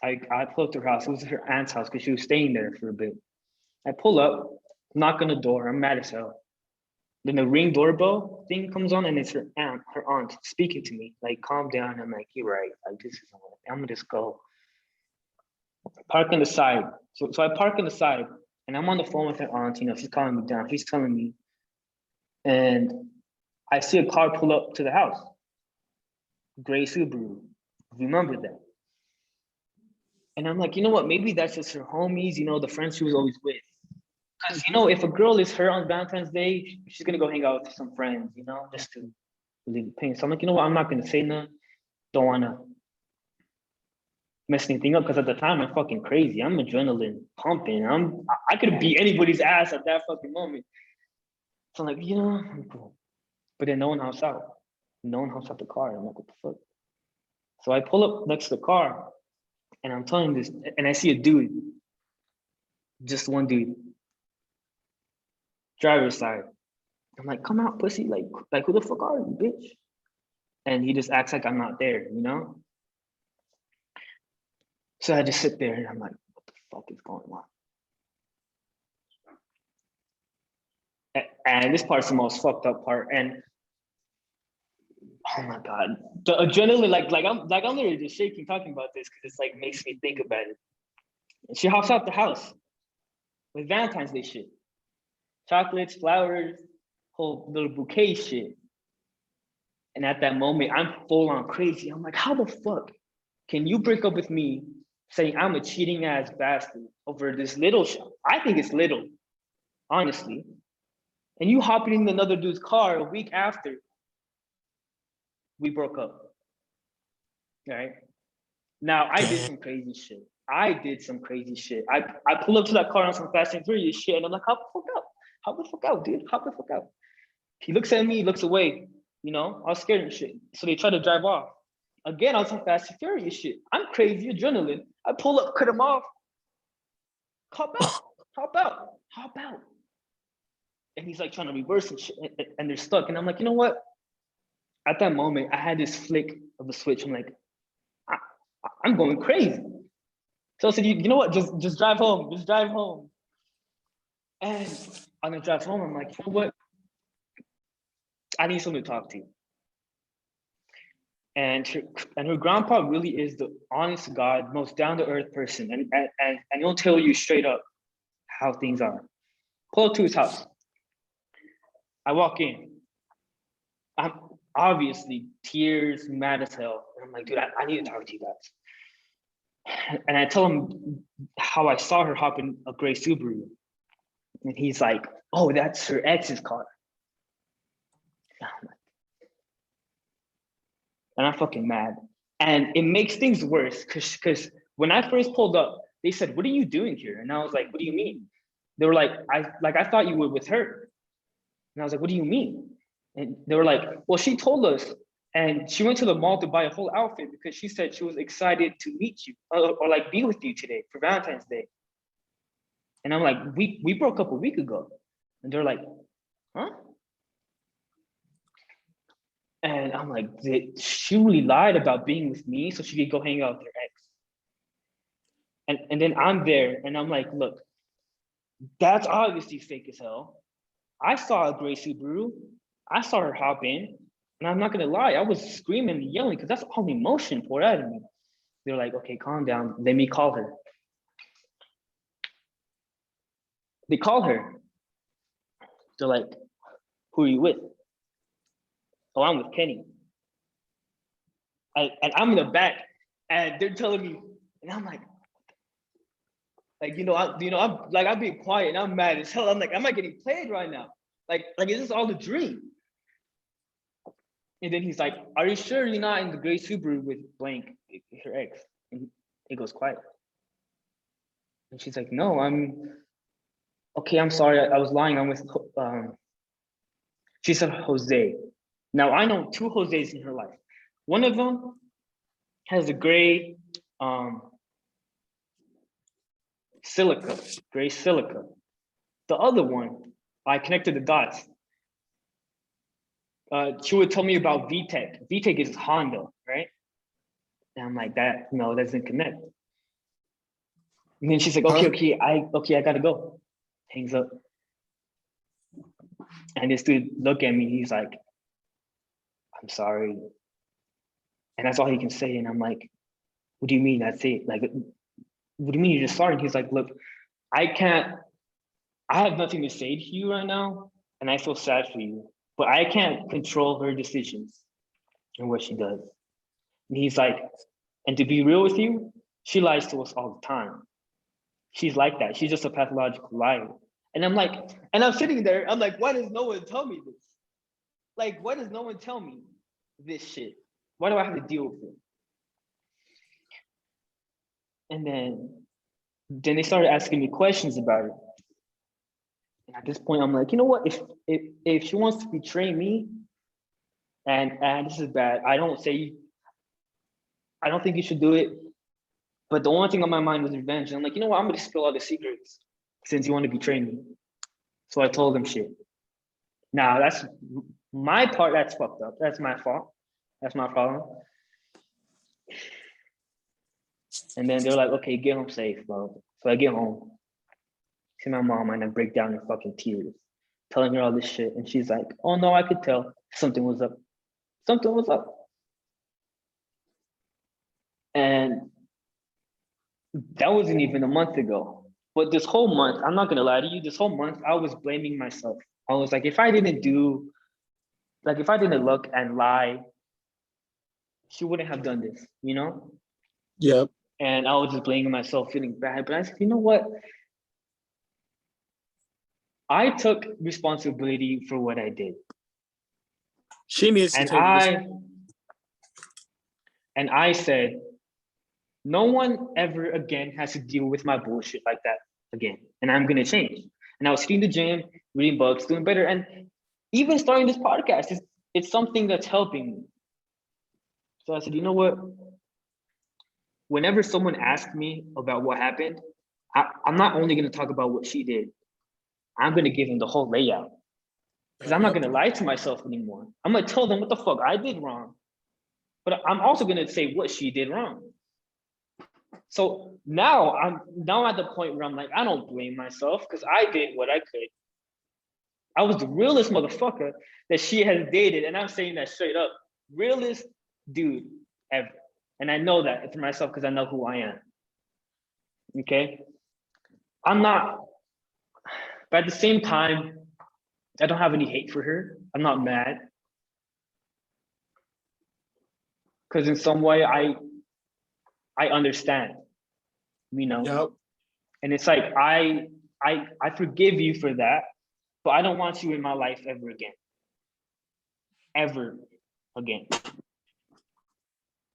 I pull up to her house. It was her aunt's house because she was staying there for a bit. I pull up, knock on the door. I'm mad as hell. Then the Ring doorbell thing comes on, and it's her aunt speaking to me, like, calm down. I'm like, you're right. Like, this isn't what I'm gonna just go. Park on the side. So I park on the side, and I'm on the phone with her aunt. She's calling me down. She's telling me, and I see a car pull up to the house. Gray Subaru. Remember that. And I'm like, you know what? Maybe that's just her homies, the friends she was always with. Because, if a girl is hurt on Valentine's Day, she's going to go hang out with some friends, just to relieve the pain. So I'm like, you know what? I'm not going to say nothing. Don't want to mess anything up, because at the time, I'm fucking crazy. I'm adrenaline pumping. I could beat anybody's ass at that fucking moment. So I'm like, I'm cool. But then no one hops out. No one hops out the car. I'm like, what the fuck? So I pull up next to the car, and I'm telling this, and I see a dude, just one dude, driver's side. I'm like, come out, pussy. Like who the fuck are you, bitch? And he just acts like I'm not there, So I just sit there, and I'm like, what the fuck is going on? And this part's the most fucked up part. And oh my God, the adrenaline, I'm literally just shaking talking about this, because it's like makes me think about it. And she hops out the house with Valentine's Day shit, chocolates, flowers, whole little bouquet shit. And at that moment, I'm full on crazy. I'm like, how the fuck can you break up with me saying I'm a cheating ass bastard over this little shit? I think it's little, honestly. And you hopping in another dude's car a week after we broke up. All right. Now I did some crazy shit. I pull up to that car on some Fast and Furious shit, and I'm like, how the fuck out? How the fuck out, dude? How the fuck out? He looks at me, looks away. You know, I was scared and shit. So they try to drive off. Again, on some Fast and Furious shit. I'm crazy, adrenaline. I pull up, cut him off. Hop out. And he's like trying to reverse and shit, and they're stuck. And I'm like, you know what? At that moment, I had this flick of the switch. I'm like, I'm going crazy. So I said, you know what? Just drive home. Just drive home. And on the drive home, I'm like, you know what? I need someone to talk to. And her grandpa really is the honest to God, most down to earth person, and he'll tell you straight up how things are. Pull up to his house. I walk in. I'm obviously tears, mad as hell. And I'm like, dude, I need to talk to you guys. And I tell him how I saw her hop in a gray Subaru. And he's like, oh, that's her ex's car. And I'm fucking mad. And it makes things worse because when I first pulled up, they said, what are you doing here? And I was like, what do you mean? They were like, I thought you were with her. And I was like, what do you mean? And they were like, well, she told us, and she went to the mall to buy a whole outfit because she said she was excited to meet you or like be with you today for Valentine's Day. And I'm like, we broke up a week ago. And they're like, huh? And I'm like, she really lied about being with me so she could go hang out with her ex. And then I'm there and I'm like, look, that's obviously fake as hell. I saw a gray Subaru. I saw her hop in. And I'm not gonna lie, I was screaming and yelling because that's all emotion poured out of me. They're like, okay, calm down. Let me call her. They call her. They're like, who are you with? Oh, I'm with Kenny. And I'm in the back, and they're telling me, and I'm like, I'm being quiet, and I'm mad as hell. I'm like, am I getting played right now? Like, is this all a dream? And then he's like, are you sure you're not in the gray Subaru with blank, her ex? And it goes quiet. And she's like, no, okay, I'm sorry, I was lying. I'm with, she said Jose. Now I know two Jose's in her life. One of them has a gray gray silica. The other one, I connected the dots. She would tell me about VTEC. VTEC is Honda, right? And I'm like, that doesn't connect. And then she's like, okay, I gotta go. Hangs up. And this dude look at me, he's like, I'm sorry. And that's all he can say. And I'm like, what do you mean that's it? Like, what do you mean you're just sorry? And he's like, look, I have nothing to say to you right now. And I feel sad for you, but I can't control her decisions and what she does. And he's like, and to be real with you, she lies to us all the time. She's like that. She's just a pathological liar. And I'm like, and I'm sitting there, I'm like, why does no one tell me this? Like, why does no one tell me this shit? Why do I have to deal with it? And then they started asking me questions about it. And at this point, I'm like, you know what? If she wants to betray me, and this is bad, I don't think you should do it. But the only thing on my mind was revenge. And I'm like, you know what? I'm gonna spill all the secrets since you want to betray me. So I told them shit. Now that's my part. That's fucked up. That's my fault. That's my problem. And then they're like, okay, get home safe, bro. So I get home, see my mom, and I break down in fucking tears, telling her all this shit. And she's like, oh no, I could tell something was up. Something was up. And that wasn't even a month ago. But this whole month, I'm not gonna lie to you, this whole month, I was blaming myself. I was like, if I didn't look and lie, she wouldn't have done this, you know? Yep. And I was just blaming myself, feeling bad. But I said, you know what? I took responsibility for what I did. She needs to take And I said, no one ever again has to deal with my bullshit like that again. And I'm gonna change. And I was hitting the gym, reading books, doing better. And even starting this podcast, it's something that's helping me. So I said, you know what? Whenever someone asks me about what happened, I'm not only gonna talk about what she did, I'm gonna give them the whole layout. Because I'm not gonna lie to myself anymore. I'm gonna tell them what the fuck I did wrong. But I'm also gonna say what she did wrong. So now I'm at the point where I'm like, I don't blame myself because I did what I could. I was the realest motherfucker that she has dated, and I'm saying that straight up, realest dude ever. And I know that for myself because I know who I am. Okay, I'm not, but at the same time, I don't have any hate for her. I'm not mad because in some way I understand, you know. Yep. And it's like I forgive you for that, but I don't want you in my life ever again. Ever again.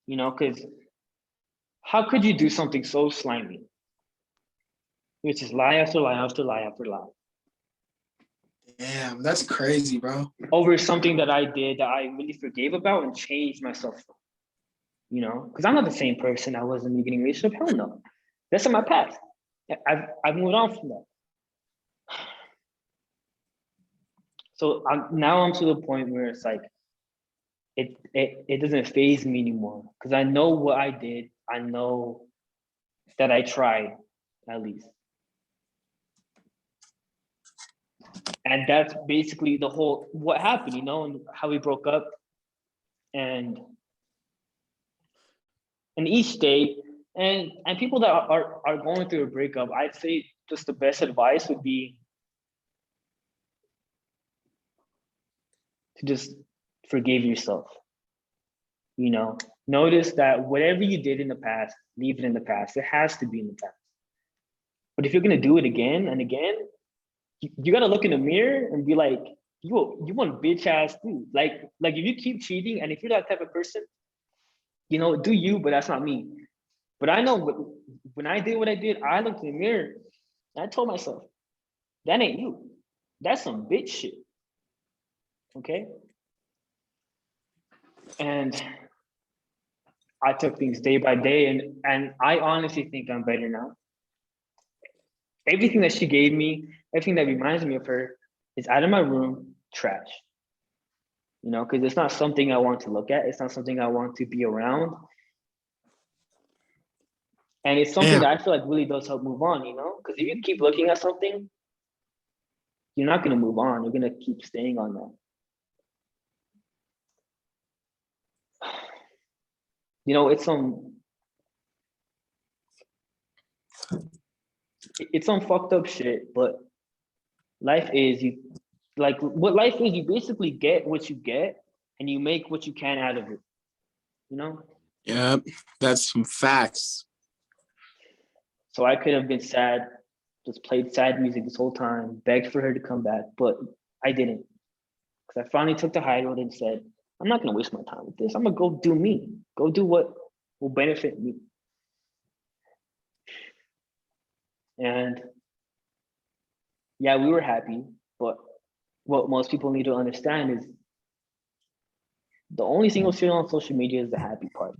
You know, because how could you do something so slimy? Which is lie after lie after lie after lie. Damn, that's crazy, bro. Over something that I did that I really forgave about and changed myself from. You know, because I'm not the same person I was in the beginning of the relationship. Hell no. That's in my past. I've moved on from that. So now I'm to the point where it's like, it doesn't faze me anymore because I know what I did. I know that I tried at least. And that's basically the whole, what happened, you know, and how we broke up. And each day, and people that are going through a breakup, I'd say just the best advice would be to just forgive yourself. You know, notice that whatever you did in the past, leave it in the past. It has to be in the past. But if you're gonna do it again and again, you gotta look in the mirror and be like, you want bitch ass dude. Like if you keep cheating and if you're that type of person, you know, do you, but that's not me. But I know when I did what I did, I looked in the mirror and I told myself, that ain't you. That's some bitch shit. Okay? And I took things day by day, and I honestly think I'm better now. Everything that she gave me, everything that reminds me of her is out of my room, trash. You know, because it's not something I want to look at. It's not something I want to be around. And it's something that I feel like really does help move on, you know? Because if you keep looking at something, you're not going to move on. You're going to keep staying on that. You know, it's some fucked up shit, but life is you basically get what you get and you make what you can out of it. You know? Yeah, that's some facts. So I could have been sad, just played sad music this whole time, begged for her to come back, but I didn't. Because I finally took the high road and said, I'm not going to waste my time with this. I'm going to go do me. Go do what will benefit me. And yeah, we were happy. But what most people need to understand is the only thing you'll see on social media is the happy part.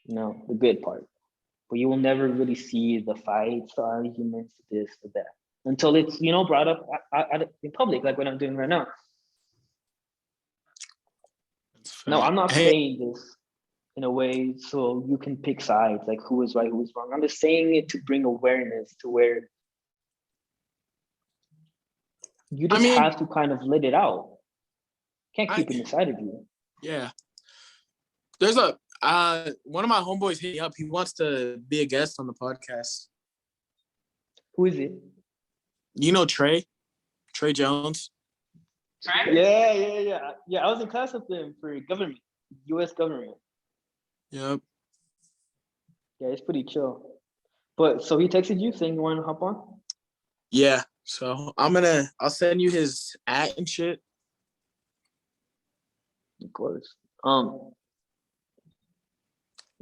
You know, the good part. But you will never really see the fights, the arguments, this, or that. Until it's, you know, brought up in public, like what I'm doing right now. No, I'm not saying this in a way so you can pick sides, like who is right, who is wrong. I'm just saying it to bring awareness to where you just have to kind of let it out. Can't keep it inside of you. Yeah. There's one of my homeboys hit me up. He wants to be a guest on the podcast. Who is it? You know Trey Jones. Yeah. I was in class with him for government, U.S. government. Yep. Yeah, it's pretty chill. But so he texted you saying you want to hop on? Yeah. So I'll send you his @ and shit. Of course.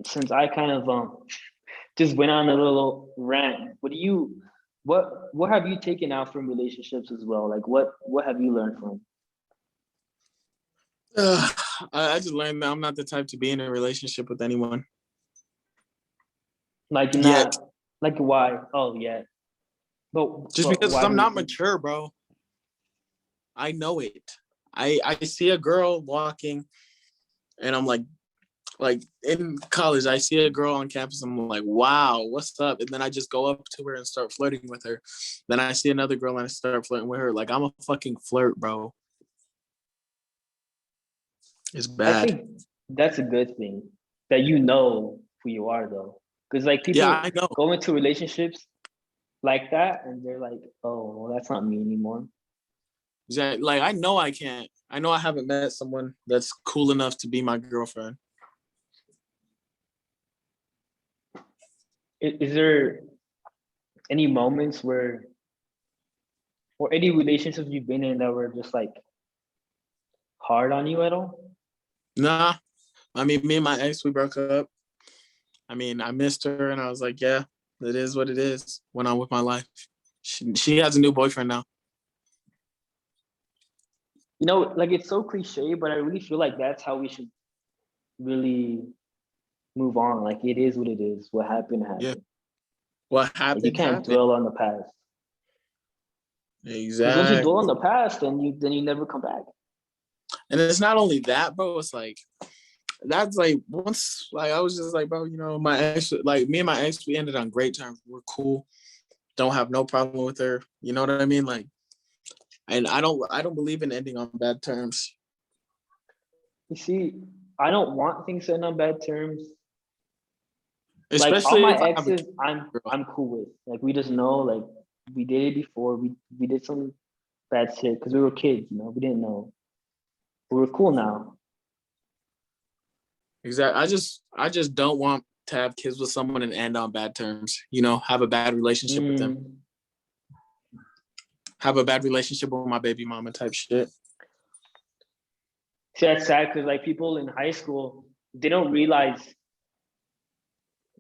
since I kind of just went on a little rant, what have you taken out from relationships as well? Like what have you learned from? Uh, I just learned that I'm not the type to be in a relationship with anyone Like you're yet. not like why? Oh yeah. Just But because why I'm do you not think mature, bro. I know it. I see a girl walking, and I'm like in college, I see a girl on campus. I'm like, wow, what's up? And then I just go up to her and start flirting with her. Then I see another girl and I start flirting with her. Like I'm a fucking flirt, bro. It's I bad. think that's a good thing that you know who you are though. Because like Yeah, people I know. go into relationships like that and they're like, oh, well, that's not me anymore. Exactly. Like I know I can't. I know I haven't met someone that's cool enough to be my girlfriend. Is there any moments where or any relationships you've been in that were just like hard on you at all? Nah. I mean, me and my ex, we broke up. I mean, I missed her and I was like, yeah, it is what it is. Went on with my life. She has a new boyfriend now. You know, like it's so cliche, but I really feel like that's how we should really move on. Like it is what it is. What happened Yeah. happened. What Like you happened, can't happened. dwell on the past. Because once you dwell Exactly. on the past, then you never come back. And it's not only that, bro. It's like, that's like, once, like, I was just like, bro, my ex, like, me and my ex, we ended on great terms. We're cool. Don't have no problem with her. You know what I mean? Like, and I don't believe in ending on bad terms. You see, I don't want things to end on bad terms. Like all Especially my if I have a exes, kid, I'm girl. I'm cool with. Like we just know, like we did it before. We did some bad shit because we were kids. You know, we didn't know. But we're cool now. Exactly. I just don't want to have kids with someone and end on bad terms. Have a bad relationship with them. Mm. Have a bad relationship with my baby mama type shit. See, that's sad because like people in high school, they don't realize.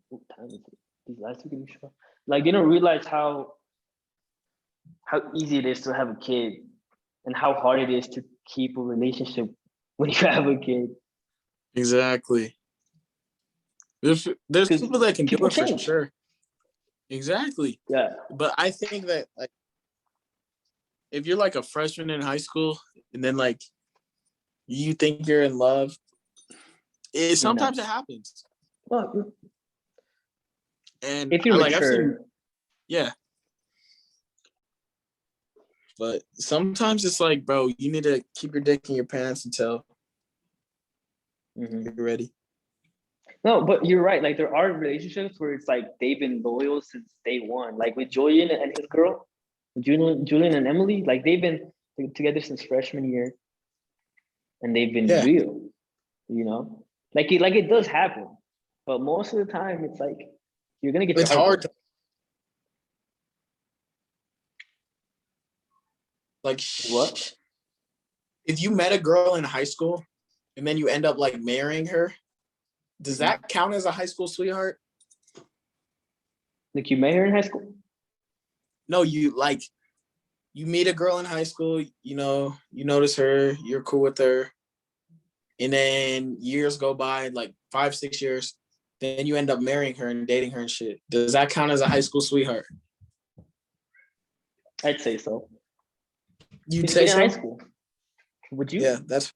What time is it? These last two getting short. Like they don't realize how easy it is to have a kid and how hard it is to keep a relationship when you have a kid. Exactly. There's Because people that can do people it for change. sure. Exactly. Yeah. But I think that, like, if you're like a freshman in high school and then like you think you're in love, You're not. sometimes it happens. Well, And if you're I've seen, mature. yeah. But sometimes it's like, bro, you need to keep your dick in your pants until Mhm. you're ready. No, but you're right. Like there are relationships where it's like they've been loyal since day one. Like with Julian and his girl, Julian and Emily, like they've been together since freshman year, and they've been Yeah. real. You know, like it does happen, but most of the time it's like you're gonna get your It's heart hard broken. to, like, What? if you met a girl in high school and then you end up like marrying her, does Mhm. that count as a high school sweetheart? Like you met her in high school? No, you meet a girl in high school, you notice her, you're cool with her, and then years go by, like 5, 6 years, then you end up marrying her and dating her and shit. Does that count as a high school sweetheart? I'd say so. You'd It's say in high so? school. Would Yeah, you? that's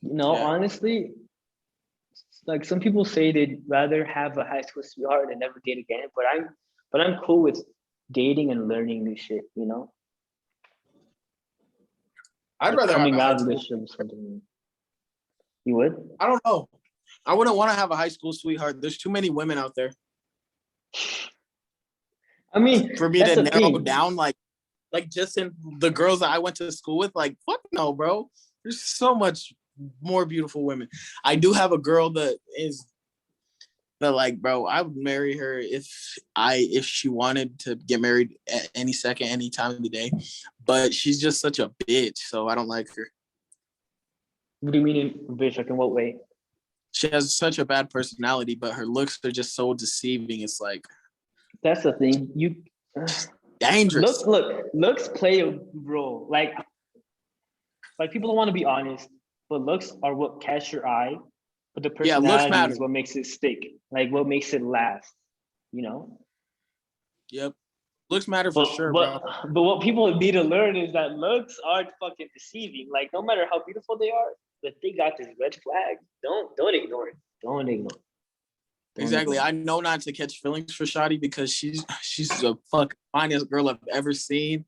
yeah. Honestly, like some people say they'd rather have a high school sweetheart and never date again, but I'm cool with dating and learning new shit, I'd like rather have a coming high out of the school. relationship with something new. You would? I don't know. I wouldn't want to have a high school sweetheart. There's too many women out there I mean, for me that's to the narrow thing. down, like just in the girls that I went to school with. Like, fuck no, bro. There's so much more beautiful women. I do have a girl that like, bro, I would marry her if she wanted to get married at any second, any time of the day. But she's just such a bitch, so I don't like her. What do you mean in bitch? Like in what way? She has such a bad personality, but her looks are just so deceiving. It's like That's the thing. You dangerous. looks play a role. Like people don't want to be honest, but looks are what catch your eye. But the Yeah, looks personality matter. is what makes it stick. Like what makes it last. You know. Yep, looks matter for sure, bro. But what people need to learn is that looks aren't fucking deceiving. Like no matter how beautiful they are, if they got this red flag, don't ignore it. Don't ignore it. Exactly. I know not to catch feelings for Shotty because she's the fucking finest girl I've ever seen.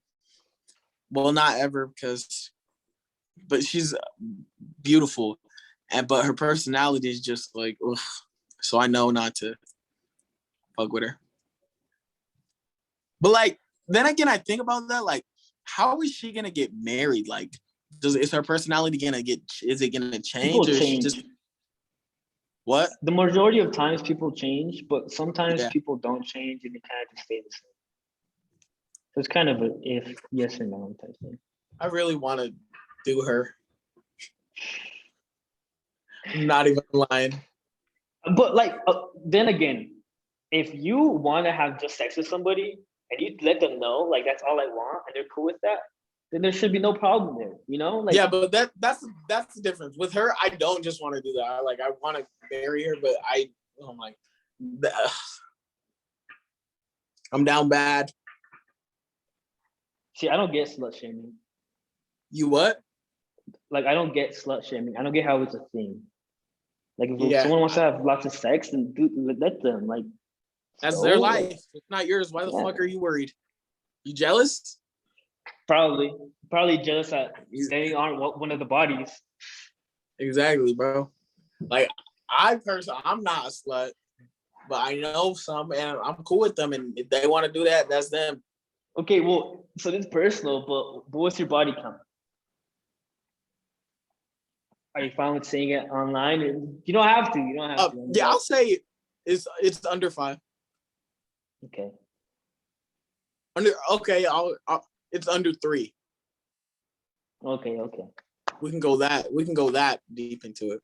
Well, not ever, but she's beautiful, but her personality is just like, ugh. So I know not to fuck with her. But like, then again, I think about that. Like, how is she gonna get married? Like, is her personality is it gonna change? People or change. Is she just what? The majority of times people change, but sometimes Yeah. people don't change and they kind of just stay the same. So it's kind of a if yes or no type thing. I really want to do her. I'm not even lying. But like then again, if you want to have just sex with somebody and you let them know like that's all I want and they're cool with that, then there should be no problem there. You know? Like yeah, but that's the difference. With her, I don't just want to do that. I want to marry her, but I'm like, I'm down bad. see, I don't get slut shaming. You what? Like I don't get slut shaming. I don't get how it's a thing. Like if someone wants to have lots of sex, then let them. Like that's their life. It's not yours. Why the fuck are you worried? You jealous? Probably jealous that they aren't one of the bodies. Exactly, bro. Like I'm not a slut, but I know some, and I'm cool with them. And if they want to do that, that's them. Okay, well, so this is personal, but what's your body count? Are you fine with saying it online? You don't have to. You don't have to. Yeah, I'll say it's under 5. Okay. It's under 3. Okay. We can go that deep into it.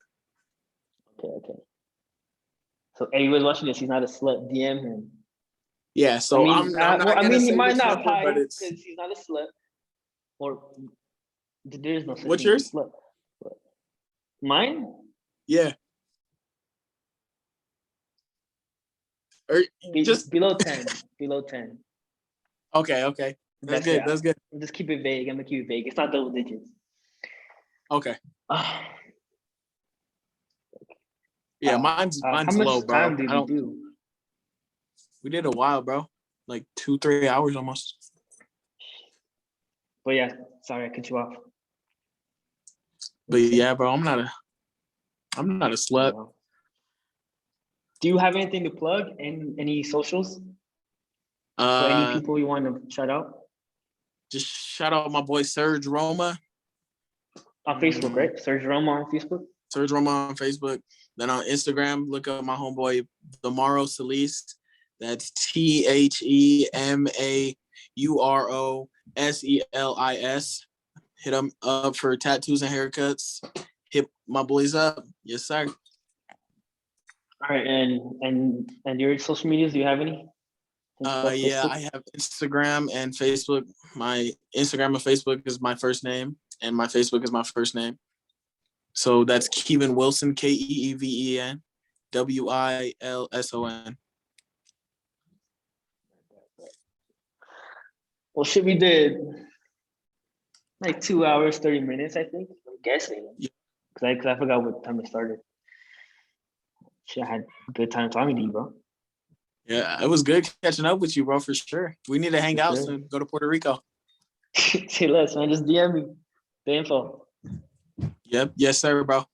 Okay. So anybody's watching this, he's not a slut. DM him. Yeah. So I'm not he might not apply because he's not a slut. Or there is no. What's yours? Slut. Mine? Yeah. Or just below 10. Below 10. Okay. That's good. That's good. Just keep it vague. I'm gonna keep it vague. It's not double digits. Okay. Yeah, mine's how much low, bro. Time did we do? We did a while, bro. Like 2-3 hours almost. But yeah, sorry I cut you off. But yeah, bro, I'm not a slut. Do you have anything to plug? Any socials? So any people you want to shout out? Just shout out my boy Serge Roma. On Facebook, right? Serge Roma on Facebook? Serge Roma on Facebook. Then on Instagram, look up my homeboy Damaro Solis. That's TheMauroSelis. Hit him up for tattoos and haircuts. Hit my boys up. Yes, sir. All right, and your social medias, do you have any? Yeah, I have Instagram and Facebook. My Instagram and Facebook is my first name, and my Facebook is my first name. So that's Keeven Wilson, Keeven Wilson. Well, shit, we did like 2 hours, 30 minutes, I think. I'm guessing. Because I forgot what time it started. Shit, I had a good time talking to you, bro. Yeah, it was good catching up with you, bro, for sure. We need to hang out soon. Go to Puerto Rico. Say less, man. Just DM me the info. Yep. Yes, sir, bro.